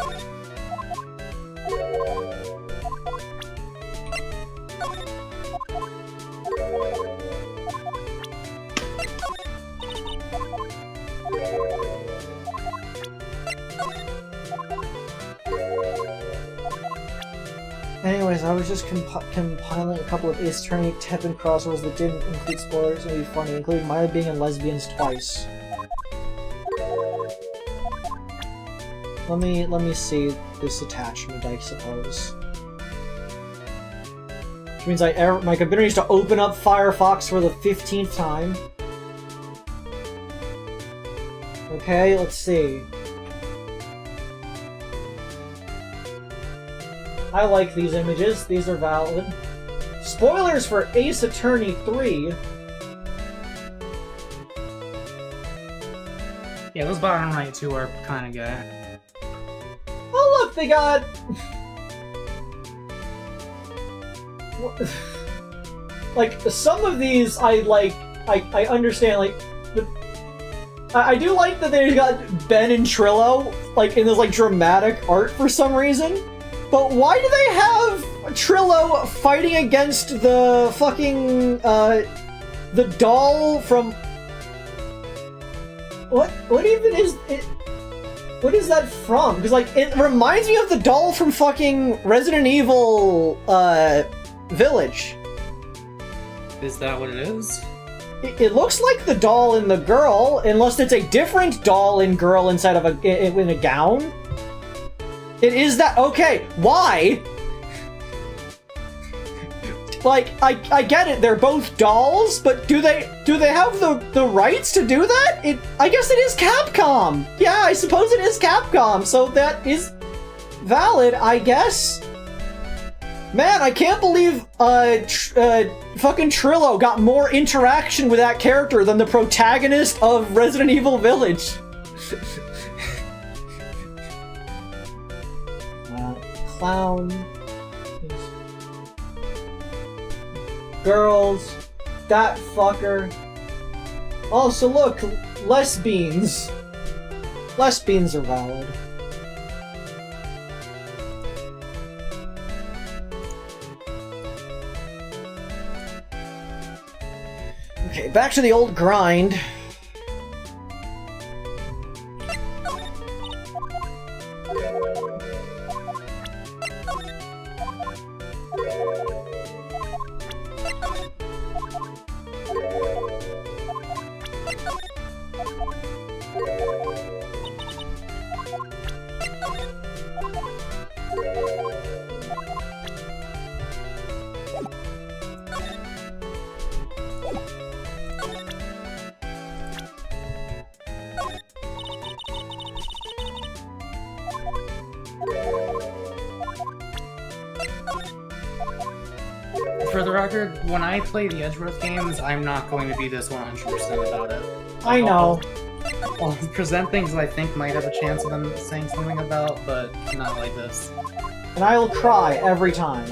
Anyways, I was just compiling a couple of Ace Attorney Teppen crossovers that didn't include spoilers. It would be funny, including Maya being in Lesbians twice. Let me see this attachment, I suppose. Which means my computer needs to open up Firefox for the 15th time. Okay, let's see. I like these images. These are valid. Spoilers for Ace Attorney 3. Yeah, those bottom right two are kind of good. Oh look, they got... like, some of these I understand, like... I do like that they got Ben and Trillo, like, in this, like, dramatic art for some reason. But why do they have Trillo fighting against the fucking, the doll from... What even is it? What is that from? Because, like, it reminds me of the doll from fucking Resident Evil, Village. Is that what it is? It looks like the doll in the girl, unless it's a different doll in girl inside of in a gown. It is that. Okay, why? Like, I get it, they're both dolls, but do they have the rights to do that? I guess it is Capcom! Yeah, I suppose it is Capcom, so that is valid, I guess. Man, I can't believe, fucking Trillo got more interaction with that character than the protagonist of Resident Evil Village. Clown. Girls. That fucker. Oh, so look, lesbians. Lesbians are valid. Okay, back to the old grind. For the record, when I play the Edgeworth games, I'm not going to be this 100% about it. I know. I'll present things I think might have a chance of them saying something about, but not like this. And I will cry every time.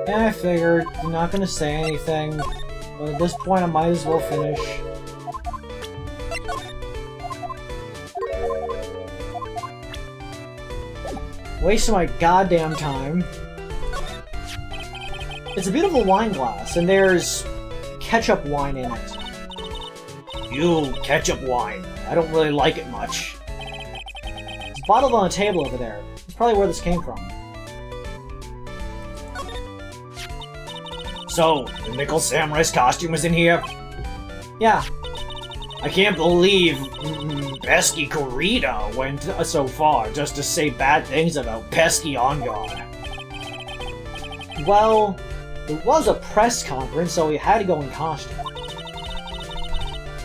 Yeah, I figured. I'm not gonna say anything. But at this point, I might as well finish. Wasting my goddamn time. It's a beautiful wine glass, and there's ketchup wine in it. Ew, ketchup wine. I don't really like it much. It's bottled on a table over there. That's probably where this came from. So, the Nickel Samurai's costume is in here? Yeah. I can't believe Pesky Corrida went so far just to say bad things about Pesky On God. Well, it was a press conference, so he had to go in costume.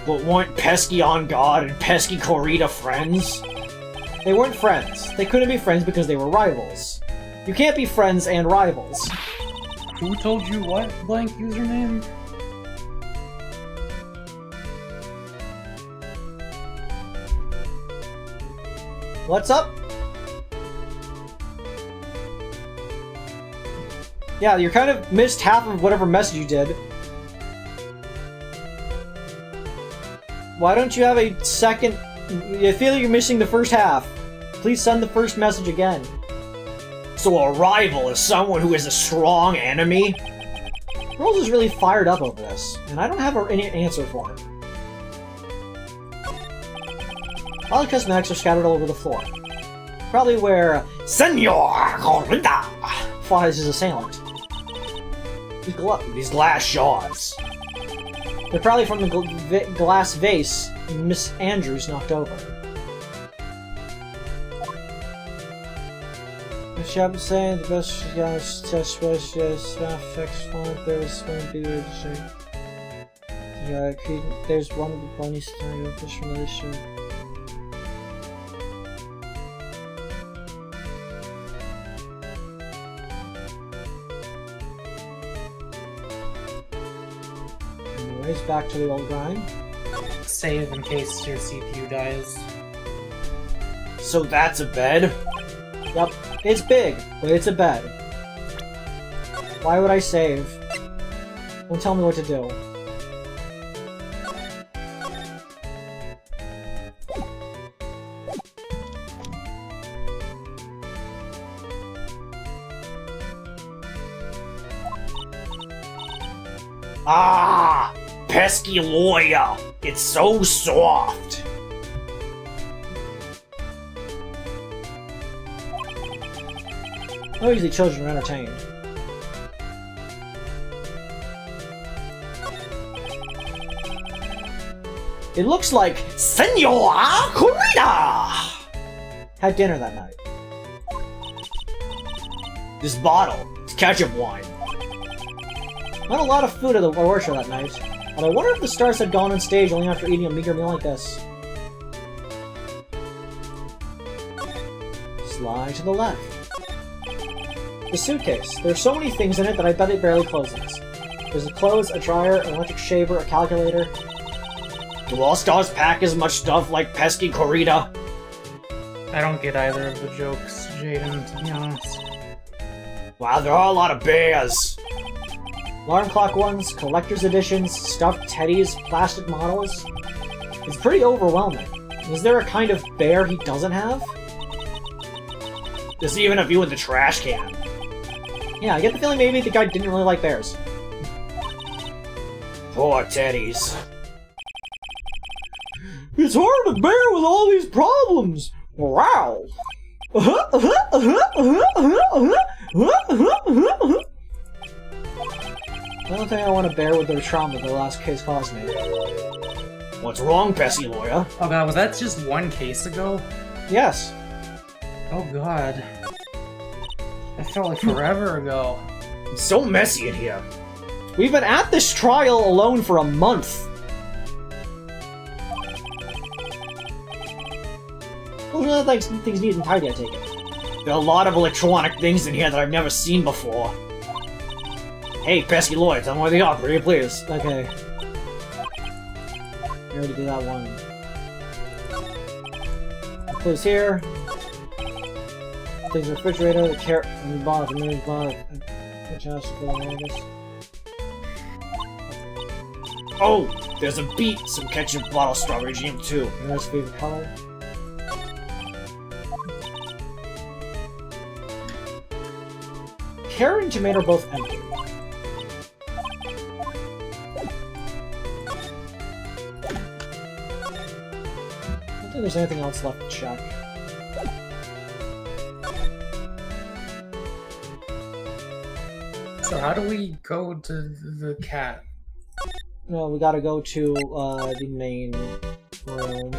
But weren't Pesky On God and Pesky Corrida friends? They weren't friends. They couldn't be friends because they were rivals. You can't be friends and rivals. Who told you what blank username? What's up? Yeah, you kind of missed half of whatever message you did. Why don't you have a second... I feel like you're missing the first half. Please send the first message again. So a rival is someone who is a strong enemy? Rose is really fired up over this, and I don't have any answer for him. All the cosmetics are scattered all over the floor. Probably where Senor Corrida! fought his assailant. These glass shards. They're probably from the glass vase Miss Andrews knocked over. The shop is saying the best guys test specialist affects font. There's going to be there's one of the bunny scenario fish from the issue. Anyways, back to the old grind. Save in case your CPU dies. So that's a bed? Yep, it's big, but it's a bed. Why would I save? Don't tell me what to do. Ah! Pesky lawyer! It's so soft! Usually children are entertained. It looks like Senor Corrida! had dinner that night. This bottle, it's ketchup wine. Not a lot of food at the orchard that night, but I wonder if the stars had gone on stage only after eating a meager meal like this. Slide to the left. The suitcase. There's so many things in it that I bet it barely closes. There's a clothes, a dryer, an electric shaver, a calculator. Do all stars pack as much stuff like Pesky Corrida? I don't get either of the jokes, Jaden, to be honest. Wow, there are a lot of bears. Alarm clock ones, collector's editions, stuffed teddies, plastic models. It's pretty overwhelming. Is there a kind of bear he doesn't have? There's even a view in the trash can. Yeah, I get the feeling maybe the guy didn't really like bears. Poor teddies. It's hard to bear with all these problems! Wow! I don't think I want to bear with the trauma the last case caused me. What's wrong, Pesky lawyer? Oh god, was that just one case ago? Yes. Oh god. That felt like forever ago. It's so messy in here. We've been at this trial alone for a month. Well, things neat and tidy, I take it. There are a lot of electronic things in here that I've never seen before. Hey, Pesky lawyer, tell me where they are, pretty please. Okay. I already did that one. Close here. Things in the refrigerator, the carrot, and the bottom, the news bottom. Which has to go on this. Oh, there's a beet, some ketchup, bottle, strawberry jam too. Your nice favorite color. Carrot and tomato are both empty. I don't think there's anything else left to check. So how do we go to the cat? No, we gotta go to the main room.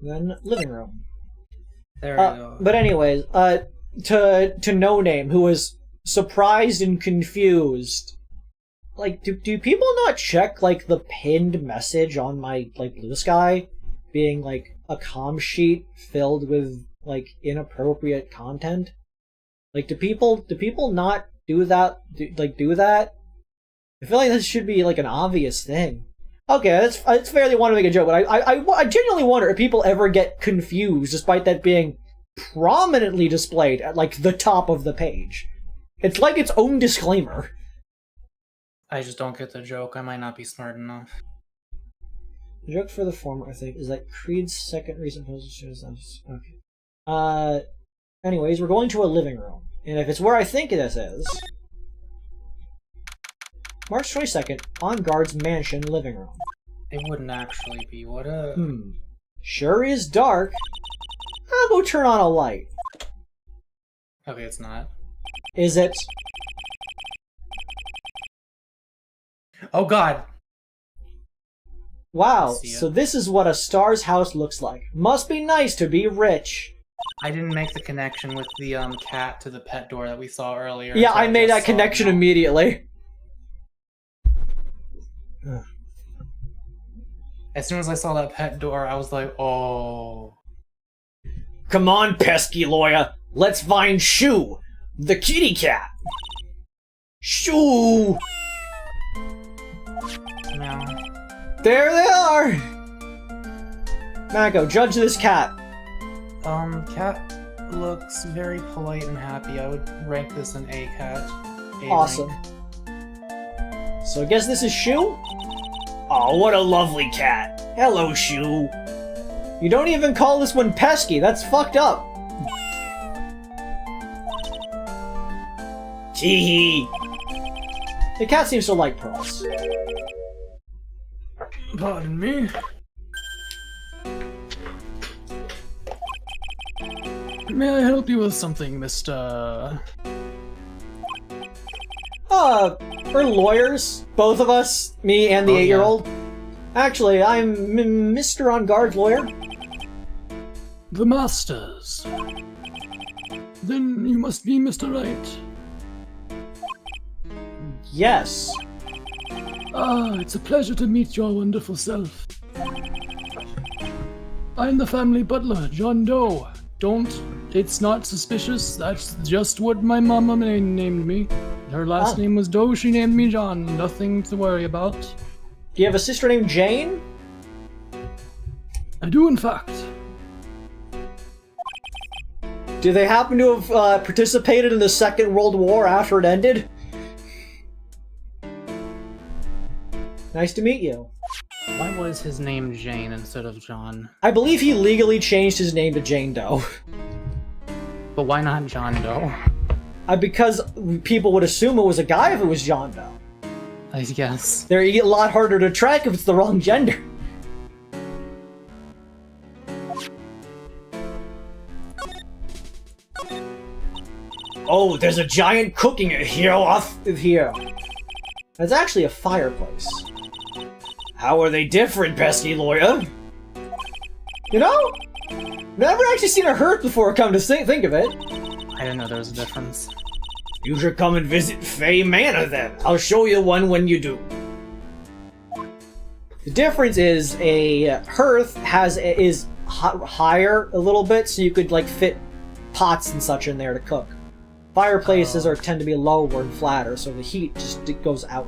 Then living room. There we go. But anyways, to No Name, who was surprised and confused. Like, do people not check, like, the pinned message on my, like, bluesky? Being, like, a comm sheet filled with, like, inappropriate content? Like, do people not do that? Do that? I feel like this should be, like, an obvious thing. Okay, it's fair they want to make a joke, but I genuinely wonder if people ever get confused despite that being prominently displayed at, like, the top of the page. It's like its own disclaimer. I just don't get the joke. I might not be smart enough. The joke for the former, I think, is that Creed's second recent post is okay. Anyways, we're going to a living room. And if it's where I think this is... March 22nd, on guard's mansion living room. It wouldn't actually be. What a... Sure is dark. I'll go turn on a light. Okay, it's not. Is it? Oh god! Wow, see it. so this is what a star's house looks like. Must be nice to be rich. I didn't make the connection with the cat to the pet door that we saw earlier. Yeah, so I made just that saw it connection now. immediately. As soon as I saw that pet door, I was like, oh. Come on, pesky lawyer. Let's find Shoo, the kitty cat. Shoo! No. There they are! Mako, judge this cat. Cat looks very polite and happy. I would rank this an A cat. A Awesome. rank. So I guess this is Shoo? Oh, what a lovely cat. Hello, Shoo. You don't even call this one pesky, that's fucked up. Tee-hee. The cat seems to like pearls. Pardon me. May I help you with something, Mr. We're lawyers, both of us, me and the Oh, yeah. 8-year-old. Actually, I'm Mr. On Guard lawyer. The Masters? Then you must be Mr. Right. Yes. It's a pleasure to meet your wonderful self. I'm the family butler, John Doe. It's not suspicious, that's just what my mama named me. Her last name was Doe, she named me John, nothing to worry about. Do you have a sister named Jane? I do, in fact. Do they happen to have participated in the Second World War after it ended? Nice to meet you. Why was his name Jane instead of John? I believe he legally changed his name to Jane Doe. But why not John Doe? Because people would assume it was a guy if it was John Doe. I guess. They're a lot harder to track if it's the wrong gender. Oh, there's a giant cooking here. Here. That's actually a fireplace. How are they different, pesky lawyer? You know? Never actually seen a hearth before, come to think of it. I didn't know there was a difference. You should come and visit Fay Manor then. I'll show you one when you do. The difference is a hearth is higher a little bit, so you could like fit pots and such in there to cook. Fireplaces tend to be lower and flatter, so the heat just goes out.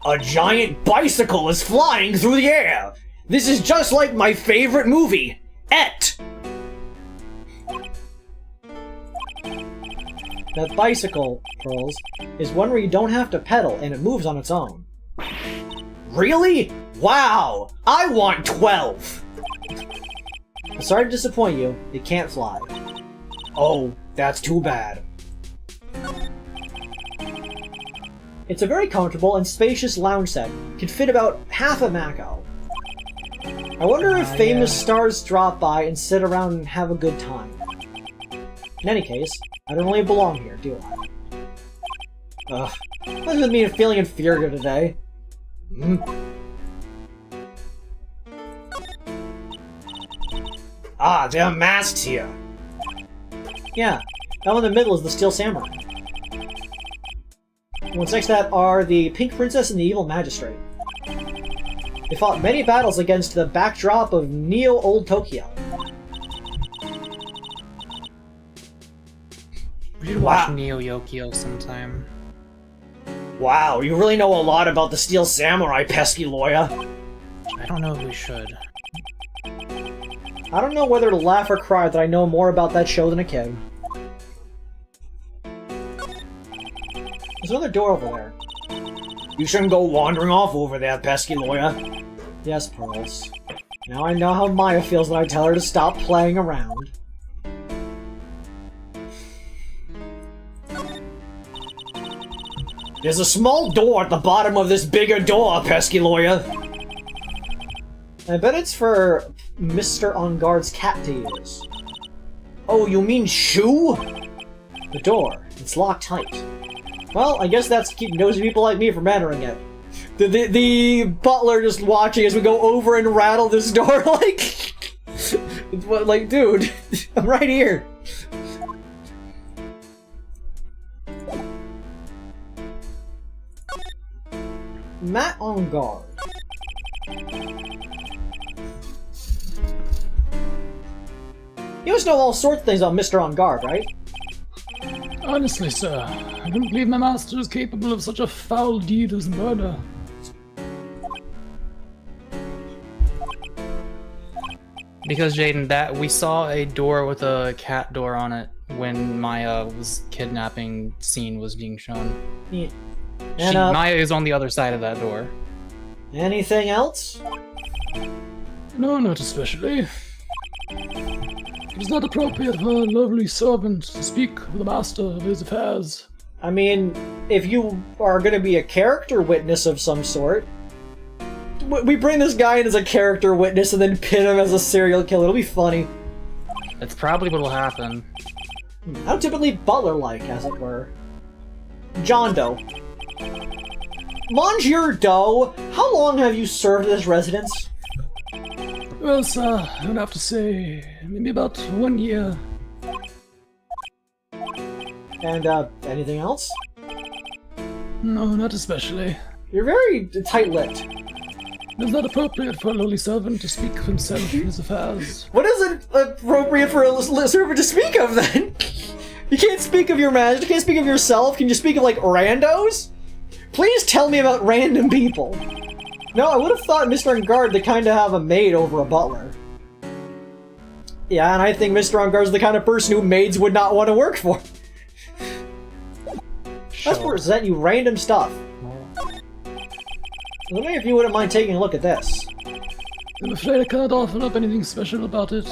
A giant bicycle is flying through the air. This is just like my favorite movie, Et. That bicycle, Pearls, is one where you don't have to pedal and it moves on its own. Really? Wow! I want 12! Sorry to disappoint you, it can't fly. Oh, that's too bad. It's a very comfortable and spacious lounge set. Can fit about half a Mako. I wonder if famous stars drop by and sit around and have a good time. In any case, I don't really belong here, do I? Ugh. What does it mean feeling inferior today? Ah, there are masks here. Yeah, that one in the middle is the Steel Samurai. What's next to that are the Pink Princess and the Evil Magistrate. They fought many battles against the backdrop of Neo-Old Tokyo. We should watch Neo Yokio sometime. Wow, you really know a lot about the Steel Samurai, pesky lawyer. I don't know if we should. I don't know whether to laugh or cry that I know more about that show than a kid. There's another door over there. You shouldn't go wandering off over there, pesky lawyer. Yes, Pearls. Now I know how Maya feels when I tell her to stop playing around. There's a small door at the bottom of this bigger door, pesky lawyer. I bet it's for Mr. On Guard's cat to use. Oh, you mean shoe? The door. It's locked tight. Well, I guess that's to keep nosy people like me from entering it. The butler just watching as we go over and rattle this door like, dude, I'm right here. Matt On Guard. You must know all sorts of things on Mr. On Guard, right? Honestly, sir, I don't believe my master is capable of such a foul deed as murder. Because Jaden, that we saw a door with a cat door on it when Maya's kidnapping scene was being shown. Yeah. And, Maya is on the other side of that door. Anything else? No, not especially. It is not appropriate for a lovely servant to speak with the master of his affairs. I mean, if you are going to be a character witness of some sort, we bring this guy in as a character witness and then pin him as a serial killer. It'll be funny. That's probably what'll happen. How typically butler-like, as it were. John Doe. Monsieur Doe, how long have you served this residence? Well, sir, I would have to say maybe about 1 year. And, anything else? No, not especially. You're very tight-lipped. It is not appropriate for a lowly servant to speak of himself and his affairs. What is it appropriate for a servant to speak of, then? You can't speak of your master, you can't speak of yourself, can you speak of, like, randos? Please tell me about random people. No, I would have thought Mr. On Guard to kind of have a maid over a butler. Yeah, and I think Mr. On Guard's the kind of person who maids would not want to work for. Let's present you random stuff. Let me if you wouldn't mind taking a look at this. I'm afraid I cannot offer up anything special about it.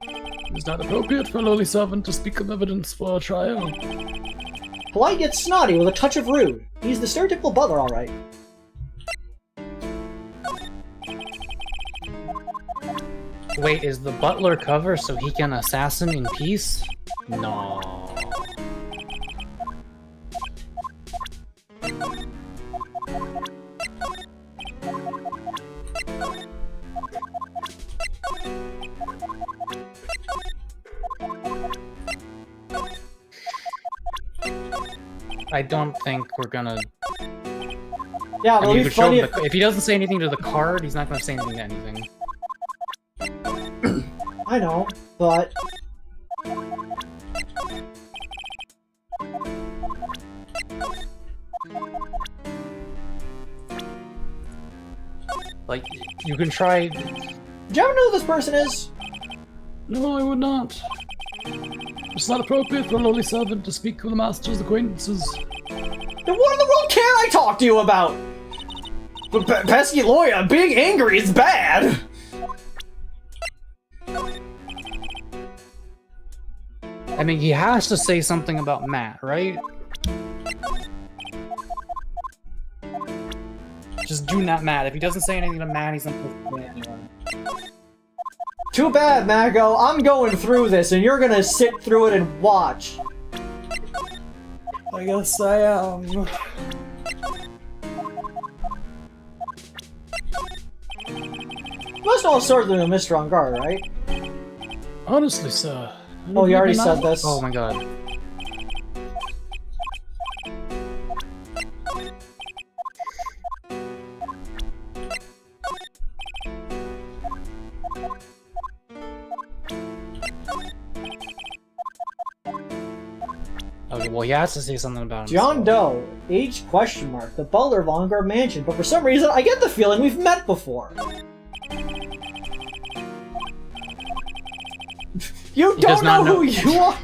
It is not appropriate for a lowly servant to speak of evidence for a trial. Polite yet snotty with a touch of rude. He's the stereotypical butler, alright. Wait, is the butler cover so he can assassin in peace? No. I don't think we're gonna... Yeah, I there'll mean, be plenty of... if he doesn't say anything to the card, he's not gonna say anything to anything. I know, but... Like, you can try... Do you ever know who this person is? No, I would not. It's not appropriate for a lowly servant to speak with the master's acquaintances. Then what in the world can I talk to you about? Pesky lawyer, being angry is bad! I mean, he has to say something about Matt, right? Just do not Matt. If he doesn't say anything to Matt, he's not supposed to say anyone. Too bad, Mago. I'm going through this, and you're gonna sit through it and watch. I guess I am. Most all sorts of them, Mr. On Guard, right? Honestly, sir. I don't Oh, you believe already my said ma- this. Oh my god. Okay, well, he has to say something about himself. John Doe, age question mark, the butler of On Guard Mansion, but for some reason I get the feeling we've met before. You He does don't not know know. who you are?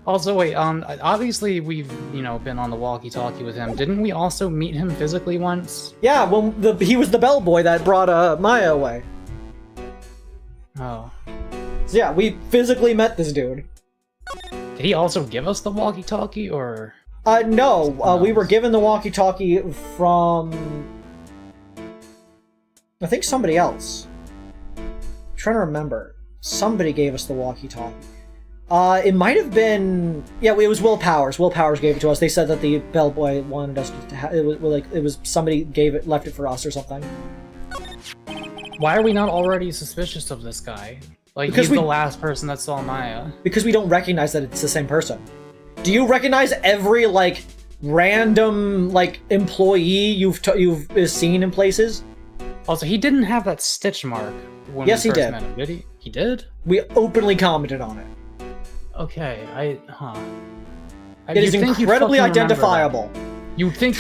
Also, wait, obviously we've, been on the walkie-talkie with him. Didn't we also meet him physically once? Yeah, well, he was the bellboy that brought Maya away. Oh. So yeah, we physically met this dude. Did he also give us the walkie-talkie, or...? No, we were given the walkie-talkie from... I think somebody else. I'm trying to remember. Somebody gave us the walkie-talkie. It might have been... Yeah, it was Will Powers. Will Powers gave it to us. They said that the bellboy wanted us to have... It was somebody left it for us or something. Why are we not already suspicious of this guy? Like, Because he's the last person that saw Maya. Because we don't recognize that it's the same person. Do you recognize every, random, employee you've seen in places? Also, he didn't have that stitch mark when Yes, we he first did. met him, did he? He did? We openly commented on it. Okay, It is incredibly identifiable. You'd think...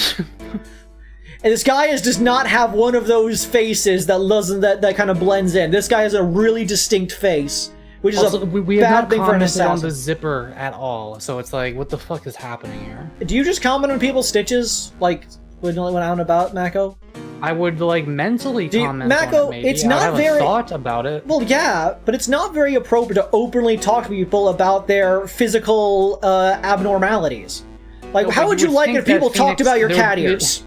And this guy does not have one of those faces that kind of blends in. This guy has a really distinct face, which is also, we have bad not thing for an commented on assassin. the zipper at all, so it's like, what the fuck is happening here? Do you just comment on people's stitches, when out and about, Mako? I would, mentally comment Mako, on it, maybe. it's I not have very... a thought about it. Well, yeah, but it's not very appropriate to openly talk to people about their physical abnormalities. No, how but would you you would like think if people that talked Phoenix- about your there cat would be- ears?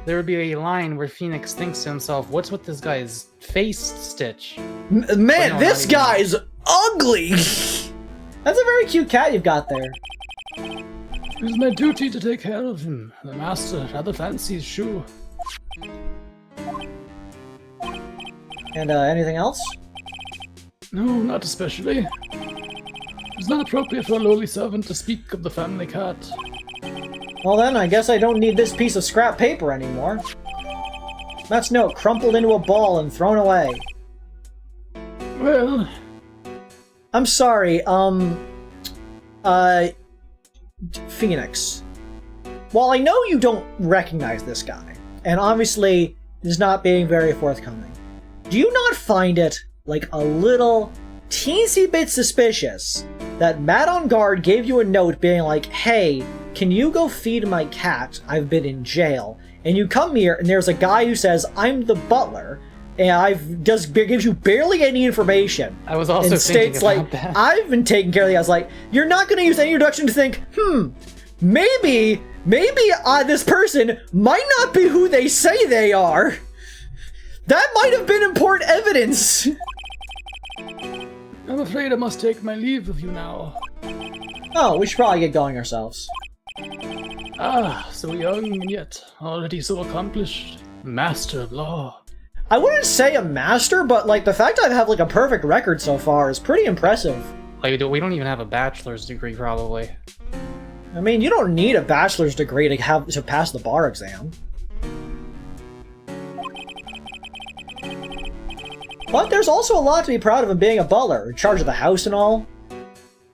There would be a line where Phoenix thinks to himself, what's with this guy's face stitch? Man, no, this not even. guy's ugly! That's a very cute cat you've got there. It is my duty to take care of him. The master rather fancies shoe. And anything else? No, not especially. It's not appropriate for a lowly servant to speak of the family cat. Well then, I guess I don't need this piece of scrap paper anymore. Matt's note crumpled into a ball and thrown away. Well, I'm sorry, Phoenix. While I know you don't recognize this guy, and obviously is not being very forthcoming, do you not find it, a little teensy bit suspicious that Matt on guard gave you a note being like, hey, can you go feed my cat? I've been in jail. And you come here, and there's a guy who says, I'm the butler, and gives you barely any information. I was also and thinking states about that. I've been taking care of the guys. You're not going to use any introduction to think, maybe this person might not be who they say they are. That might have been important evidence. I'm afraid I must take my leave of you now. Oh, we should probably get going ourselves. Ah, so young and yet already so accomplished. Master of law. I wouldn't say a master, but the fact I have a perfect record so far is pretty impressive. We don't even have a bachelor's degree, probably. I mean, you don't need a bachelor's degree to pass the bar exam. But there's also a lot to be proud of in being a butler, in charge of the house and all.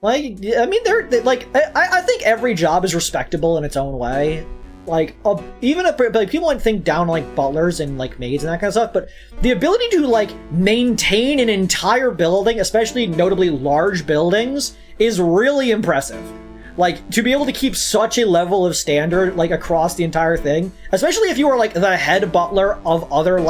I think every job is respectable in its own way. Even if people might think down on butlers and maids and that kind of stuff, but the ability to maintain an entire building, especially notably large buildings, is really impressive. To be able to keep such a level of standard across the entire thing, especially if you are the head butler of other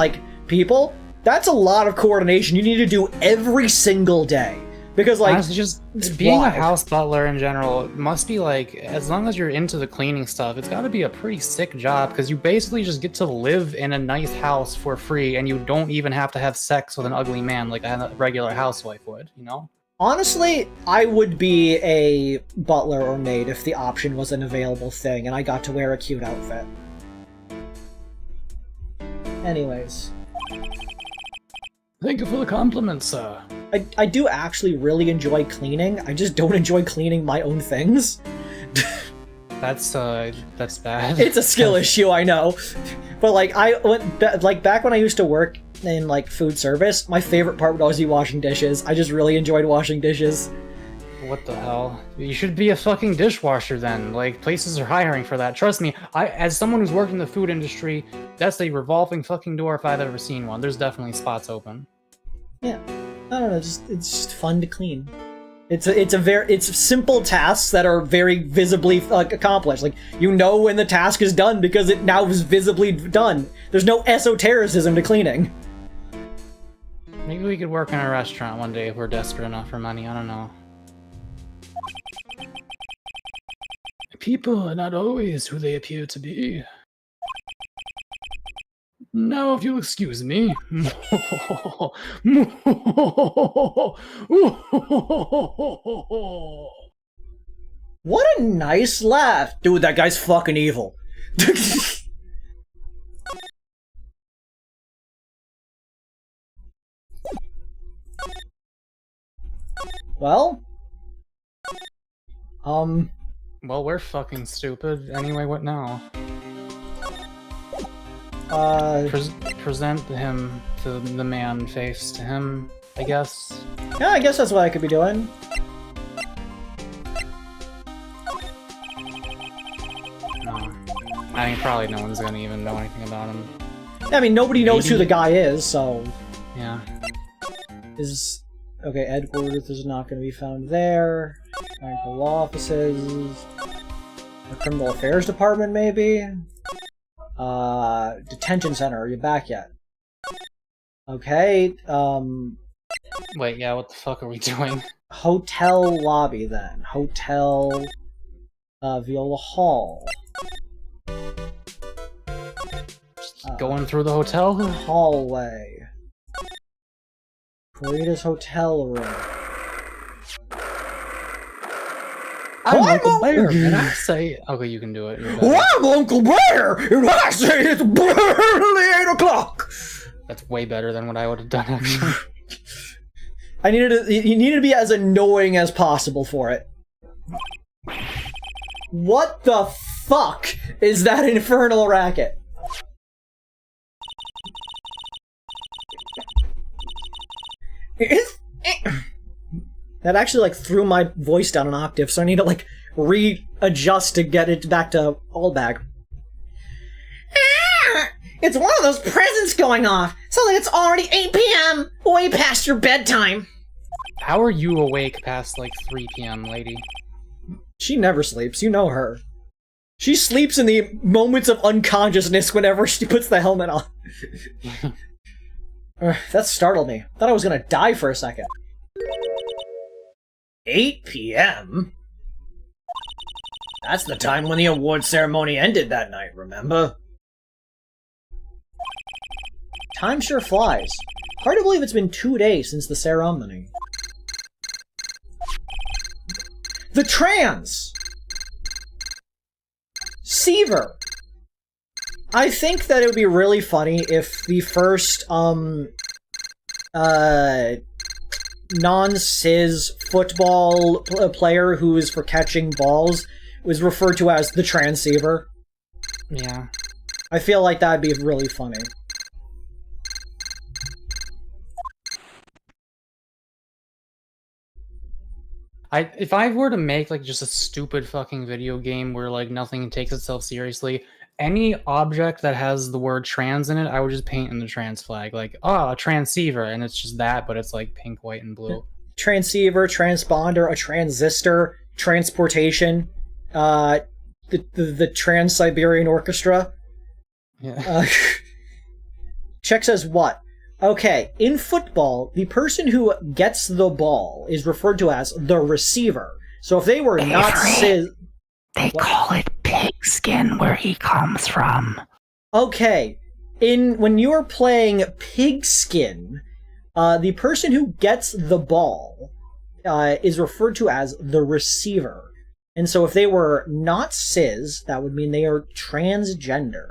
people, that's a lot of coordination you need to do every single day. Because honestly, just being wild. a house butler in general must be as long as you're into the cleaning stuff, it's got to be a pretty sick job, because you basically just get to live in a nice house for free, and you don't even have to have sex with an ugly man like a regular housewife would, Honestly, I would be a butler or maid if the option was an available thing and I got to wear a cute outfit. Anyways. Thank you for the compliment, sir. I do actually really enjoy cleaning. I just don't enjoy cleaning my own things. That's bad. It's a skill issue, I know. But I went back when I used to work in food service, my favorite part would always be washing dishes. I just really enjoyed washing dishes. What the hell? You should be a fucking dishwasher then. Places are hiring for that. Trust me, as someone who's worked in the food industry, that's a revolving fucking door if I've ever seen one. There's definitely spots open. Yeah. I don't know, it's just fun to clean. It's simple tasks that are very visibly accomplished. Like, you know when the task is done because it now is visibly done. There's no esotericism to cleaning. Maybe we could work in a restaurant one day if we're desperate enough for money. I don't know. People are not always who they appear to be. Now, if you'll excuse me. What a nice laugh. Dude, that guy's fucking evil. Well? Well, we're fucking stupid. Anyway, what now? Present him to the man face to him, I guess. Yeah, I guess that's what I could be doing. No. I mean, probably no one's gonna even know anything about him. I mean, nobody knows who the guy is, so... Yeah. Okay, headquarters is not going to be found there. Medical offices. The criminal affairs department, maybe? Detention center, are you back yet? Okay, Wait, yeah, what the fuck are we doing? hotel lobby, then. Hotel... Viola Hall. Going through the hotel? Hallway. Clarita's hotel room. I'm Uncle Bear, and I say... Okay, you can do it. I'm Uncle Bear, and I say it's barely 8 o'clock! That's way better than what I would have done, actually. You needed to be as annoying as possible for it. What the fuck is that infernal racket? That actually, like, threw my voice down an octave, so I need to, like, readjust to get it back to all bag. It's one of those presents going off. Sounds like it's already 8 p.m. Way past your bedtime. How are you awake past, like, 3 p.m., lady? She never sleeps, you know her. She sleeps in the moments of unconsciousness whenever she puts the helmet on. That startled me. Thought I was gonna die for a second. 8 p.m.? That's the time when the award ceremony ended that night, remember? Time sure flies. Hard to believe it's been 2 days since the ceremony. The trans! Seaver! I think that it would be really funny if the first, non-cis football player who is for catching balls was referred to as the transceiver. Yeah. I feel like that'd be really funny. If I were to make, like, just a stupid fucking video game where, like, nothing takes itself seriously, any object that has the word trans in it, I would just paint in the trans flag. Like, oh, a transceiver, and it's just that, but it's, like, pink, white, and blue. Transceiver, transponder, a transistor, transportation, the Trans-Siberian Orchestra. Yeah. Check says what? Okay, in football, the person who gets the ball is referred to as the receiver. So if they were not cis... They call it pigskin where he comes from. Okay, when you are playing pigskin, the person who gets the ball is referred to as the receiver. And so if they were not cis, that would mean they are transgender.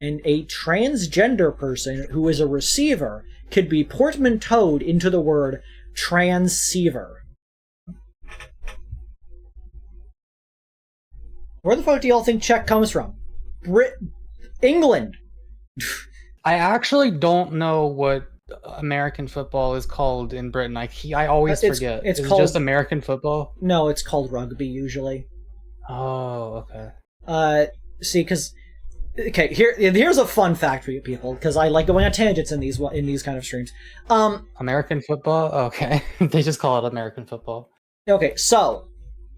And a transgender person who is a receiver could be portmanteaued into the word transceiver. Where the fuck do y'all think Czech comes from? England! I actually don't know what American football is called in Britain. I always forget. Is it just American football? No, it's called rugby, usually. Oh, okay. See, because... Okay, here's a fun fact for you people, because I like going on tangents in these kind of streams. American football? Okay. They just call it American football. Okay, so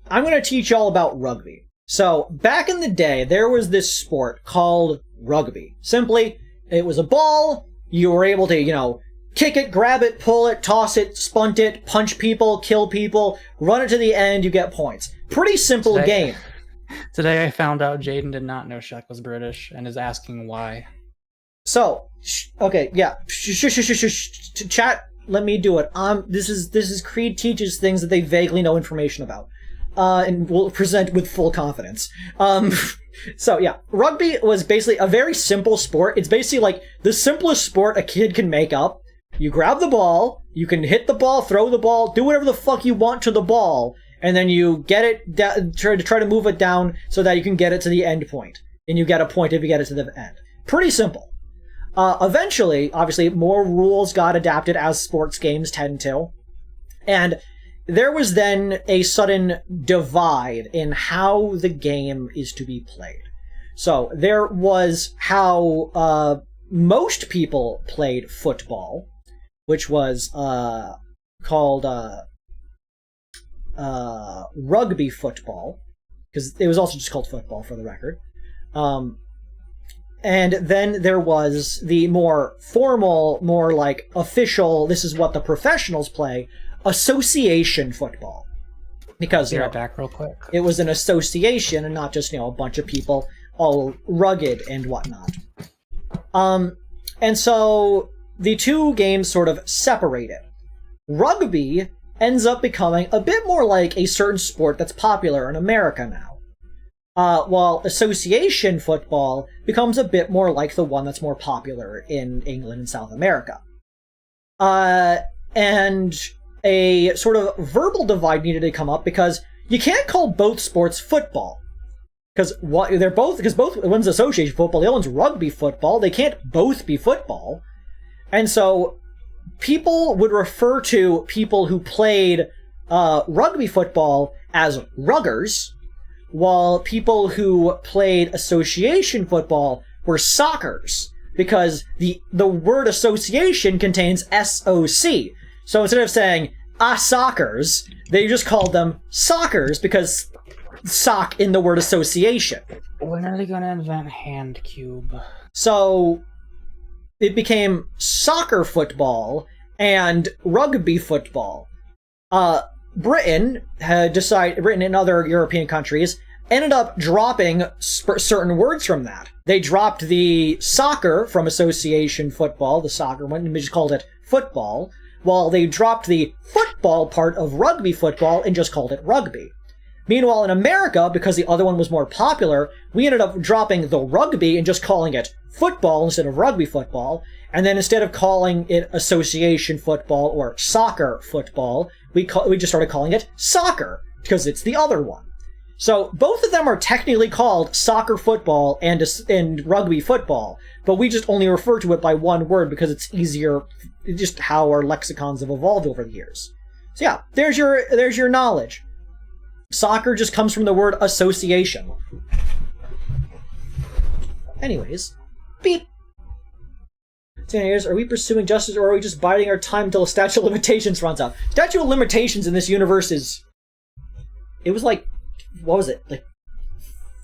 I'm going to teach y'all about rugby. So, back in the day, there was this sport called rugby. Simply, it was a ball, you were able to, kick it, grab it, pull it, toss it, spunt it, punch people, kill people, run it to the end, you get points. Pretty simple game. Today I found out Jaden did not know Shaq was British and is asking why. So, okay, yeah, chat, let me do it. This is Creed teaches things that they vaguely know information about. And will present with full confidence. So yeah, rugby was basically a very simple sport. It's basically like the simplest sport a kid can make up. You grab the ball, you can hit the ball, throw the ball, do whatever the fuck you want to the ball, and then you get it, try to move it down so that you can get it to the end point. And you get a point if you get it to the end. Pretty simple. Eventually, obviously, more rules got adapted as sports games tend to. And there was then a sudden divide in how the game is to be played. So there was how most people played football, which was called rugby football, because it was also just called football for the record. And then there was the more formal, more like official, this is what the professionals play, association football. Because, Be right back real quick. it was an association and not just, a bunch of people all rugged and whatnot. And so the two games sort of separated. Rugby ends up becoming a bit more like a certain sport that's popular in America now. While association football becomes a bit more like the one that's more popular in England and South America. And a sort of verbal divide needed to come up because you can't call both sports football. Because both one's association football, the other one's rugby football. They can't both be football. And so people would refer to people who played rugby football as ruggers, while people who played association football were soccers, because the word association contains SOC. So instead of saying soccers, they just called them soccers because sock in the word association. When are they gonna invent hand cube? So it became soccer football and rugby football. Britain and other European countries ended up dropping certain words from that. They dropped the soccer from association football, the soccer one, and just called it football, while they dropped the football part of rugby football and just called it rugby. Meanwhile, in America, because the other one was more popular, we ended up dropping the rugby and just calling it football instead of rugby football. And then instead of calling it association football or soccer football, we just started calling it soccer, because it's the other one. So both of them are technically called soccer football and rugby football, but we just only refer to it by one word because it's easier, just how our lexicons have evolved over the years. So yeah, there's your knowledge. Soccer just comes from the word association. Anyways, beep. So anyways, are we pursuing justice or are we just biding our time until the statute of limitations runs out? Statute of limitations in this universe it was like, what was it? Like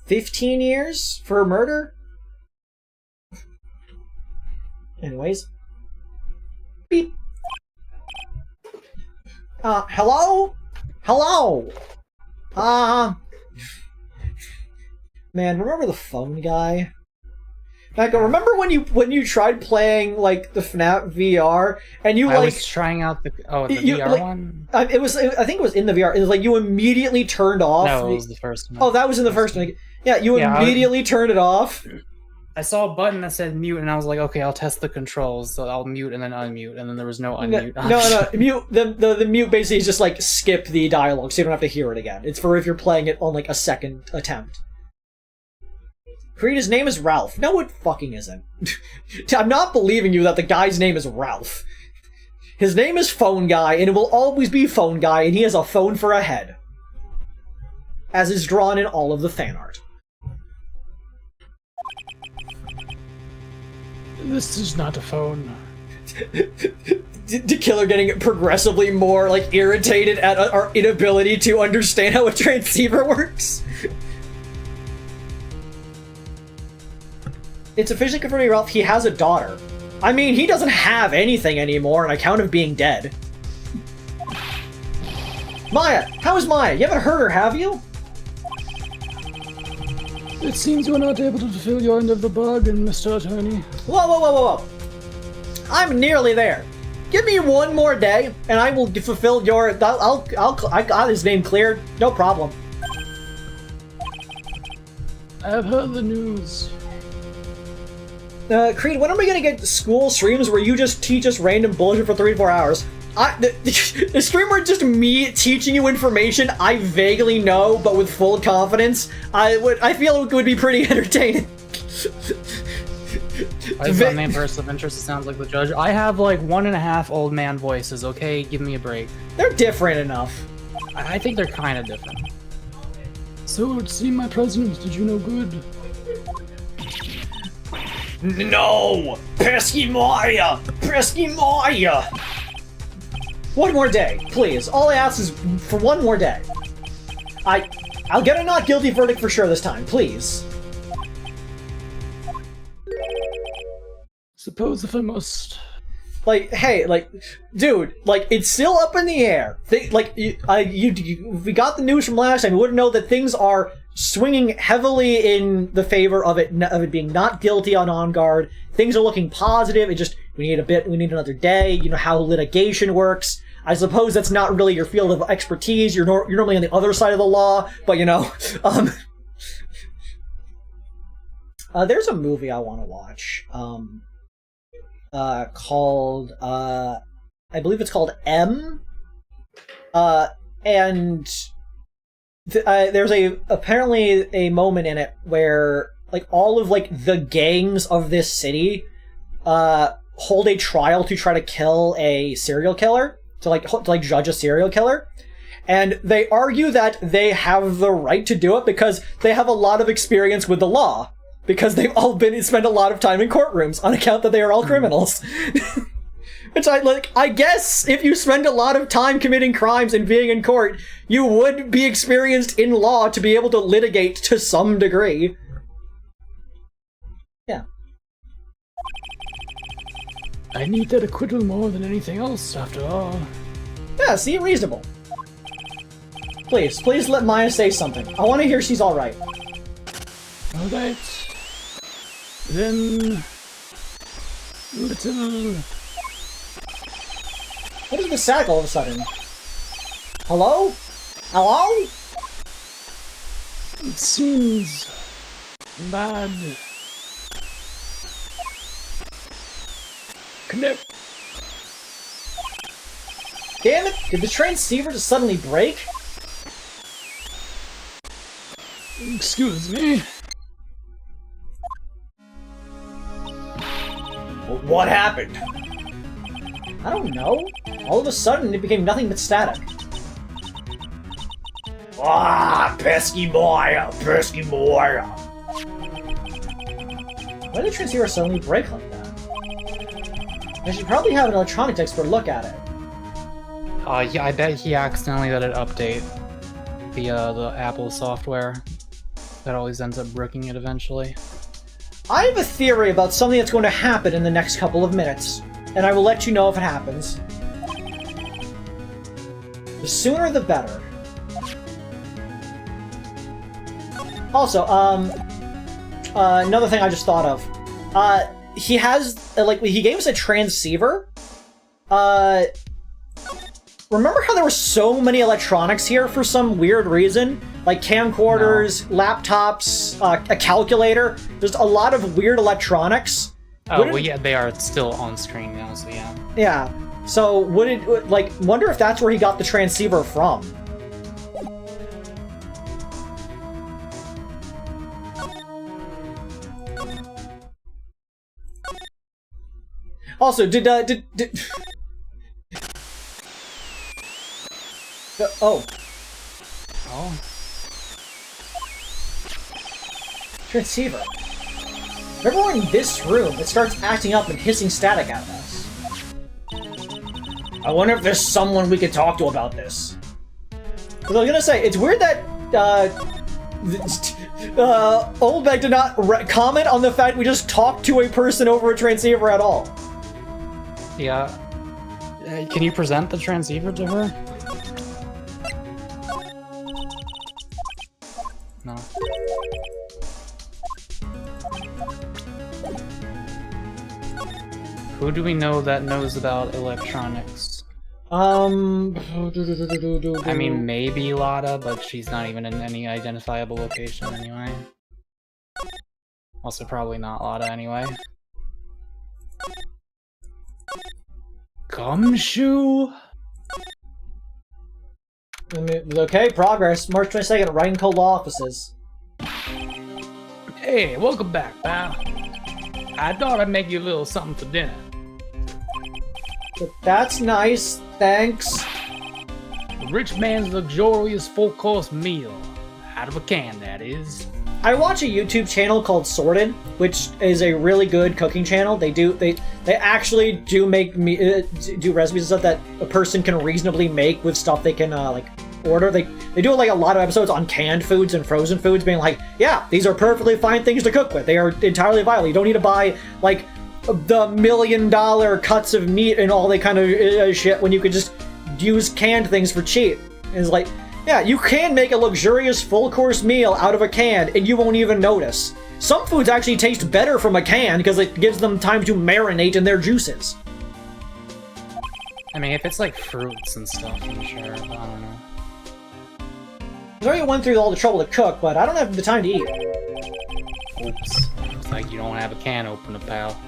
15 years for a murder? Anyways. Beep. Hello? Hello? Man, remember the phone guy? Like, remember when you tried playing like the FNAF VR and you I was trying out the VR one. I think it was in the VR. It was like you immediately turned off. No, it was the first one. Oh, that was in the first one. Yeah, you immediately turned it off. I saw a button that said mute, and I was like, okay, I'll test the controls. So I'll mute and then unmute, and then there was no unmute. No, mute. The mute basically is just like skip the dialogue, so you don't have to hear it again. It's for if you're playing it on like a second attempt. Creed, his name is Ralph. No, it fucking isn't. I'm not believing you that the guy's name is Ralph. His name is Phone Guy, and it will always be Phone Guy, and he has a phone for a head. As is drawn in all of the fan art. This is not a phone. the killer getting progressively more, like, irritated at our inability to understand how a transceiver works. It's officially confirmed, Ralph, he has a daughter. I mean, he doesn't have anything anymore on account of being dead. Maya! How is Maya? You haven't heard her, have you? It seems you are not able to fulfill your end of the bargain, Mr. Attorney. Whoa, whoa, whoa, whoa, whoa. I'm nearly there. Give me one more day, and I will fulfill your... I got his name cleared. No problem. I have heard the news. Creed, when are we gonna get school streams where you just teach us random bullshit for 3 to 4 hours? The stream where it's just me teaching you information I vaguely know, but with full confidence, I feel it would be pretty entertaining. I have a main person of interest. It sounds like the judge. I have like 1.5 old man voices. Okay, give me a break. They're different enough. I think they're kind of different. So it seemed my presence did you no good. No! Pesky Maya! Pesky Maya! One more day, please. All I ask is for one more day. I'll get a not guilty verdict for sure this time, please. Suppose if I must. Like, hey, like, dude, like, it's still up in the air. We got the news from last time. We wouldn't know that things are swinging heavily in the favor of it being not guilty on guard. Things are looking positive. We need another day. You know how litigation works. I suppose that's not really your field of expertise. You're normally on the other side of the law, but you know, there's a movie I want to watch, called, I believe it's called M, and there's apparently a moment in it where, like, all of, like, the gangs of this city, hold a trial to try to kill a serial killer, to judge a serial killer, and they argue that they have the right to do it because they have a lot of experience with the law, because they've all spent a lot of time in courtrooms on account that they are all criminals. Which I guess if you spend a lot of time committing crimes and being in court, you would be experienced in law to be able to litigate to some degree. Yeah. I need that acquittal more than anything else, after all. Yeah, see, reasonable. Please let Maya say something. I want to hear she's alright. Alright. Then... little... What is the sack all of a sudden? Hello? Hello? It seems... bad. Connect. Damn it! Did the transceiver just suddenly break? Excuse me. What happened? I don't know. All of a sudden, it became nothing but static. Ah, pesky Maya! Pesky Maya! Why did the transceiver suddenly break like that? I should probably have an electronics expert look at it. Yeah, I bet he accidentally let it update the Apple software. That always ends up bricking it eventually. I have a theory about something that's going to happen in the next couple of minutes, and I will let you know if it happens. The sooner the better. Also, another thing I just thought of. He has, he gave us a transceiver. Remember how there were so many electronics here for some weird reason? Like camcorders, laptops, a calculator. There's a lot of weird electronics. Oh, well, yeah, they are still on screen now, so yeah. Yeah. So, wonder if that's where he got the transceiver from. Also, oh. Transceiver. Remember in this room, it starts acting up and hissing static at us. I wonder if there's someone we could talk to about this. Because I was gonna say, it's weird that, Oldbeck did not comment on the fact we just talked to a person over a transceiver at all. Yeah. Can you present the transceiver to her? No. Who do we know that knows about electronics? I mean, maybe Lotta, but she's not even in any identifiable location anyway. Also, probably not Lotta anyway. Gumshoe? Okay, progress. March 22nd, Ryan Cole Law Offices. Hey, welcome back, pal. I thought I'd make you a little something for dinner. That's nice, thanks. The rich man's luxurious full-course meal. Out of a can, that is. I watch a YouTube channel called Sorted, which is a really good cooking channel. They actually do make do recipes and stuff that a person can reasonably make with stuff they can like order. They do like a lot of episodes on canned foods and frozen foods, being like, yeah, these are perfectly fine things to cook with. They are entirely viable. You don't need to buy like the $1 million cuts of meat and all that kind of shit when you could just use canned things for cheap. And it's like, yeah, you can make a luxurious full-course meal out of a can and you won't even notice. Some foods actually taste better from a can because it gives them time to marinate in their juices. I mean, if it's like fruits and stuff, I'm sure, but I don't know. I already went through all the trouble to cook, but I don't have the time to eat. Oops. Looks like you don't have a can opener, pal.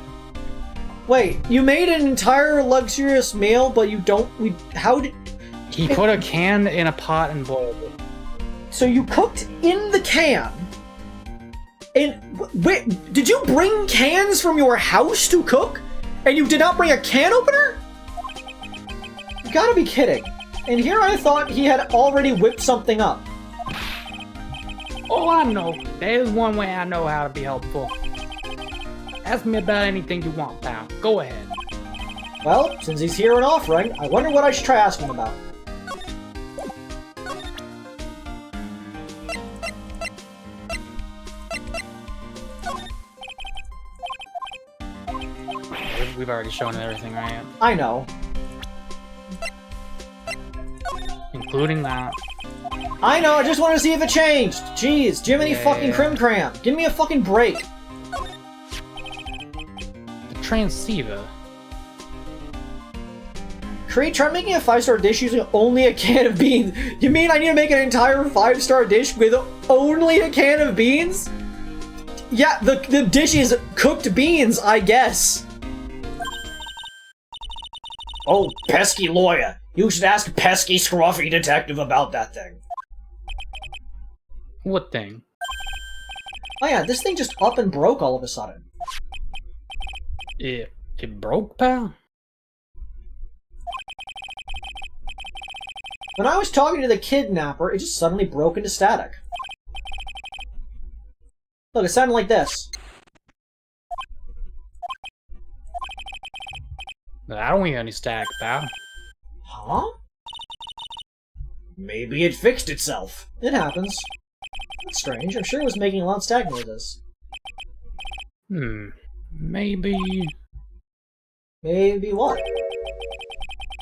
Wait, you made an entire luxurious meal, but you don't... how did... He put a can in a pot and boiled it. So you cooked in the can? And... wait, did you bring cans from your house to cook? And you did not bring a can opener? You gotta be kidding. And here I thought he had already whipped something up. Oh, I know. There's one way I know how to be helpful. Ask me about anything you want, pal. Go ahead. Well, since he's here and offering, I wonder what I should try asking about. We've already shown everything, right? I know. Including that. I know, I just want to see if it changed! Jeez, Jiminy fucking Crim Cram! Give me a fucking break! The transceiver. Create, try making a 5-star dish using only a can of beans. You mean I need to make an entire 5-star dish with only a can of beans? Yeah, the dish is cooked beans, I guess. Oh, pesky lawyer. You should ask pesky scruffy detective about that thing. What thing? Oh yeah, this thing just up and broke all of a sudden. It broke, pal? When I was talking to the kidnapper, it just suddenly broke into static. Look, it sounded like this. I don't hear any static, pal. Huh? Maybe it fixed itself. It happens. That's strange. I'm sure it was making loud static noises. Maybe... Maybe what?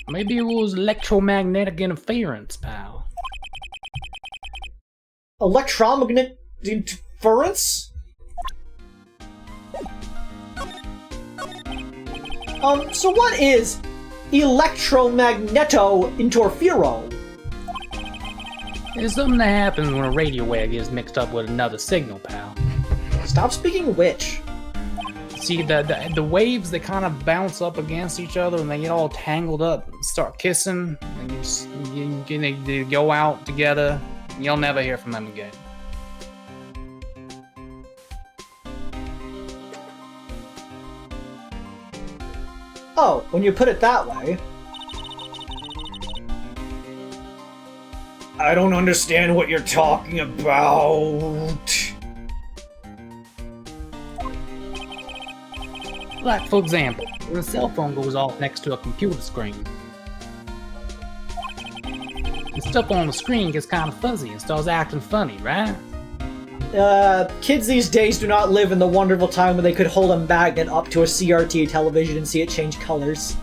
Maybe it was electromagnetic interference, pal. Electromagnetic interference? So what is electromagneto-interfero? It's something that happens when a radio wave gets mixed up with another signal, pal. Stop speaking witch. See, the waves, they kind of bounce up against each other and they get all tangled up and start kissing. And they go out together. You'll never hear from them again. Oh, when you put it that way. I don't understand what you're talking about. Like, for example, when a cell phone goes off next to a computer screen, The stuff on the screen gets kind of fuzzy and starts acting funny, right? Kids these days do not live in the wonderful time when they could hold a magnet up to a CRT television and see it change colors.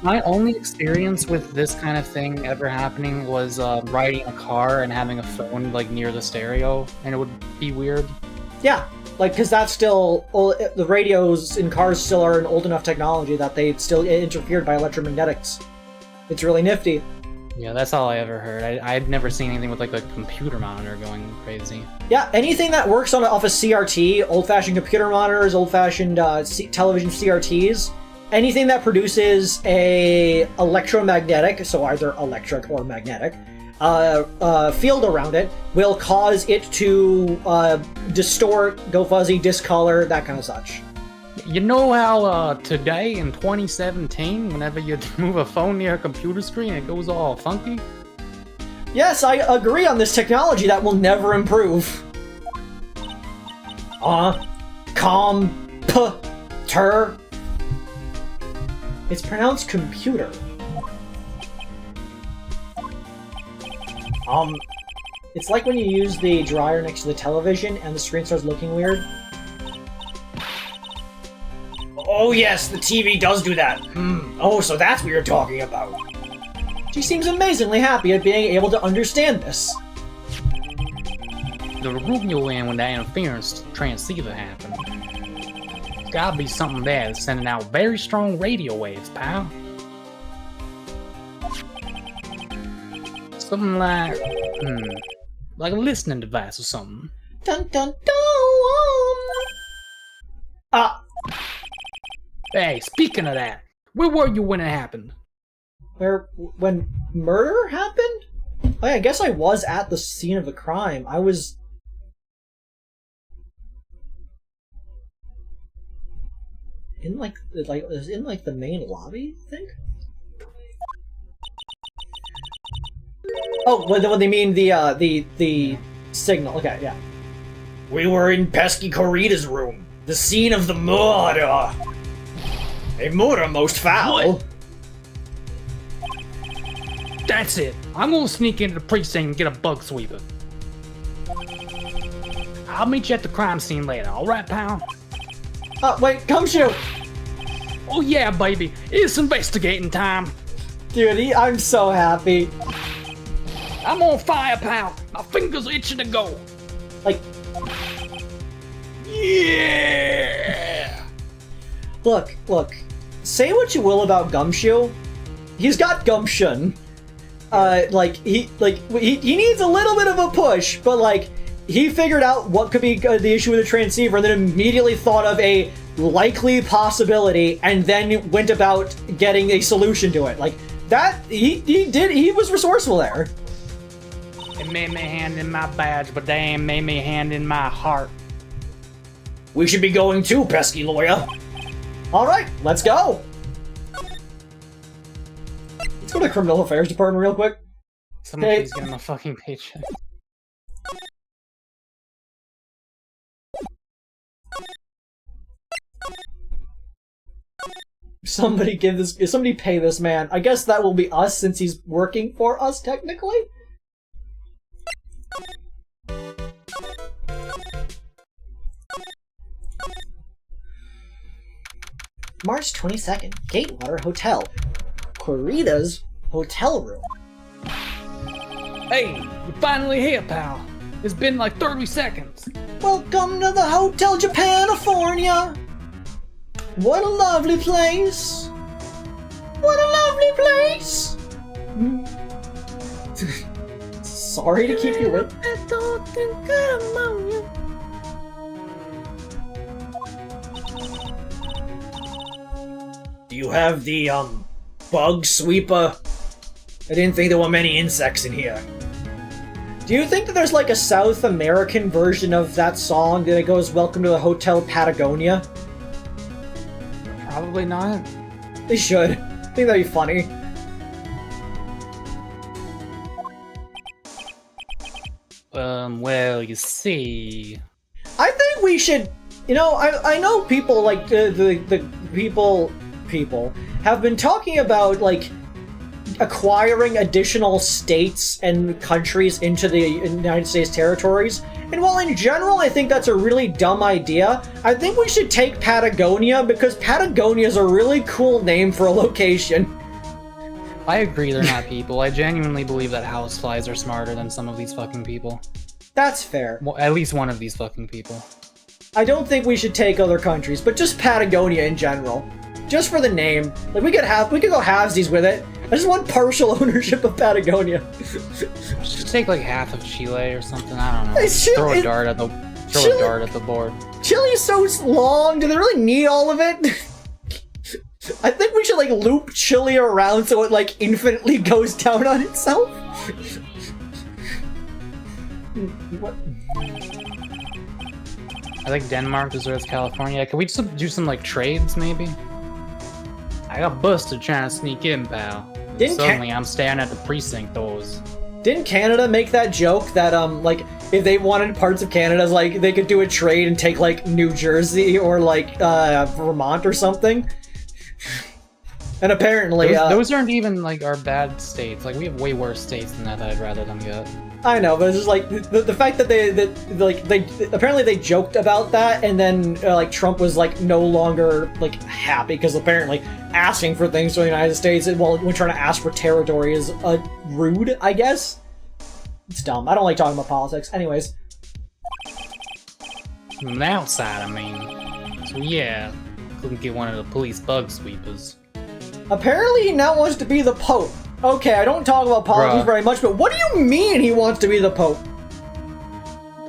My only experience with this kind of thing ever happening was riding a car and having a phone like near the stereo, and it would be weird. Yeah, like, because that's still... the radios in cars still are an old enough technology that they still interfered by electromagnetics. It's really nifty. Yeah, that's all I ever heard. I'd never seen anything with like a computer monitor going crazy. Yeah, anything that works off a CRT, old-fashioned computer monitors, old-fashioned television CRTs, anything that produces a electromagnetic, so either electric or magnetic, field around it will cause it to distort, go fuzzy, discolor, that kind of such. You know how today in 2017, whenever you move a phone near a computer screen, it goes all funky? Yes, I agree on this technology that will never improve. Computer. It's pronounced computer. It's like when you use the dryer next to the television and the screen starts looking weird. Oh yes, the TV does do that. Oh, so that's what you're talking about. She seems amazingly happy at being able to understand this. The room you're in when that interference transceiver happened. Gotta be something there that's sending out very strong radio waves, pal. Something like a listening device or something. Dun dun dun! Hey, speaking of that, where were you when it happened? When murder happened? Oh yeah, I guess I was at the scene of the crime. I was... in the main lobby, I think? Oh, when they mean the signal. Okay, yeah. We were in Pesky Corrida's room, the scene of the murder. A murder most foul. What? That's it. I'm gonna sneak into the precinct and get a bug sweeper. I'll meet you at the crime scene later, alright, pal? Wait, Gumshoe! Oh yeah, baby. It's investigating time. Dude, I'm so happy. I'm on fire, pal. My fingers are itching to go. Like... yeah! Look. Say what you will about Gumshoe. He's got gumption. He needs a little bit of a push, but like, he figured out what could be the issue with the transceiver and then immediately thought of a likely possibility and then went about getting a solution to it. Like, that, he was resourceful there. It made me hand in my badge, but they ain't made me hand in my heart. We should be going too, pesky lawyer. Alright, let's go! Let's go to the Criminal Affairs Department real quick. Someone please get him a fucking paycheck. Somebody pay this man. I guess that will be us since he's working for us, technically? March 22nd, Gatewater Hotel. Corrida's hotel room. Hey, you're finally here, pal. It's been like 30 seconds. Welcome to the Hotel Japanifornia. What a lovely place. What a lovely place. Sorry to keep you waiting. Do you have the, bug sweeper? I didn't think there were many insects in here. Do you think that there's like a South American version of that song that goes, "Welcome to the Hotel Patagonia"? Probably not. They should. I think that'd be funny. Well, you see... I think we should... You know, I know people, like, the people have been talking about, like, acquiring additional states and countries into the United States territories. And while in general I think that's a really dumb idea, I think we should take Patagonia because Patagonia is a really cool name for a location. I agree they're not people. I genuinely believe that houseflies are smarter than some of these fucking people. That's fair. Well, at least one of these fucking people. I don't think we should take other countries, but just Patagonia in general. Just for the name. Like, we could go halvesies with it. I just want partial ownership of Patagonia. Just take like half of Chile or something, I don't know. Throw a dart at the board. Chile is so long, do they really need all of it? I think we should like loop Chile around so it like infinitely goes down on itself. What? I think Denmark deserves California. Can we just do some like trades maybe? I got busted trying to sneak in, pal. Suddenly I'm staring at the precinct doors. Didn't Canada make that joke that like if they wanted parts of Canada, like they could do a trade and take like New Jersey or like Vermont or something? And apparently those aren't even like our bad states. Like we have way worse states than that I'd rather them get. I know, but it's just like the fact that they apparently they joked about that, and then like Trump was like no longer like happy because apparently asking for things from the United States while when trying to ask for territory is rude, I guess. It's dumb. I don't like talking about politics. Anyways. From the outside, I mean. So yeah, couldn't get one of the police bug sweepers. Apparently he now wants to be the Pope. Okay, I don't talk about politics very much, but what do you mean he wants to be the Pope?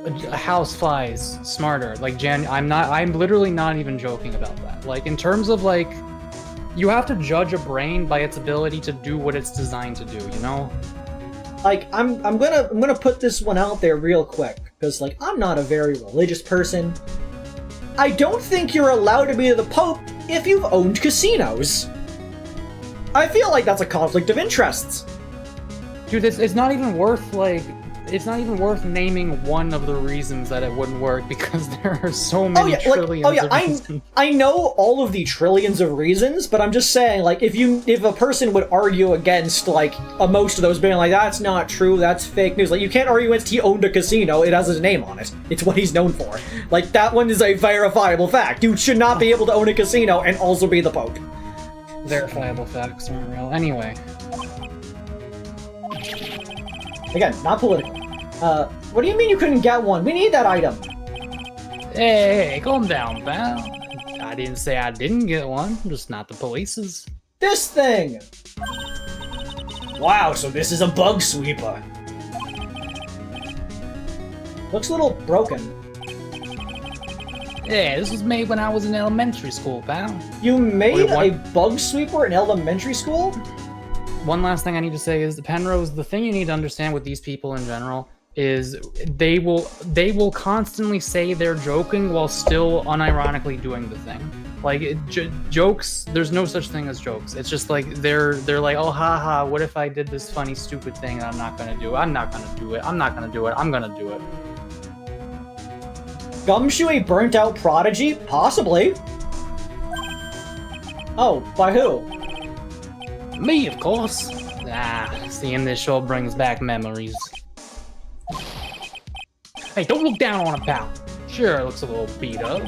A houseflies smarter. Like I'm literally not even joking about that. Like in terms of like, you have to judge a brain by its ability to do what it's designed to do, you know? Like I'm gonna put this one out there real quick, because like I'm not a very religious person. I don't think you're allowed to be the Pope if you've owned casinos. I feel like that's a conflict of interests. Dude, it's not even worth like, it's not even worth naming one of the reasons that it wouldn't work because there are so many trillions of reasons. I know all of the trillions of reasons, but I'm just saying, like, if a person would argue against, like, most of those being like, that's not true, that's fake news, like, you can't argue against he owned a casino, it has his name on it. It's what he's known for. Like, that one is a verifiable fact. You should not be able to own a casino and also be the Pope. Verifiable facts aren't real. Anyway. Again, not political. What do you mean you couldn't get one? We need that item. Hey, calm down, pal. I didn't say I didn't get one, just not the police's. This thing! Wow, so this is a bug sweeper. Looks a little broken. Yeah, this was made when I was in elementary school, pal. You made a bug sweeper in elementary school? One last thing I need to say is, Penrose, the thing you need to understand with these people in general is they will constantly say they're joking while still unironically doing the thing. Like, jokes, there's no such thing as jokes. It's just like, they're like, oh, haha, what if I did this funny, stupid thing and I'm not gonna do it? I'm not gonna do it. I'm not gonna do it. I'm gonna do it. Gumshoe, a burnt-out prodigy? Possibly. Oh, by who? Me, of course. Seeing this show brings back memories. Hey, don't look down on him, pal. Sure, it looks a little beat up.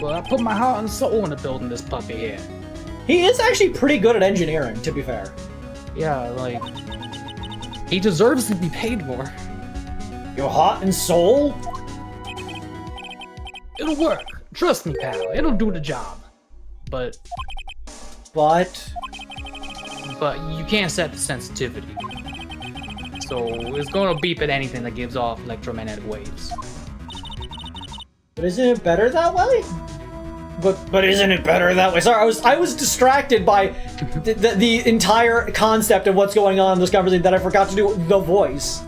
But I put my heart and soul into building this puppy here. He is actually pretty good at engineering, to be fair. Yeah, like, he deserves to be paid more. Your heart and soul? It'll work. Trust me, pal. It'll do the job. But you can't set the sensitivity. So it's gonna beep at anything that gives off electromagnetic waves. But isn't it better that way? But isn't it better that way? Sorry, I was distracted by the entire concept of what's going on in this conversation that I forgot to do the voice.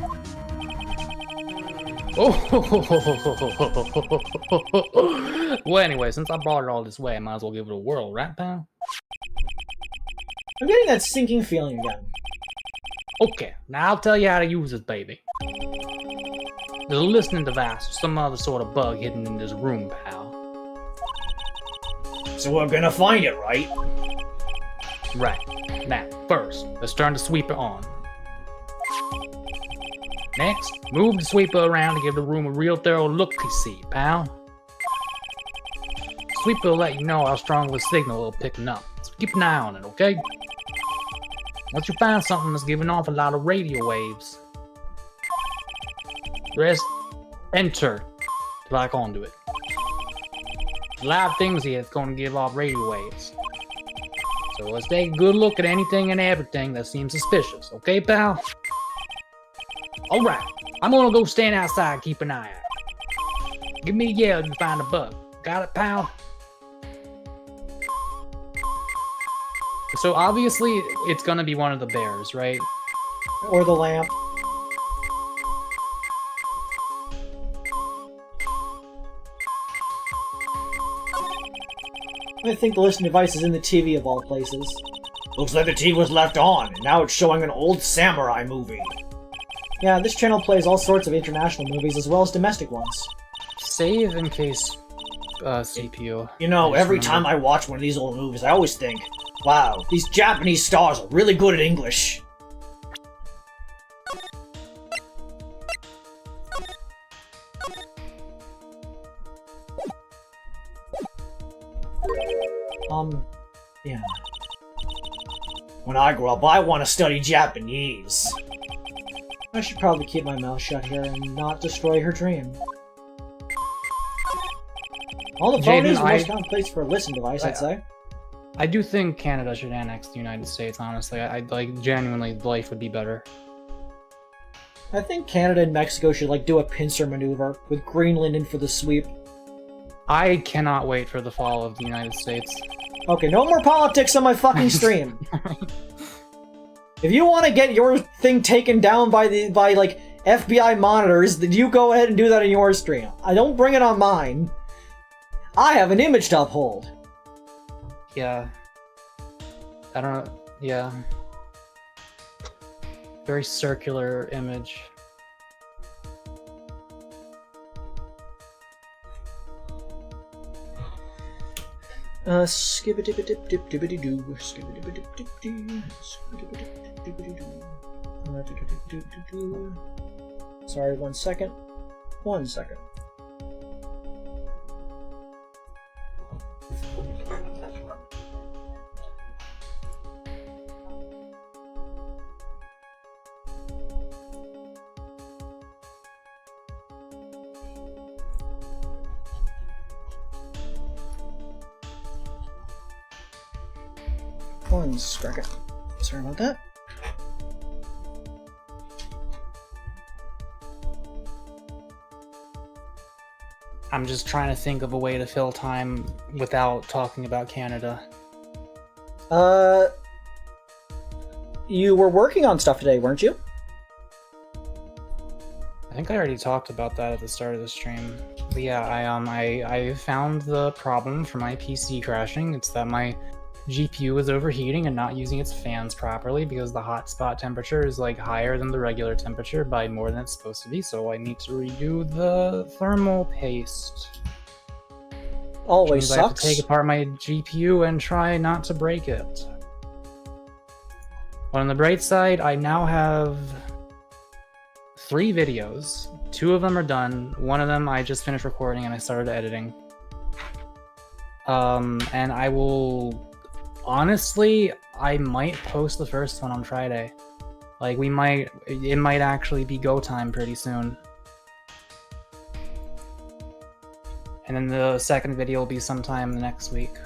Well, anyway, since I brought it all this way, I might as well give it a whirl, right, pal? I'm getting that sinking feeling again. Okay, now I'll tell you how to use this baby. There's a listening device or some other sort of bug hidden in this room, pal. So we're gonna find it, right? Right. Now, first, let's turn the sweeper on. Next, move the sweeper around to give the room a real thorough look-see, pal. Sweeper will let you know how strong of a signal it'll picking up, so keep an eye on it, okay? Once you find something that's giving off a lot of radio waves, press enter to lock onto it. There's a lot of things here that's going to give off radio waves. So let's take a good look at anything and everything that seems suspicious, okay, pal? Alright, I'm gonna go stand outside and keep an eye out. Give me a yell if you find a bug. Got it, pal? So obviously, it's gonna be one of the bears, right? Or the lamp. I think the listening device is in the TV of all places. Looks like the TV was left on, and now it's showing an old samurai movie. Yeah, this channel plays all sorts of international movies as well as domestic ones. Save in case CPU. You know, every time I watch one of these old movies, I always think, wow, these Japanese stars are really good at English. Yeah. When I grow up, I want to study Japanese. I should probably keep my mouth shut here and not destroy her dream. All the phone Jaden, is the most common place for a listen device, I'd say. I do think Canada should annex the United States, honestly. I like, genuinely, life would be better. I think Canada and Mexico should, like, do a pincer maneuver, with Greenland in for the sweep. I cannot wait for the fall of the United States. Okay, no more politics on my fucking stream. If you want to get your thing taken down by like FBI monitors, then you go ahead and do that in your stream. I don't bring it on mine. I have an image to uphold. Yeah. I don't know. Yeah. Very circular image. Skibidi-dip-dip-dibidi-doo, skibidi-dip-dip-dip-doo, skibidi-dip-dip-dip-doo. Sorry, 1 second. 1 second. One second. Sorry about that. I'm just trying to think of a way to fill time without talking about Canada. You were working on stuff today, weren't you? I think I already talked about that at the start of the stream. But yeah, I found the problem for my PC crashing. It's that my GPU is overheating and not using its fans properly because the hotspot temperature is like higher than the regular temperature by more than it's supposed to be, so I need to redo the thermal paste. Always sucks. I have sucks. to take apart my GPU and try not to break it. But on the bright side, I now have 3 videos. 2 of them are done. 1 of them I just finished recording and I started editing. And I will... Honestly, I might post the first one on Friday. Like, it might actually be go time pretty soon. And then the second video will be sometime next week.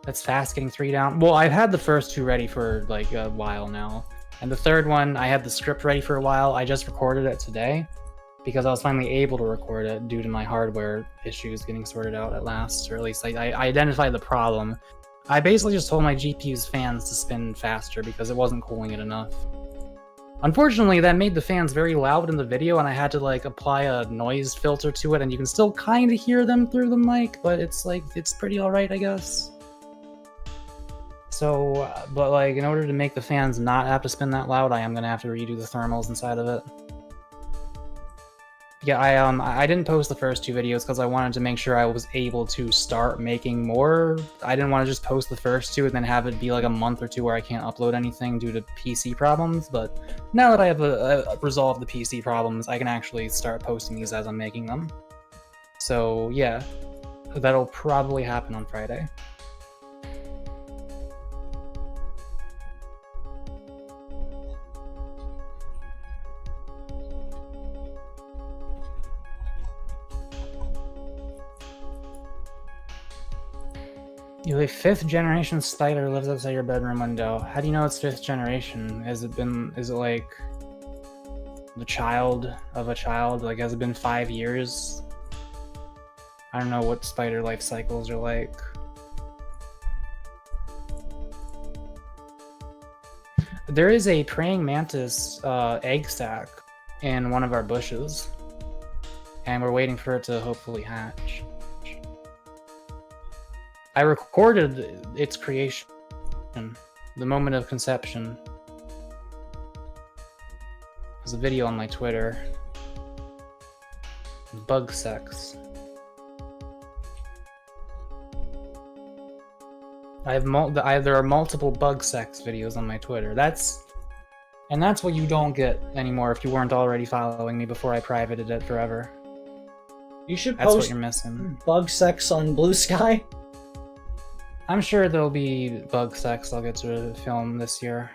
That's fast getting 3 down. Well, I've had the first 2 ready for like a while now. And the third one, I had the script ready for a while. I just recorded it today because I was finally able to record it due to my hardware issues getting sorted out at last, or at least I identified the problem. I basically just told my GPU's fans to spin faster because it wasn't cooling it enough. Unfortunately, that made the fans very loud in the video, and I had to like apply a noise filter to it, and you can still kind of hear them through the mic, but it's pretty alright, I guess. So, but like, in order to make the fans not have to spin that loud, I am gonna have to redo the thermals inside of it. Yeah, I didn't post the first 2 videos because I wanted to make sure I was able to start making more. I didn't want to just post the first 2 and then have it be like a month or 2 where I can't upload anything due to PC problems, but now that I have resolved the PC problems, I can actually start posting these as I'm making them. So yeah, that'll probably happen on Friday. You have a 5th generation spider lives outside your bedroom window. How do you know it's 5th generation? Is it like the child of a child? Like, has it been 5 years? I don't know what spider life cycles are like. There is a praying mantis egg sac in one of our bushes, and we're waiting for it to hopefully hatch. I recorded its creation, the moment of conception. There's a video on my Twitter. Bug sex. There are multiple bug sex videos on my Twitter. That's what you don't get anymore if you weren't already following me before I privated it forever. You should That's post what you're missing. bug sex on Blue Sky. I'm sure there'll be bug sex I'll get to film this year.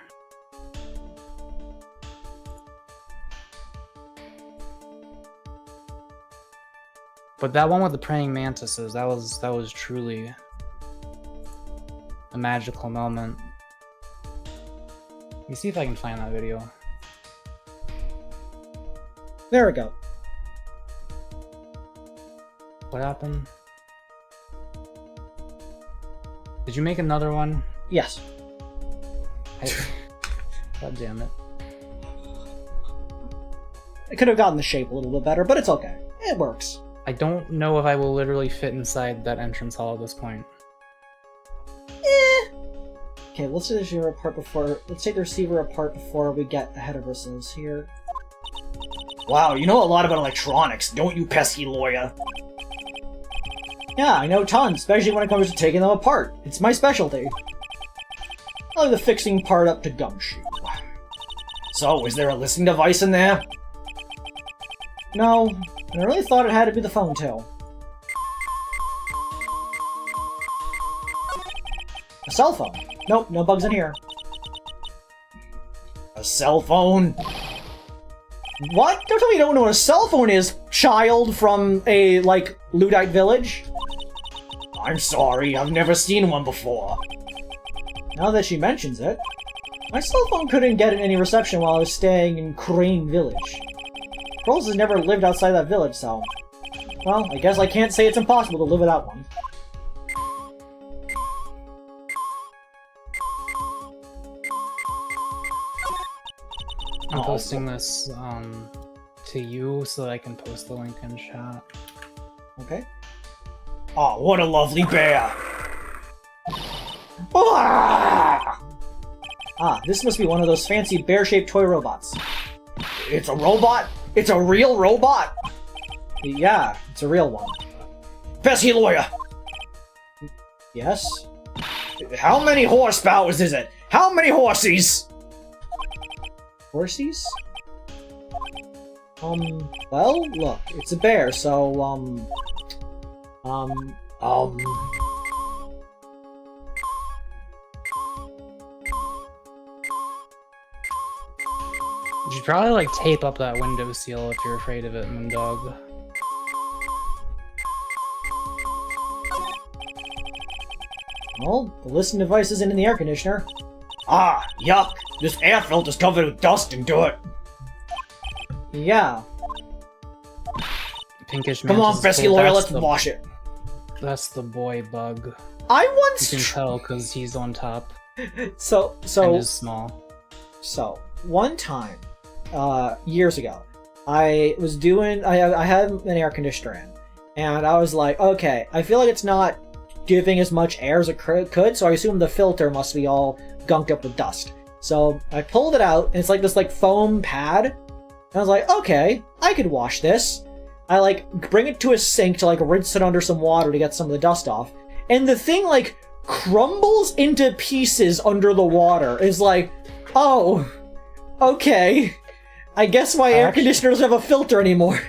But that one with the praying mantises, that was truly a magical moment. Let me see if I can find that video. There we go. What happened? Did you make another one? Yes. God damn it. I could have gotten the shape a little bit better, but it's okay. It works. I don't know if I will literally fit inside that entrance hall at this point. Okay, let's take the receiver apart before we get ahead of ourselves here. Wow, you know a lot about electronics, don't you, pesky lawyer? Yeah, I know tons, especially when it comes to taking them apart. It's my specialty. I leave the fixing part up to Gumshoe. So, is there a listening device in there? No, I really thought it had to be the phone tail. A cell phone. Nope, no bugs in here. A cell phone? What? Don't tell me you don't know what a cell phone is, child from a, Luddite village? I'm sorry, I've never seen one before. Now that she mentions it, my cell phone couldn't get any reception while I was staying in Crane Village. Rose has never lived outside that village, so... Well, I guess I can't say it's impossible to live without one. I'm posting this to you so that I can post the link in chat. Okay. Oh, what a lovely bear! Ah, this must be one of those fancy bear-shaped toy robots. It's a robot? It's a real robot? Yeah, it's a real one. Pesky lawyer! Yes? How many horsepower is it? How many horses? Horsies? Well, look, it's a bear, so, You should probably, tape up that window seal if you're afraid of it, Moondog. Well, the listening device isn't in the air conditioner. Ah, yuck! This air filter's covered with dust and dirt. Yeah. Pinkish Come on, pesky lawyer, let's wash it. That's the boy bug. I once... You can tell because he's on top So... and is small. So, one time, years ago, I was doing... I had an air conditioner in, and I was like, okay, I feel like it's not giving as much air as it could, so I assume the filter must be all gunked up with dust. So, I pulled it out, and it's like this, foam pad, and I was like, okay, I could wash this. I, like, bring it to a sink to, like, rinse it under some water to get some of the dust off. And the thing, like, crumbles into pieces under the water. It's like, oh, okay. I guess my air conditioner doesn't have a filter anymore.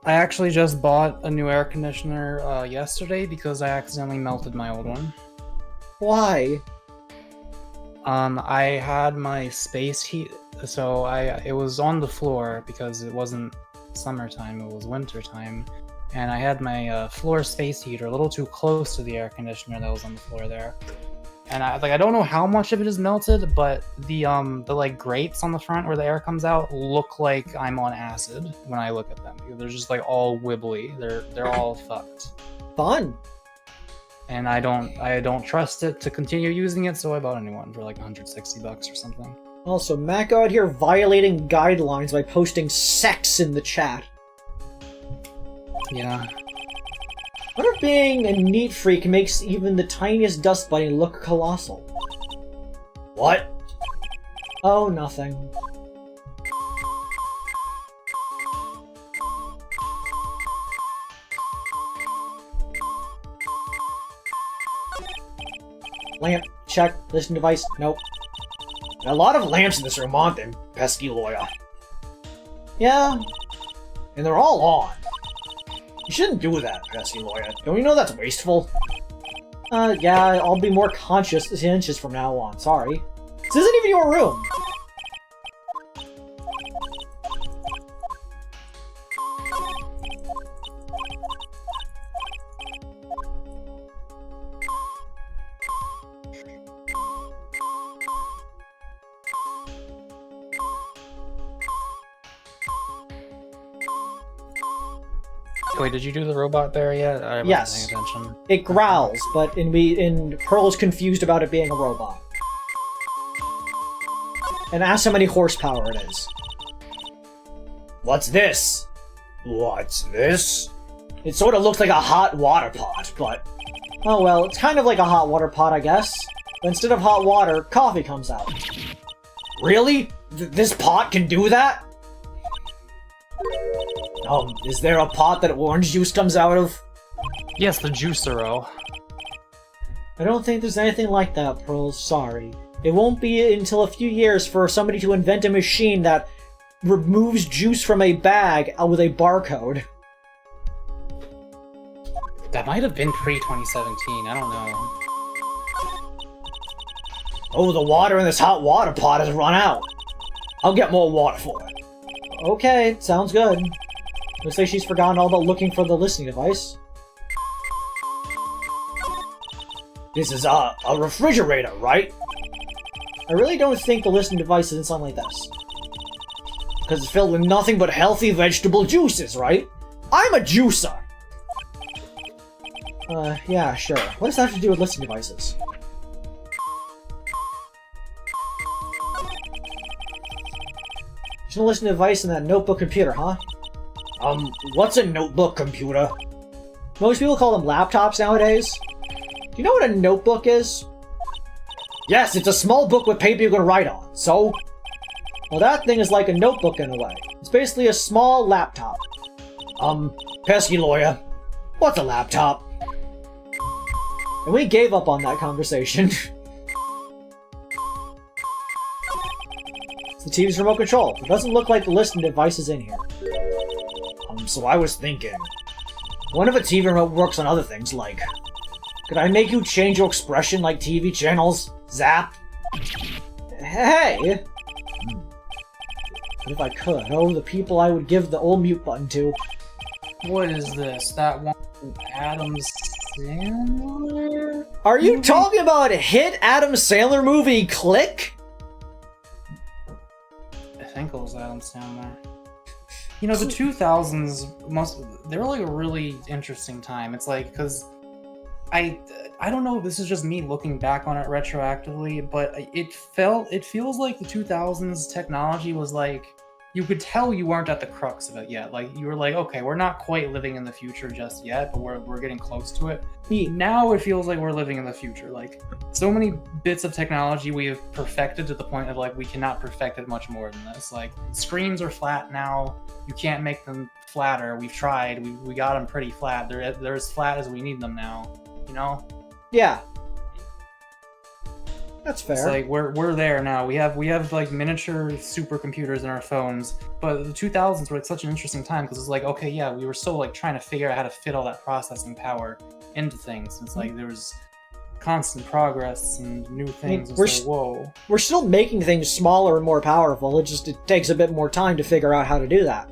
I actually just bought a new air conditioner yesterday because I accidentally melted my old one. Why? I had my space heat, so it was on the floor because it wasn't summertime, it was wintertime, and I had my floor space heater a little too close to the air conditioner that was on the floor there. And I don't know how much of it is melted, but the like grates on the front where the air comes out look like I'm on acid when I look at them. They're just like all wibbly. They're all fucked. Fun. And I don't trust it to continue using it, so I bought a new one for like $160 or something. Also, Mac out here violating guidelines by posting sex in the chat. Yeah. What if being a neat freak makes even the tiniest dust bunny look colossal? What? Oh, nothing. Lamp, check, listen device, nope. A lot of lamps in this room, aren't there, pesky lawyer? Yeah, And they're all on. You shouldn't do that, pesky lawyer. Don't you know that's wasteful? yeah, I'll be more conscious inches from now on, sorry. This isn't even your room! Wait, did you do the robot there yet? I wasn't Yes. paying attention. It growls, but Pearl is confused about it being a robot. And asks how many horsepower it is. What's this? What's this? It sort of looks like a hot water pot, but... Oh well, it's kind of like a hot water pot, I guess. But instead of hot water, coffee comes out. Really? This pot can do that? Is there a pot that orange juice comes out of? Yes, the juicero. I don't think there's anything like that, Pearl. Sorry. It won't be until a few years for somebody to invent a machine that removes juice from a bag with a barcode. That might have been pre-2017, I don't know. Oh, the water in this hot water pot has run out. I'll get more water for it. Okay, sounds good. Looks like she's forgotten all about looking for the listening device. This is a refrigerator, right? I really don't think the listening device is in something like this. Because it's filled with nothing but healthy vegetable juices, right? I'm a juicer! Yeah, sure. What does that have to do with listening devices? There's no listening device in that notebook computer, huh? What's a notebook computer? Most people call them laptops nowadays. Do you know what a notebook is? Yes, it's a small book with paper you can write on, so? Well, that thing is like a notebook in a way. It's basically a small laptop. Pesky lawyer, what's a laptop? And we gave up on that conversation. It's the TV's remote control. It doesn't look like the listening device is in here. So I was thinking, what if a TV remote works on other things, like... Could I make you change your expression like TV channels? Zap? Hey! What if I could? Oh, the people I would give the old mute button to. What is this? That one Adam Sandler? Are you talking about a hit Adam Sandler movie, Click? I think it was Adam Sandler. You know, the 2000s they were like a really interesting time. It's like, because I don't know if this is just me looking back on it retroactively, but it feels like the 2000s technology was like you could tell you weren't at the crux of it yet. Like, you were like, okay, we're not quite living in the future just yet, but we're getting close to it. Now it feels like we're living in the future. Like, so many bits of technology we have perfected to the point of, like, we cannot perfect it much more than this. Like, screens are flat now. You can't make them flatter. We've tried. We got them pretty flat. They're as flat as we need them now, you know? Yeah. That's fair. It's like we're there now. We have like miniature supercomputers in our phones. But the 2000s were like such an interesting time because it's like, okay, yeah, we were still like trying to figure out how to fit all that processing power into things. It's like there was constant progress and new things. Whoa. We're still making things smaller and more powerful. It takes a bit more time to figure out how to do that.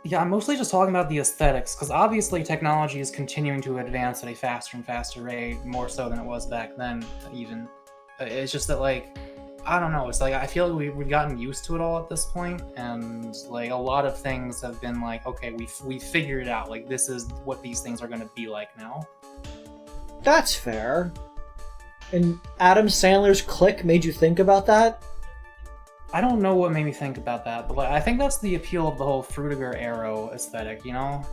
Yeah, I'm mostly just talking about the aesthetics, because obviously technology is continuing to advance at a faster and faster rate, more so than it was back then, even. It's just that, like, I don't know, it's like, I feel like we've gotten used to it all at this point, and, like, a lot of things have been like, okay, we figured it out, like, this is what these things are going to be like now. That's fair. And Adam Sandler's Click made you think about that? I don't know what made me think about that, but like, I think that's the appeal of the whole Frutiger Arrow aesthetic, you know?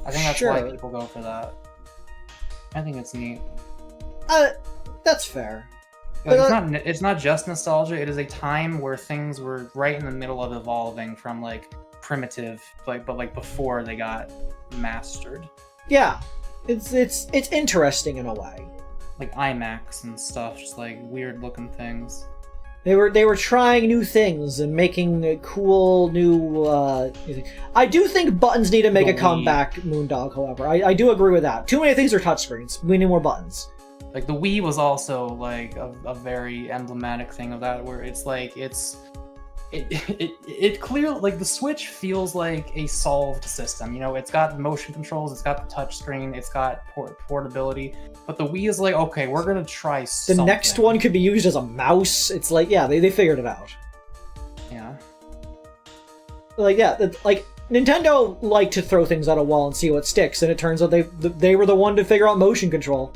I think that's why people go for that. I think it's neat. That's fair. Like, it's not just nostalgia, it is a time where things were right in the middle of evolving from, like, primitive, but before they got mastered. Yeah. It's interesting in a way. Like IMAX and stuff, just like weird looking things. They were trying new things and making cool new. I do think buttons need to make a comeback, Moondog. However, I do agree with that. Too many things are touchscreens. We need more buttons. Like the Wii was also like a very emblematic thing of that, where it's like it clearly, like, the Switch feels like a solved system. You know, it's got motion controls, it's got the touchscreen, it's got portability. But the Wii is like, okay, we're gonna try something. The next one could be used as a mouse. It's like, yeah, they figured it out. Yeah. Like, yeah, like, Nintendo liked to throw things at a wall and see what sticks, and it turns out they were the one to figure out motion control.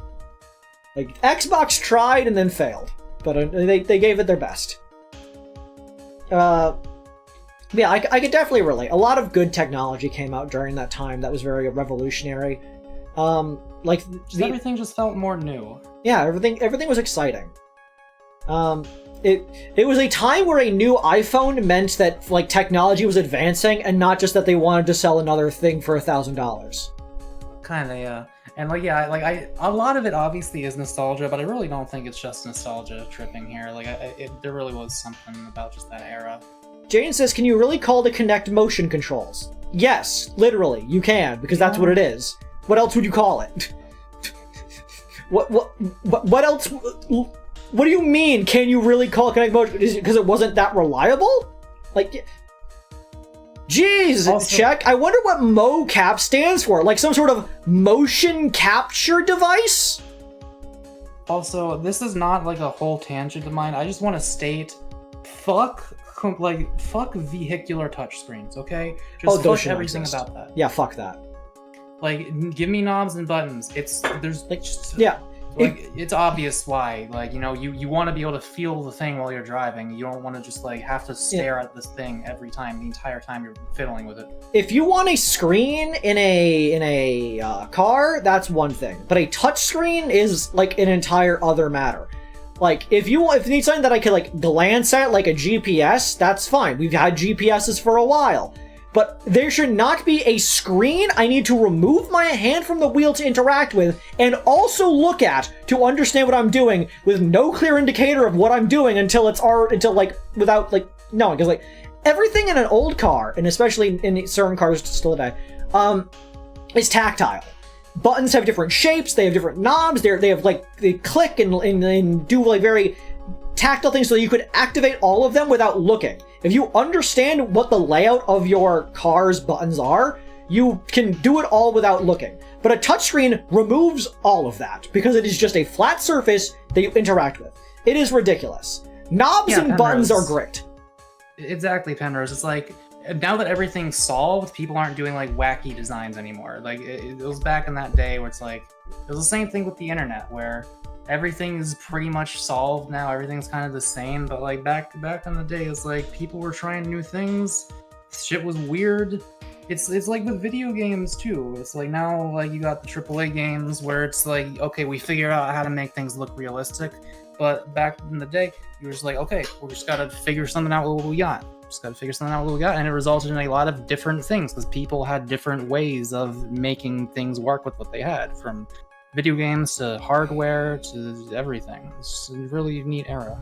Like, Xbox tried and then failed, but they gave it their best. Yeah, I could definitely relate. A lot of good technology came out during that time that was very revolutionary. Like everything just felt more new. Yeah, everything was exciting. It was a time where a new iPhone meant that, like, technology was advancing and not just that they wanted to sell another thing for $1,000. Kinda, yeah. And like, yeah, like a lot of it obviously is nostalgia, but I really don't think it's just nostalgia tripping here. Like, there really was something about just that era. Jane says, can you really call the Kinect motion controls? Yes, literally, you can, because that's what it is. What else would you call it? What else? What do you mean, can you really call it Kinect motion? Because it wasn't that reliable? Like, jeez, also, check. I wonder what mocap stands for. Like some sort of motion capture device? Also, this is not like a whole tangent of mine. I just want to state, fuck vehicular touchscreens, okay? Just fuck everything about that. Yeah, fuck that. Like, give me knobs and buttons. There's like, just, yeah. Like, it's obvious why. Like, you know, you want to be able to feel the thing while you're driving. You don't want to just, like, have to stare at this thing every time, the entire time you're fiddling with it. If you want a screen in a car, that's one thing. But a touch screen is, like, an entire other matter. Like, if you need something that I could, like, glance at, like a GPS, that's fine. We've had GPSs for a while. But there should not be a screen I need to remove my hand from the wheel to interact with and also look at to understand what I'm doing with no clear indicator of what I'm doing until without, like, knowing. Because, like, everything in an old car, and especially in certain cars still today, is tactile. Buttons have different shapes, they have different knobs, they click and do, like, very tactile things so you could activate all of them without looking. If you understand what the layout of your car's buttons are, you can do it all without looking. But a touchscreen removes all of that because it is just a flat surface that you interact with. It is ridiculous. Knobs and buttons are great. Exactly, Penrose. It's like, now that everything's solved, people aren't doing, like, wacky designs anymore. Like, it was back in that day where it's like, it was the same thing with the internet, where everything is pretty much solved now. Everything's kind of the same, but like back in the day, it's like people were trying new things. Shit was weird. It's like with video games too. It's like now like you got the AAA games where it's like, okay, we figure out how to make things look realistic. But back in the day, you were just like, okay, we just gotta figure something out what we got. And it resulted in a lot of different things because people had different ways of making things work with what they had, from video games to hardware to everything. It's a really neat era.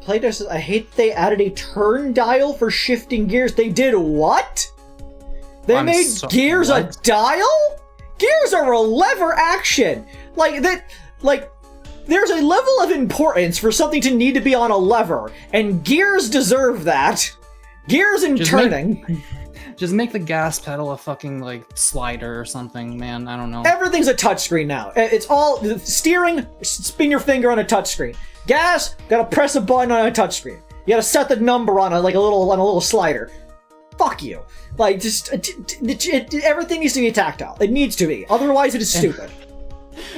Playtest says, I hate they added a turn dial for shifting gears. They did what? They made gears a dial? Gears are a lever action. There's a level of importance for something to need to be on a lever, and gears deserve that. Gears and turning. Just make the gas pedal a fucking, like, slider or something, man. I don't know. Everything's a touchscreen now. It's all steering, spin your finger on a touchscreen. Gas, gotta press a button on a touchscreen. You gotta set the number on a little slider. Fuck you. Like, just everything needs to be tactile. It needs to be. Otherwise, it is stupid.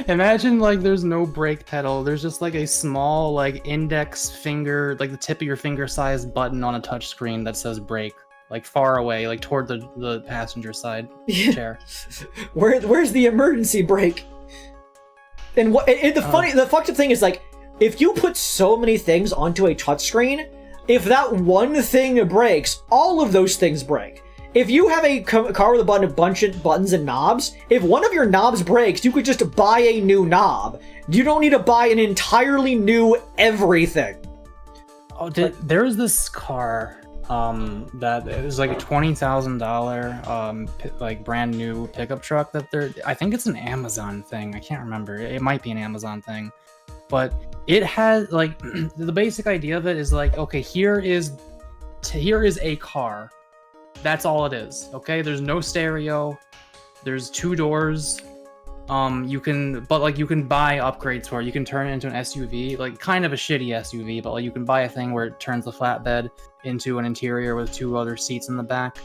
Imagine, like, there's no brake pedal. There's just, like, a small, like, index finger, like, the tip of your finger-sized button on a touchscreen that says brake. Like, far away, like, toward the passenger side chair. Where's the emergency brake? And the fucked up thing is, like, if you put so many things onto a touchscreen, if that one thing breaks, all of those things break. If you have a car with a bunch of buttons and knobs, if one of your knobs breaks, you could just buy a new knob. You don't need to buy an entirely new everything. Oh, there was this car that it was like a $20,000 like brand new pickup truck that I think it's an Amazon thing. I can't remember. It might be an Amazon thing. But it has, like, the basic idea of it is like, okay, here is a car. That's all it is. Okay, there's no stereo. There's 2 doors. You can buy upgrades for it. You can turn it into an SUV, like kind of a shitty SUV, but like you can buy a thing where it turns the flatbed into an interior with 2 other seats in the back.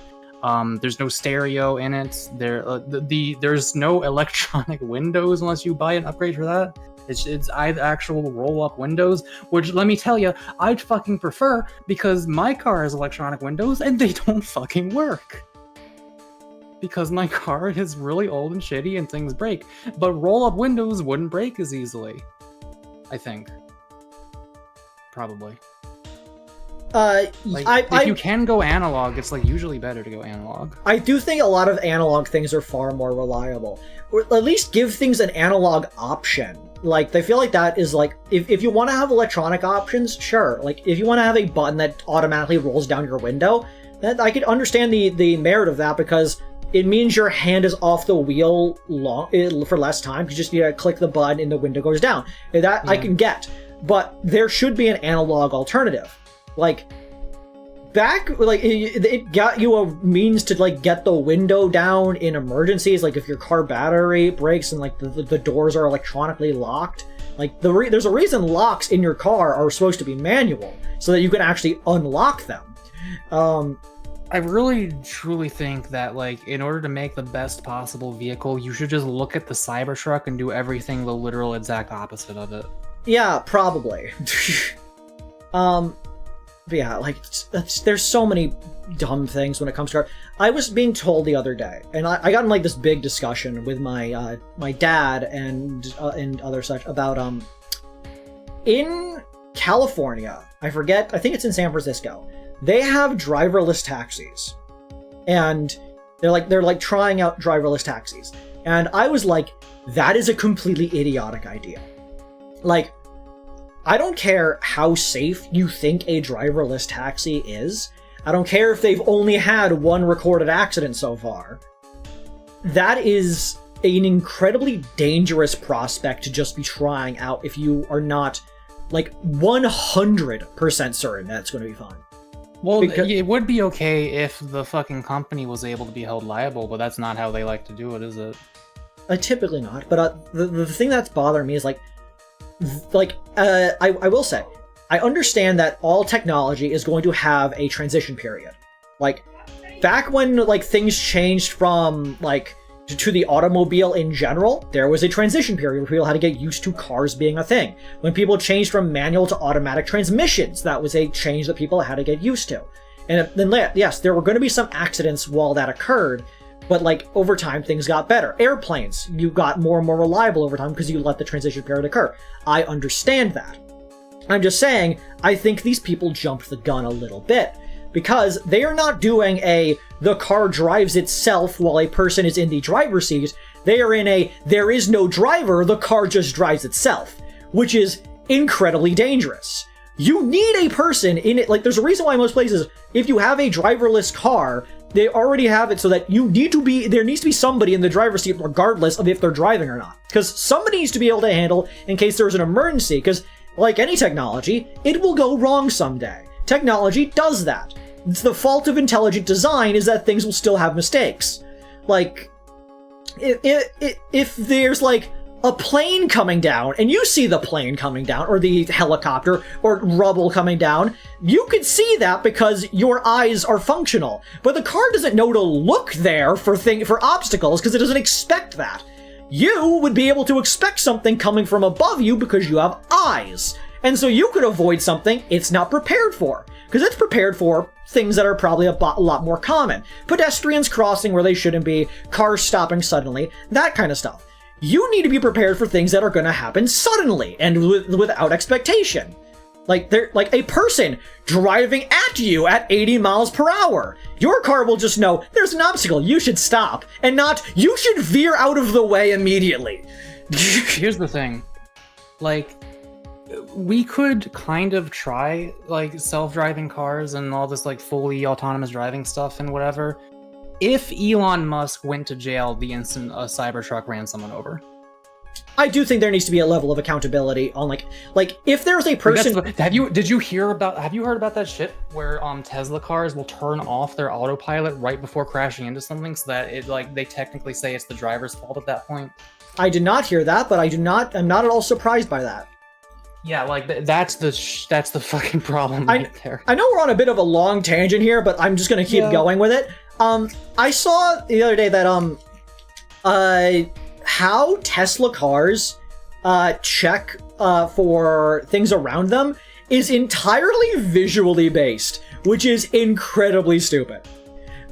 There's no stereo in it. There's no electronic windows unless you buy an upgrade for that. It's actual roll-up windows, which, let me tell you, I'd fucking prefer, because my car has electronic windows and they don't fucking work. Because my car is really old and shitty and things break. But roll-up windows wouldn't break as easily. I think. Probably. If you can go analog, it's like usually better to go analog. I do think a lot of analog things are far more reliable. Or at least give things an analog option. Like, they feel like that is like, if you want to have electronic options, sure. Like, if you want to have a button that automatically rolls down your window, that I could understand the merit of that, because it means your hand is off the wheel for less time. You just need to click the button and the window goes down. That I can get. But there should be an analog alternative. Like, it got you a means to, like, get the window down in emergencies, like if your car battery breaks and, like, the doors are electronically locked. Like, there's a reason locks in your car are supposed to be manual, so that you can actually unlock them. I really, truly think that, like, in order to make the best possible vehicle, you should just look at the Cybertruck and do everything the literal exact opposite of it. Yeah, probably. But yeah, like, there's so many dumb things when it comes to car. I was being told the other day, and I got in, like, this big discussion with my my dad and other such about in California, I think it's in San Francisco, they have driverless taxis, and they're like trying out driverless taxis, and I was like, that is a completely idiotic idea. Like, I don't care how safe you think a driverless taxi is. I don't care if they've only had 1 recorded accident so far. That is an incredibly dangerous prospect to just be trying out if you are not, like, 100% certain that's going to be fine. Well, it would be okay if the fucking company was able to be held liable, but that's not how they like to do it, is it? Typically not, but the thing that's bothering me is, I will say, I understand that all technology is going to have a transition period. Like, back when, like, things changed from, like, to the automobile in general, there was a transition period where people had to get used to cars being a thing. When people changed from manual to automatic transmissions, that was a change that people had to get used to. And then, yes, there were going to be some accidents while that occurred, but like over time things got better. Airplanes, you got more and more reliable over time because you let the transition period occur. I understand that. I'm just saying, I think these people jumped the gun a little bit, because they are not doing the car drives itself while a person is in the driver's seat. They are in there is no driver, the car just drives itself, which is incredibly dangerous. You need a person in it. Like, there's a reason why most places, if you have a driverless car, they already have it so that there needs to be somebody in the driver's seat regardless of if they're driving or not. Because somebody needs to be able to handle in case there's an emergency, because like any technology, it will go wrong someday. Technology does that. It's the fault of intelligent design is that things will still have mistakes. Like, if there's like a plane coming down, and you see the plane coming down, or the helicopter, or rubble coming down, you could see that because your eyes are functional. But the car doesn't know to look there for obstacles because it doesn't expect that. You would be able to expect something coming from above you because you have eyes. And so you could avoid something it's not prepared for, because it's prepared for things that are probably a lot more common. Pedestrians crossing where they shouldn't be, cars stopping suddenly, that kind of stuff. You need to be prepared for things that are going to happen suddenly and without expectation. Like a person driving at you at 80 miles per hour. Your car will just know there's an obstacle, you should stop, and not you should veer out of the way immediately. Here's the thing. Like, we could kind of try like self-driving cars and all this like fully autonomous driving stuff and whatever, if Elon Musk went to jail the instant a Cybertruck ran someone over. I do think there needs to be a level of accountability on like if there's a person. Have you heard about that shit where Tesla cars will turn off their autopilot right before crashing into something so that it like they technically say it's the driver's fault at that point? I did not hear that, but I'm not at all surprised by that. Yeah, like that's the fucking problem right there. I know we're on a bit of a long tangent here, but I'm just gonna keep going with it. I saw the other day that how Tesla cars check for things around them is entirely visually based, which is incredibly stupid.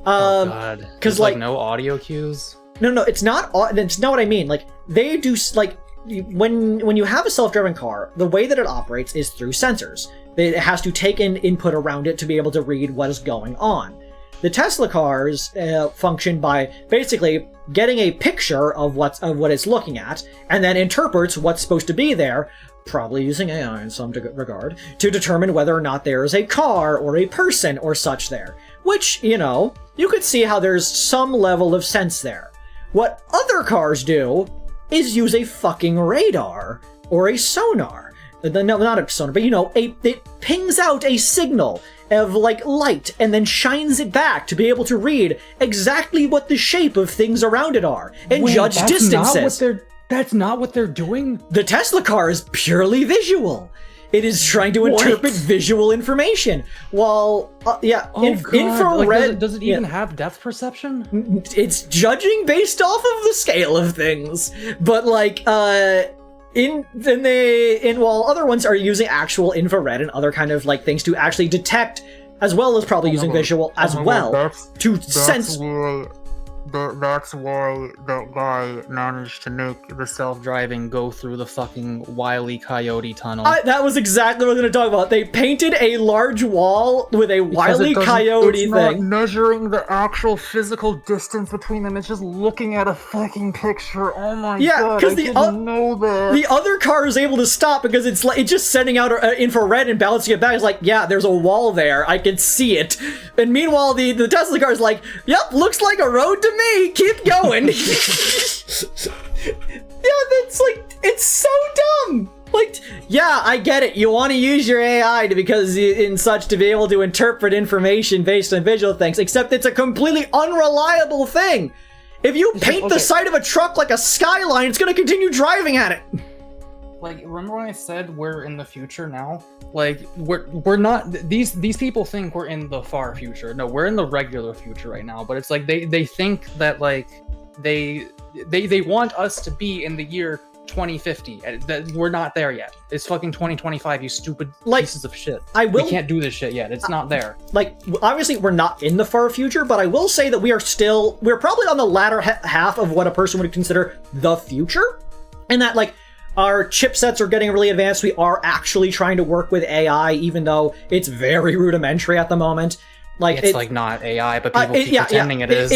Oh god, because like no audio cues. No, it's not. It's not what I mean. Like they do like. When you have a self-driving car, the way that it operates is through sensors. It has to take in input around it to be able to read what is going on. The Tesla cars function by basically getting a picture of what it's looking at, and then interprets what's supposed to be there, probably using AI in some regard, to determine whether or not there is a car or a person or such there. Which, you could see how there's some level of sense there. What other cars do is use a fucking radar or a sonar. No, not a sonar, but it pings out a signal of like light and then shines it back to be able to read exactly what the shape of things around it are and judge distances. That's not what they're doing? The Tesla car is purely visual. It is trying to interpret visual information. While, infrared... Like, does it even have depth perception? It's judging based off of the scale of things. But, like, while other ones are using actual infrared and other kind of, like, things to actually detect, as well as probably using visual as well, to sense... That's why that guy managed to make the self-driving go through the fucking Wile E. Coyote tunnel. That was exactly what I was going to talk about. They painted a large wall with a Wile E. Coyote it's thing. Not measuring the actual physical distance between them. It's just looking at a fucking picture. Oh my god! I didn't know that. The other car is able to stop because it's just sending out infrared and bouncing it back. It's like, yeah, there's a wall there. I can see it. And meanwhile, the Tesla car is like, yep, looks like a road to me. Keep going. It's so dumb. Like, yeah, I get it. You want to use your AI to be able to interpret information based on visual things, except it's a completely unreliable thing. If you paint the side of a truck like a skyline, it's going to continue driving at it. Like, remember when I said we're in the future now? Like, we're not. These people think we're in the far future. No, we're in the regular future right now. But it's like they think that like they want us to be in the year 2050. We're not there yet. It's fucking 2025, you stupid pieces of shit. We can't do this shit yet. It's not there. Like, obviously we're not in the far future, but I will say that we're probably on the latter half of what a person would consider the future. And that, like, our chipsets are getting really advanced. We are actually trying to work with AI, even though it's very rudimentary at the moment. Like, it's like not AI, but people keep pretending it is.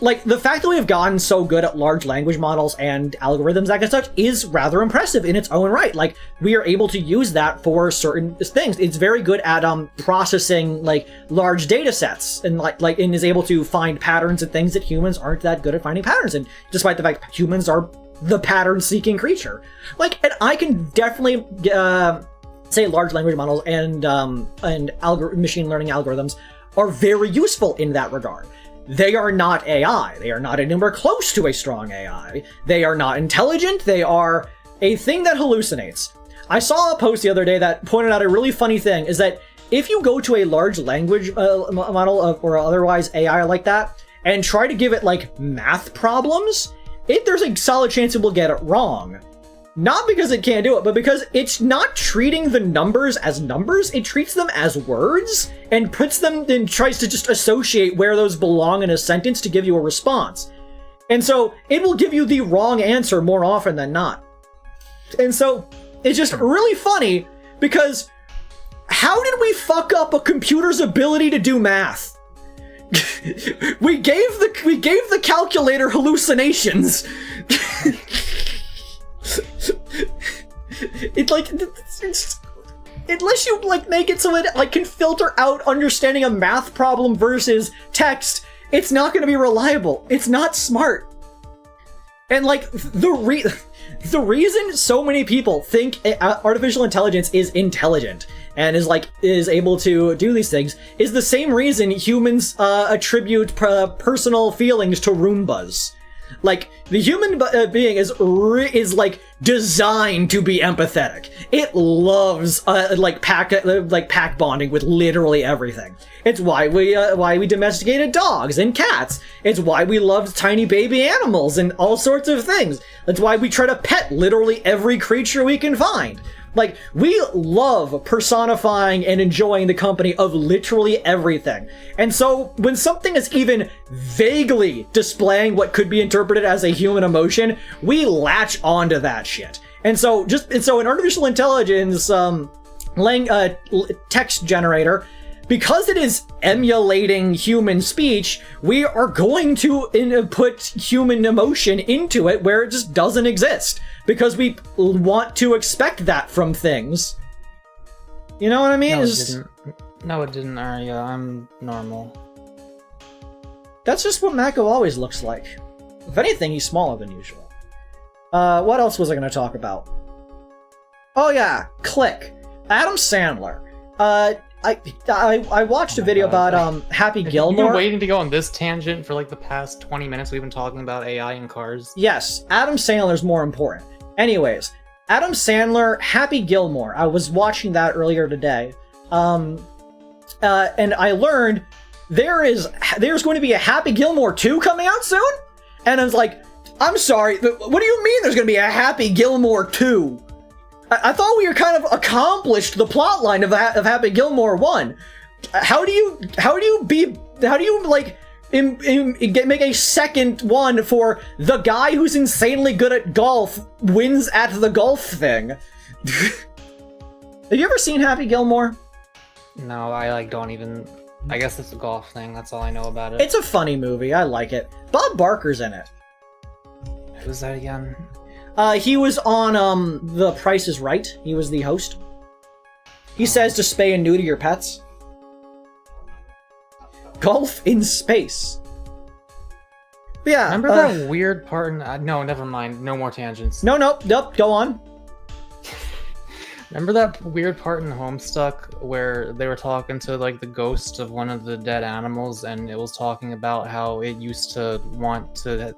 Like, the fact that we have gotten so good at large language models and algorithms, that kind of stuff, is rather impressive in its own right. Like, we are able to use that for certain things. It's very good at processing, like, large data sets, and and is able to find patterns and things that humans aren't that good at finding patterns in, despite the fact humans are the pattern-seeking creature. Like, and I can definitely say large language models and machine learning algorithms are very useful in that regard. They are not AI. They are not anywhere close to a strong AI. They are not intelligent. They are a thing that hallucinates. I saw a post the other day that pointed out a really funny thing, is that if you go to a large language model or otherwise AI like that, and try to give it, like, math problems, there's a solid chance it will get it wrong. Not because it can't do it, but because it's not treating the numbers as numbers, it treats them as words, and puts them, and tries to just associate where those belong in a sentence to give you a response. And so, it will give you the wrong answer more often than not. And so, it's just really funny, because how did we fuck up a computer's ability to do math? we gave the calculator hallucinations. Unless you, like, make it so it, like, can filter out understanding a math problem versus text, it's not going to be reliable. It's not smart. And, like, the reason so many people think artificial intelligence is intelligent and is able to do these things is the same reason humans attribute personal feelings to Roombas. Like, the human being is like designed to be empathetic. It loves pack bonding with literally everything. It's why we domesticated dogs and cats. It's why we loved tiny baby animals and all sorts of things. That's why we try to pet literally every creature we can find. Like, we love personifying and enjoying the company of literally everything. And so, when something is even vaguely displaying what could be interpreted as a human emotion, we latch onto that shit. And so, an artificial intelligence text generator, because it is emulating human speech, we are going to put human emotion into it where it just doesn't exist. Because we want to expect that from things. You know what I mean? No, it didn't, Arya. I'm normal. That's just what Mako always looks like. If anything, he's smaller than usual. What else was I going to talk about? Oh yeah, Click. Adam Sandler. I watched a video about Happy Gilmore. You've been waiting to go on this tangent for like the past 20 minutes. We've been talking about AI and cars. Yes, Adam Sandler's more important. Anyways, Adam Sandler, Happy Gilmore. I was watching that earlier today. And I learned there's going to be a Happy Gilmore 2 coming out soon? And I was like, I'm sorry, what do you mean there's going to be a Happy Gilmore 2? I thought we were kind of accomplished the plotline of Happy Gilmore 1. How do you make a second one for the guy who's insanely good at golf wins at the golf thing? Have you ever seen Happy Gilmore? No, I don't even. I guess it's a golf thing. That's all I know about it. It's a funny movie. I like it. Bob Barker's in it. Who's that again? He was on The Price is Right. He was the host. He says to spay and neuter your pets. Golf in space. But yeah. Remember that weird part in... no, never mind. No more tangents. Nope. Go on. Remember that weird part in Homestuck where they were talking to like the ghost of one of the dead animals, and it was talking about how it used to want to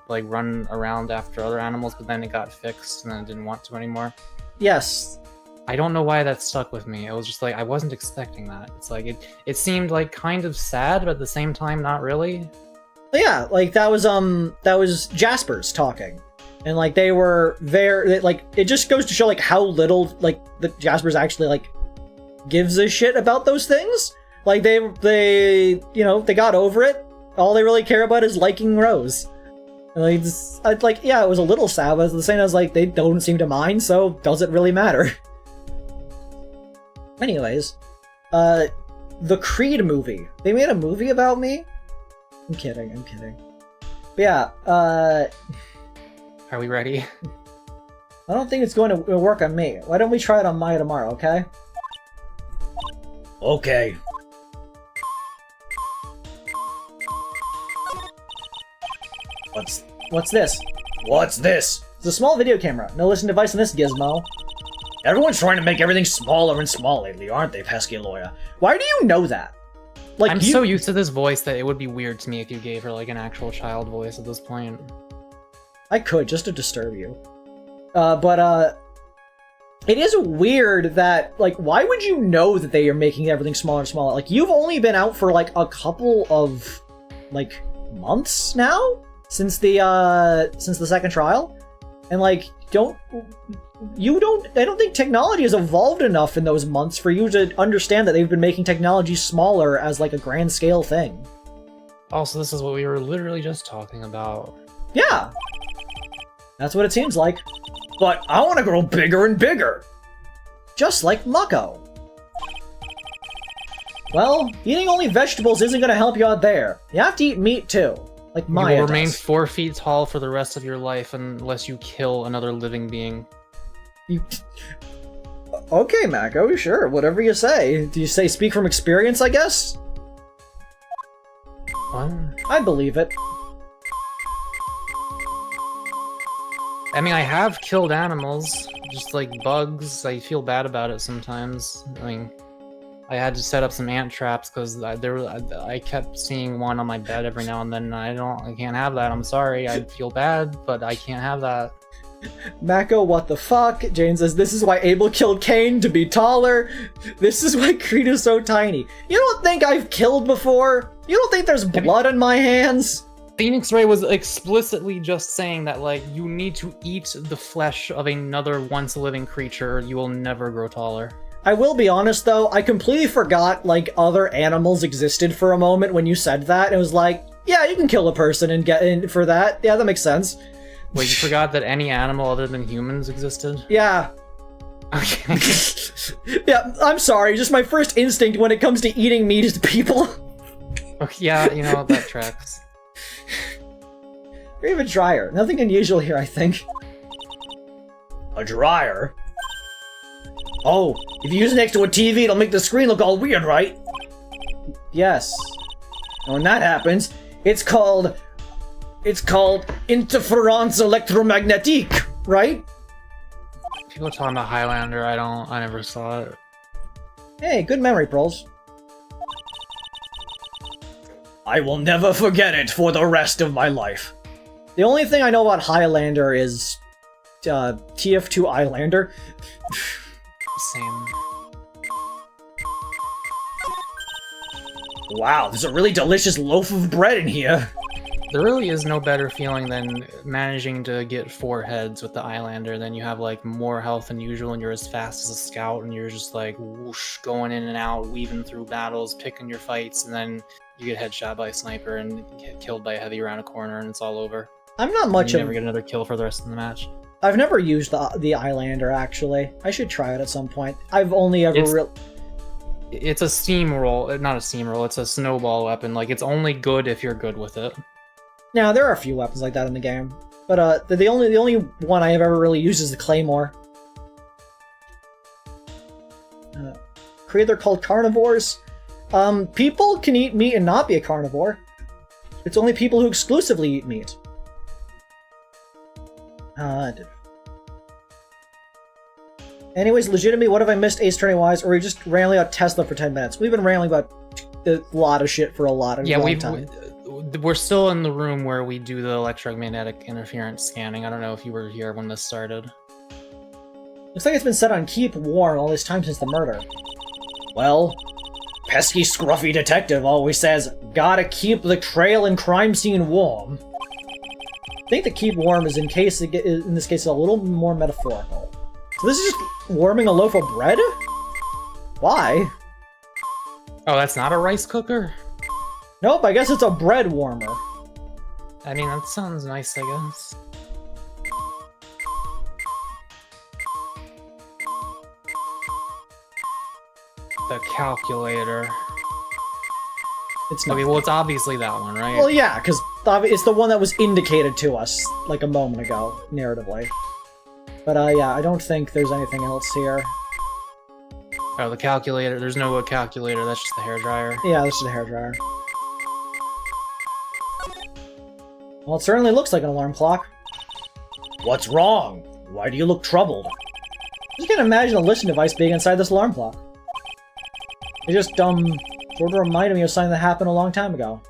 like run around after other animals, but then it got fixed and then it didn't want to anymore? Yes. I don't know why that stuck with me. It was just like I wasn't expecting that. It's like it seemed like kind of sad, but at the same time not really. But yeah, like that was Jasper's talking. And like they were like it just goes to show like how little like the Jasper's actually like gives a shit about those things. Like they you know, they got over it. All they really care about is liking Rose. And like, I'd like, yeah, it was a little sad, but the same as like they don't seem to mind, so does it really matter? Anyways, the Creed movie. They made a movie about me? I'm kidding. But yeah, Are we ready? I don't think it's going to work on me. Why don't we try it on Maya tomorrow, okay? Okay. What's this? What's this? It's a small video camera. No listening device in this gizmo. Everyone's trying to make everything smaller and small lately, aren't they, pesky lawyer? Why do you know that? Like, I'm so used to this voice that it would be weird to me if you gave her like an actual child voice at this point. I could, just to disturb you. But it is weird that, like, why would you know that they are making everything smaller and smaller? Like, you've only been out for, like, a couple of, like, months now? Since the second trial? And, like, I don't think technology has evolved enough in those months for you to understand that they've been making technology smaller as, like, a grand scale thing. Also, this is what we were literally just talking about. Yeah! That's what it seems like. But I want to grow bigger and bigger! Just like Mako. Well, eating only vegetables isn't gonna help you out there. You have to eat meat too. Like Maya You will remain does. 4 feet tall for the rest of your life unless you kill another living being. Okay, Mako, sure, whatever you say. Do you say speak from experience, I guess? What? I believe it. I mean, I have killed animals, just like bugs. I feel bad about it sometimes. I mean, I had to set up some ant traps because I kept seeing one on my bed every now and then. I can't have that. I'm sorry. I feel bad, but I can't have that. Mako, what the fuck? Jane says, this is why Abel killed Cain, to be taller. This is why Creed is so tiny. You don't think I've killed before? You don't think there's blood on my hands? Phoenix Ray was explicitly just saying that, like, you need to eat the flesh of another once-living creature or you will never grow taller. I will be honest, though, I completely forgot, like, other animals existed for a moment when you said that. It was like, yeah, you can kill a person and get in for that. Yeah, that makes sense. Wait, you forgot that any animal other than humans existed? Yeah. Okay. Yeah, I'm sorry, just my first instinct when it comes to eating meat is people. Okay, yeah, you know, that tracks. We have a dryer. Nothing unusual here, I think. A dryer? Oh, if you use it next to a TV, it'll make the screen look all weird, right? Yes. And when that happens, it's called interference electromagnetique, right? People are talking about Highlander, I never saw it. Hey, good memory, Proles. I will never forget it for the rest of my life. The only thing I know about Highlander is TF2 Islander. Same. Wow, there's a really delicious loaf of bread in here. There really is no better feeling than managing to get 4 heads with the Islander. Then you have like more health than usual and you're as fast as a scout and you're just like whoosh, going in and out, weaving through battles, picking your fights, and then you get headshot by a sniper and get killed by a heavy around a corner and it's all over. I'm not much you of... never get another kill for the rest of the match. I've never used the Islander, actually. I should try it at some point. I've only ever It's a steamroll, not a steamroll, it's a snowball weapon. Like, it's only good if you're good with it. Now, there are a few weapons like that in the game. But the only one I have ever really used is the Claymore. Creed, they're called carnivores. People can eat meat and not be a carnivore. It's only people who exclusively eat meat. Anyways, legitimately, what have I missed Ace Attorney-wise, or are we just rambling about Tesla for 10 minutes? We've been rambling about a lot of shit for a lot of long time. We're still in the room where we do the electromagnetic interference scanning. I don't know if you were here when this started. Looks like it's been set on keep warm all this time since the murder. Well, pesky scruffy detective always says, Gotta keep the trail and crime scene warm. I think the keep warm is in this case a little more metaphorical. So this is just warming a loaf of bread? Why? Oh, that's not a rice cooker? Nope, I guess it's a bread warmer. I mean, that sounds nice, I guess. The calculator. It's not. Okay, well, it's obviously that one, right? Well, yeah, because it's the one that was indicated to us like a moment ago, narratively. But yeah, I don't think there's anything else here. Oh, the calculator. There's no calculator, that's just the hairdryer. Yeah, this is a hairdryer. Well, it certainly looks like an alarm clock. What's wrong? Why do you look troubled? You can imagine a listen device being inside this alarm clock. It just, sort of reminded me of something that happened a long time ago.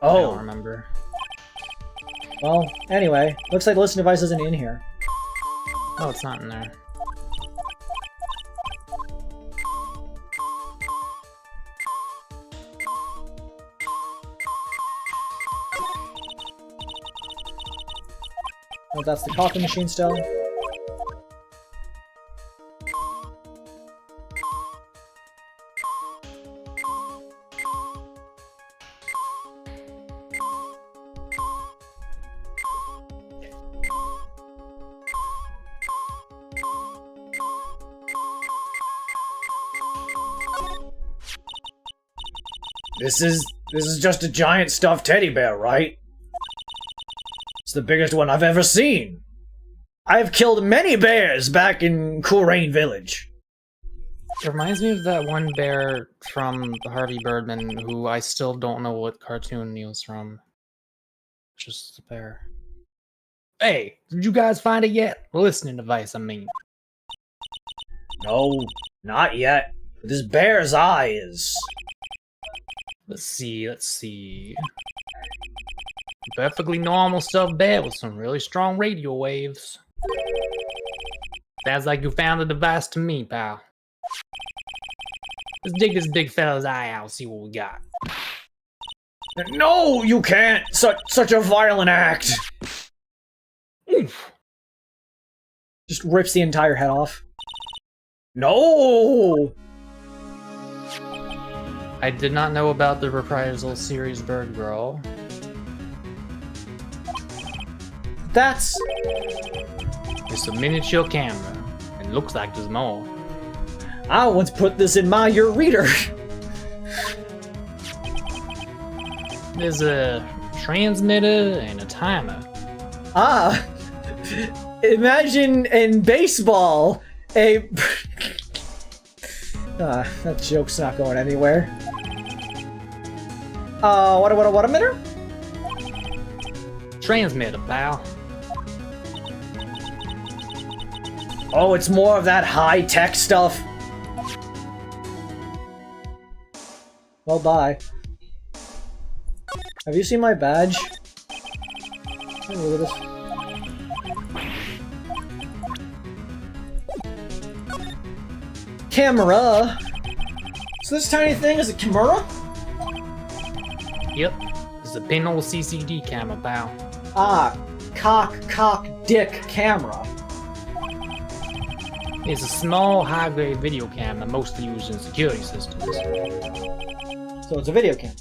I don't remember. Well, anyway, looks like the listen device isn't in here. Oh, it's not in there. Oh, that's the coffee machine still. This is just a giant stuffed teddy bear, right? It's the biggest one I've ever seen. I've killed many bears back in Courain Village. It reminds me of that one bear from Harvey Birdman, who I still don't know what cartoon he was from. Just a bear. Hey, did you guys find it yet? Listening device, I mean. No, not yet. But this bear's eye is... Let's see. Perfectly normal stuffed bear with some really strong radio waves. Sounds like you found the device to me, pal. Let's dig this big fella's eye out and see what we got. No, you can't! Such a violent act! Oof. Just rips the entire head off. No! I did not know about the reprisal series Bird Girl. That's... It's a miniature camera. It looks like there's more. I once put this in my reader. There's a transmitter and a timer. Ah! Imagine in baseball, a... that joke's not going anywhere. What a minute? Transmitter, pal. Oh, it's more of that high-tech stuff. Well, bye. Have you seen my badge? Oh, look at this. Camera! So this tiny thing is a camera? Yep. It's a pinhole CCD camera, pal. Ah, cock, dick camera. It's a small, high-grade video camera mostly used in security systems. So it's a video camera.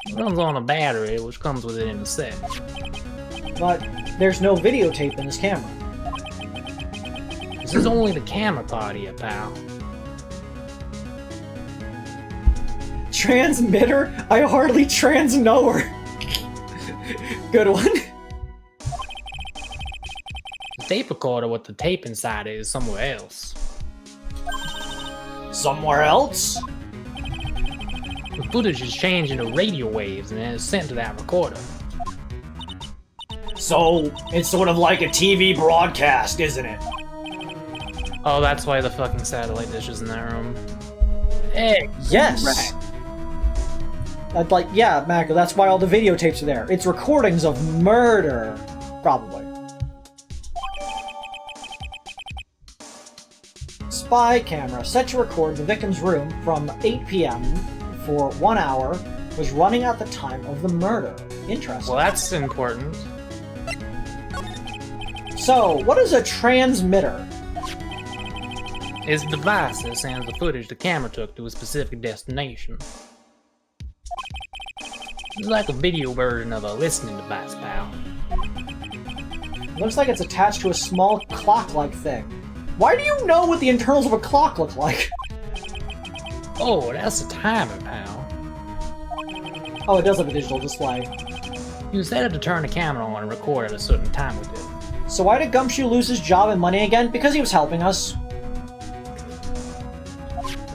It runs on a battery, which comes with it in the set. But there's no videotape in this camera. This is only the camera part here, pal. Transmitter? I hardly trans-know her. Good one. The tape recorder with the tape inside it is somewhere else. Somewhere else? The footage is changed into radio waves and then it's sent to that recorder. So, it's sort of like a TV broadcast, isn't it? Oh, that's why the fucking satellite dish is in that room. Hey, Yes! right. I'd like, yeah, Mac, that's why all the videotapes are there. It's recordings of murder. Probably. Spy camera set to record the victim's room from 8 p.m. for 1 hour was running at the time of the murder. Interesting. Well, that's important. So, what is a transmitter? It's a device that sends the footage the camera took to a specific destination. It's like a video version of a listening device, pal. Looks like it's attached to a small clock-like thing. Why do you know what the internals of a clock look like? Oh, that's a timer, pal. Oh, it does have a digital display. You set it to turn the camera on and record at a certain time with it. So why did Gumshoe lose his job and money again? Because he was helping us.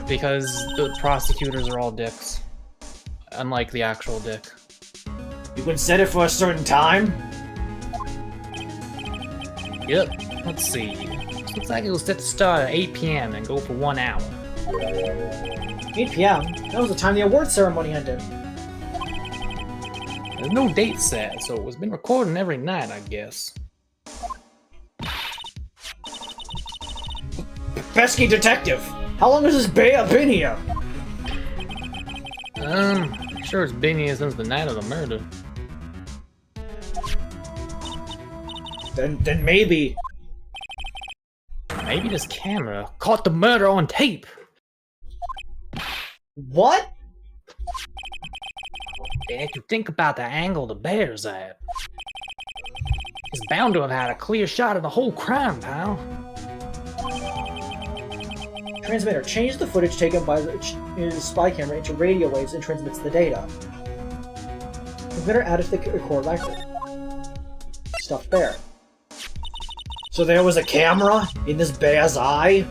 Because the prosecutors are all dicks. Unlike the actual dick. You can set it for a certain time? Yep. Let's see. Looks like it was set to start at 8 p.m. and go for 1 hour. 8 p.m.? That was the time the award ceremony ended. There's no date set, so it's been recording every night, I guess. Pesky detective! How long has this bear been here? Sure it's been here since the night of the murder. Then maybe... Maybe this camera caught the murder on tape! What? And if you think about the angle the bear's at, it's bound to have had a clear shot of the whole crime, pal. Transmitter. Change the footage taken by the spy camera into radio waves and transmits the data. Transmitter added to the record rifle. Stuffed bear. So there was a camera in this bear's eye?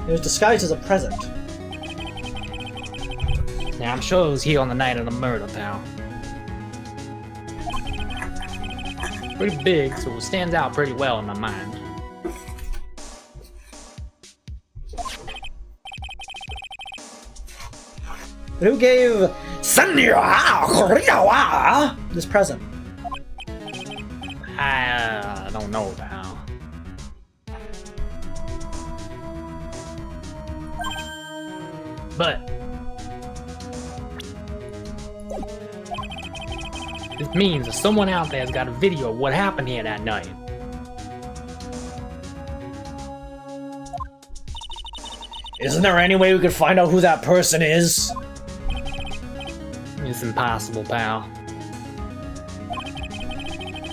It was disguised as a present. Now I'm sure it was here on the night of the murder, pal. Pretty big, so it stands out pretty well in my mind. Who gave this present? I don't know, pal. But this means that someone out there has got a video of what happened here that night. Isn't there any way we could find out who that person is? It's impossible, pal.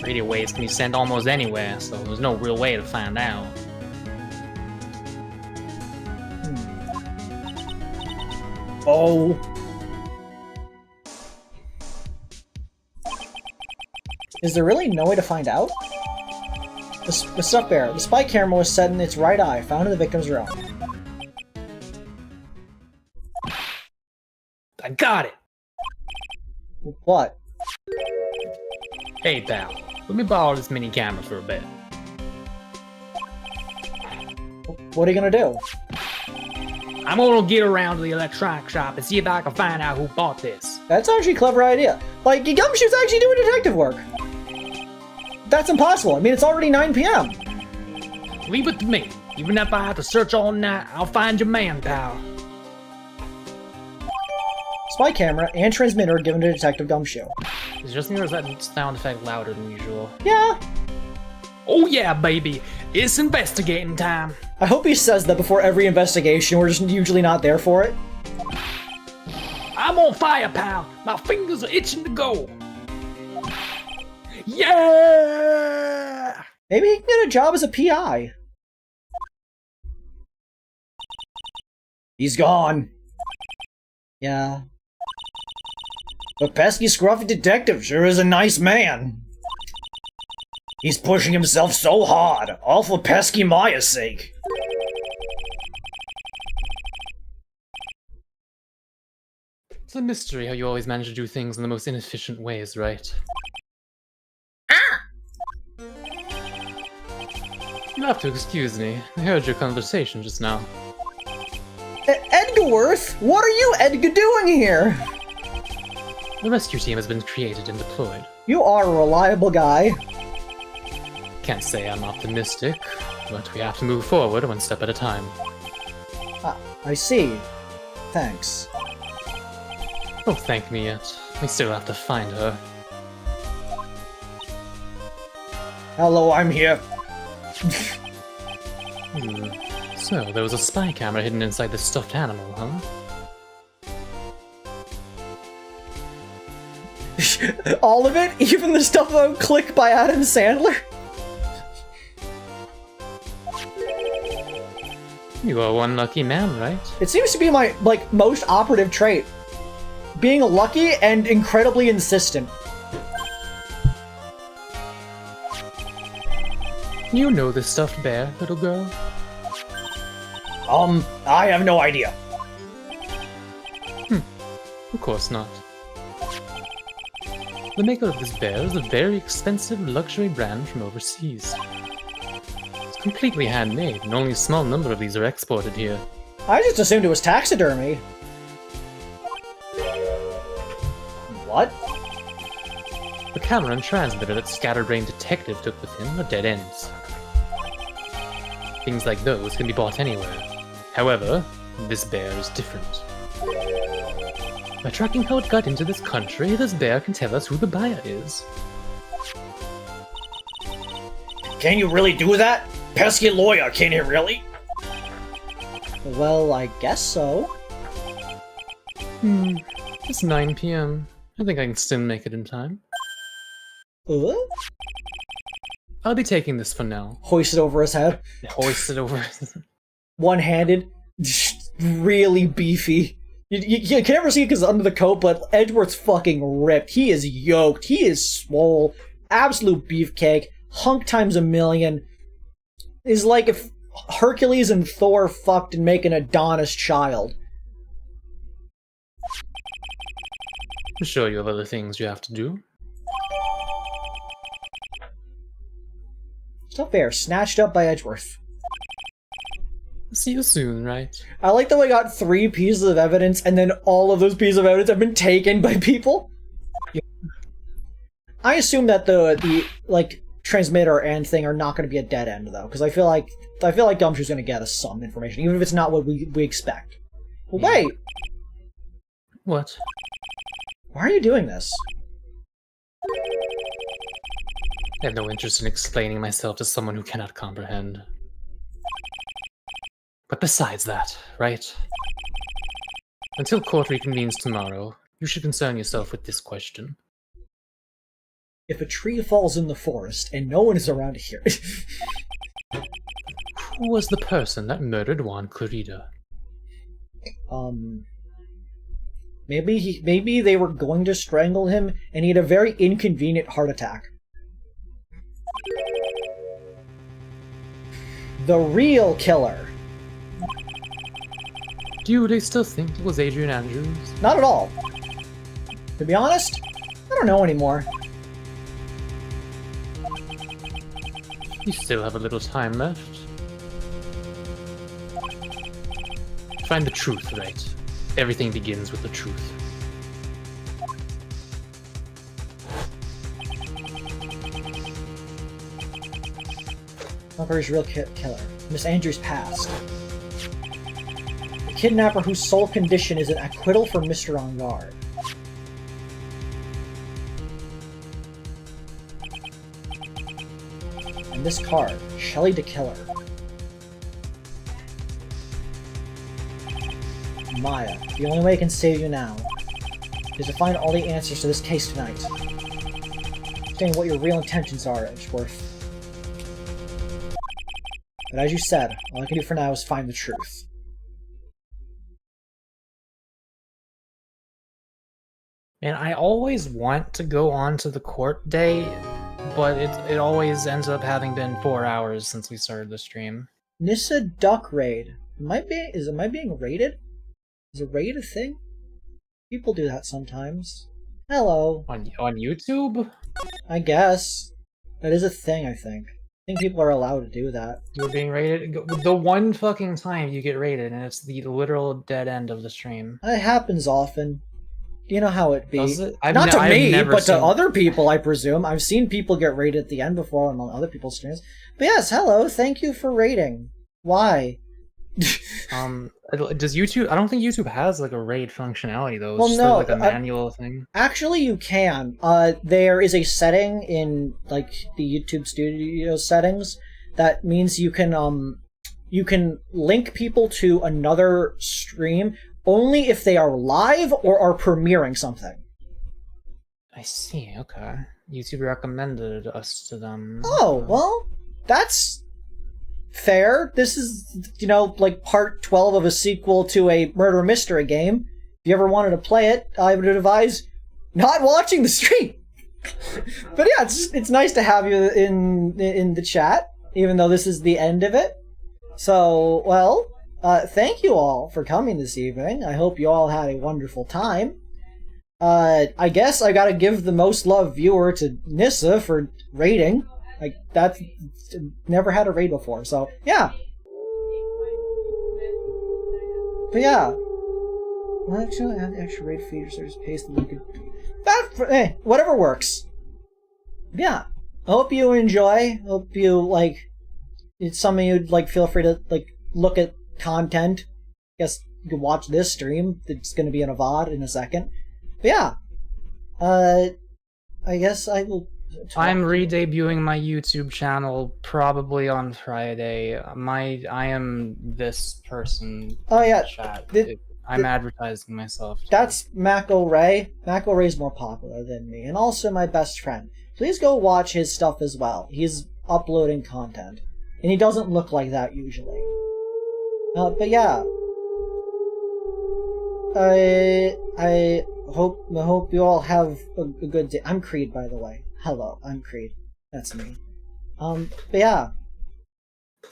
Radio waves can be sent almost anywhere, so there's no real way to find out. Oh. Is there really no way to find out? The stuffed bear. The spy camera was set in its right eye, found in the victim's room. I got it! What? Hey, pal. Let me borrow this mini camera for a bit. What are you gonna do? I'm gonna get around to the electronic shop and see if I can find out who bought this. That's actually a clever idea. Like, Gumshoe's actually doing detective work. That's impossible. I mean, it's already 9 p.m. Leave it to me. Even if I have to search all night, I'll find your man, pal. Spy camera and transmitter are given to Detective Gumshoe. It's just me, or is that sound effect louder than usual? Yeah. Oh yeah, baby. It's investigating time. I hope he says that before every investigation. We're just usually not there for it. I'm on fire, pal. My fingers are itching to go. Yeah! Maybe he can get a job as a PI. He's gone. Yeah. But pesky scruffy detective sure is a nice man. He's pushing himself so hard, all for pesky Maya's sake. It's a mystery how you always manage to do things in the most inefficient ways, right? You have to excuse me. I heard your conversation just now. Edgarworth? What are you, Edgar, doing here? The rescue team has been created and deployed. You are a reliable guy. Can't say I'm optimistic, but we have to move forward one step at a time. I see. thanks. Don't thank me yet. We still have to find her. Hello, I'm here. So, there was a spy camera hidden inside the stuffed animal, huh? All of it? Even the stuff about Click by Adam Sandler? You are one lucky man, right? It seems to be my, like, most operative trait. Being lucky and incredibly insistent. You know this stuffed bear, little girl? I have no idea. Of course not. The maker of this bear is a very expensive luxury brand from overseas. It's completely handmade, and only a small number of these are exported here. I just assumed it was taxidermy. What? The camera and transmitter that Scatterbrain Detective took with him are dead ends. Things like those can be bought anywhere. However, this bear is different. By tracking how it got into this country, this bear can tell us who the buyer is. Can you really do that? Pesky lawyer, can he really? Well, I guess so. It's 9 p.m. I think I can still make it in time. I'll be taking this for now. Hoist it over his head. Hoist it over. One-handed. Really beefy. You can never see it because under the coat, but Edgeworth's fucking ripped. He is yoked. He is swole. Absolute beefcake. Hunk times a million. Is like if Hercules and Thor fucked and make an Adonis child. I'm sure you have other things you have to do. Stuffed bear snatched up by Edgeworth. See you soon, right? I like that we got 3 pieces of evidence and then all of those pieces of evidence have been taken by people. Yeah. I assume that the like transmitter and thing are not going to be a dead end though, because I feel like Gumshoe's going to get us some information, even if it's not what we expect. Well, wait. What? Why are you doing this? I have no interest in explaining myself to someone who cannot comprehend. But besides that, right? Until court reconvenes tomorrow, you should concern yourself with this question. If a tree falls in the forest and no one is around to hear it... Who was the person that murdered Juan Clarita? Maybe they were going to strangle him and he had a very inconvenient heart attack. The real killer. Do you really still think it was Adrian Andrews? Not at all. To be honest, I don't know anymore. You still have a little time left. Find the truth, right? Everything begins with the truth. Not real killer. Miss Andrews passed. The kidnapper whose sole condition is an acquittal for Mr. On Guard. And this card, Shelley the Killer. Maya, the only way I can save you now is to find all the answers to this case tonight. Understanding what your real intentions are, Edgeworth. But as you said, all I can do for now is find the truth. And I always want to go on to the court day, but it always ends up having been 4 hours since we started the stream. Nissa Duck Raid. Am I being raided? Is a raid a thing? People do that sometimes. Hello. On YouTube? I guess. That is a thing, I think. I think people are allowed to do that. You're being raided? The one fucking time you get raided, and it's the literal dead end of the stream. It happens often. You know how it be. Does it? Not to me, but seen... to other people, I presume. I've seen people get raided at the end before on other people's streams. But yes, hello, thank you for raiding. Why? Does YouTube? I don't think YouTube has like a raid functionality though. It's Well, just no, like a manual thing. Actually, you can. There is a setting in like the YouTube Studio settings that means you can link people to another stream only if they are live or are premiering something. I see. Okay. YouTube recommended us to them. Oh, well, that's fair. This is, like part 12 of a sequel to a murder mystery game. If you ever wanted to play it, I would advise not watching the stream. But yeah, it's nice to have you in the chat, even though this is the end of it. So, well, thank you all for coming this evening. I hope you all had a wonderful time. I guess I gotta give the most loved viewer to Nissa for raiding. Like, that's never had a raid before, so yeah. But yeah. Well, actually, add the extra raid feature so just paste the link. Whatever works. Yeah. I hope you enjoy. Hope you, like, it's something you'd, like, feel free to, like, look at content. I guess you can watch this stream. It's gonna be in a VOD in a second. But yeah. I guess I will... I'm re-debuting my YouTube channel probably on Friday. I am this person. Oh yeah, chat. I'm advertising myself. That's Mako Ray. Mako Ray's more popular than me, and also my best friend. Please go watch his stuff as well. He's uploading content, and he doesn't look like that usually. But yeah, I hope you all have a good day. I'm Creed, by the way. Hello, I'm Creed. That's me. But yeah.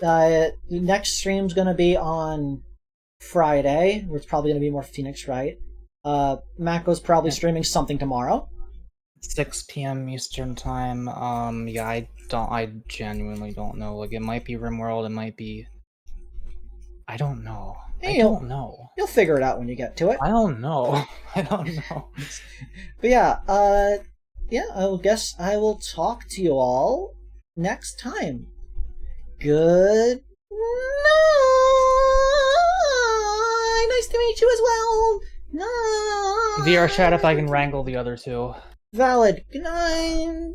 The next stream's gonna be on Friday, where it's probably gonna be more Phoenix, right? Mako's probably streaming something tomorrow. 6 p.m. Eastern time. Yeah, I genuinely don't know. Like, it might be RimWorld, it might be... I don't know. I don't know. You'll figure it out when you get to it. I don't know. I don't know. But yeah, I guess I will talk to you all next time. Good night. Nice to meet you as well. Night. VR chat if I can wrangle the other two. Valid. Good night.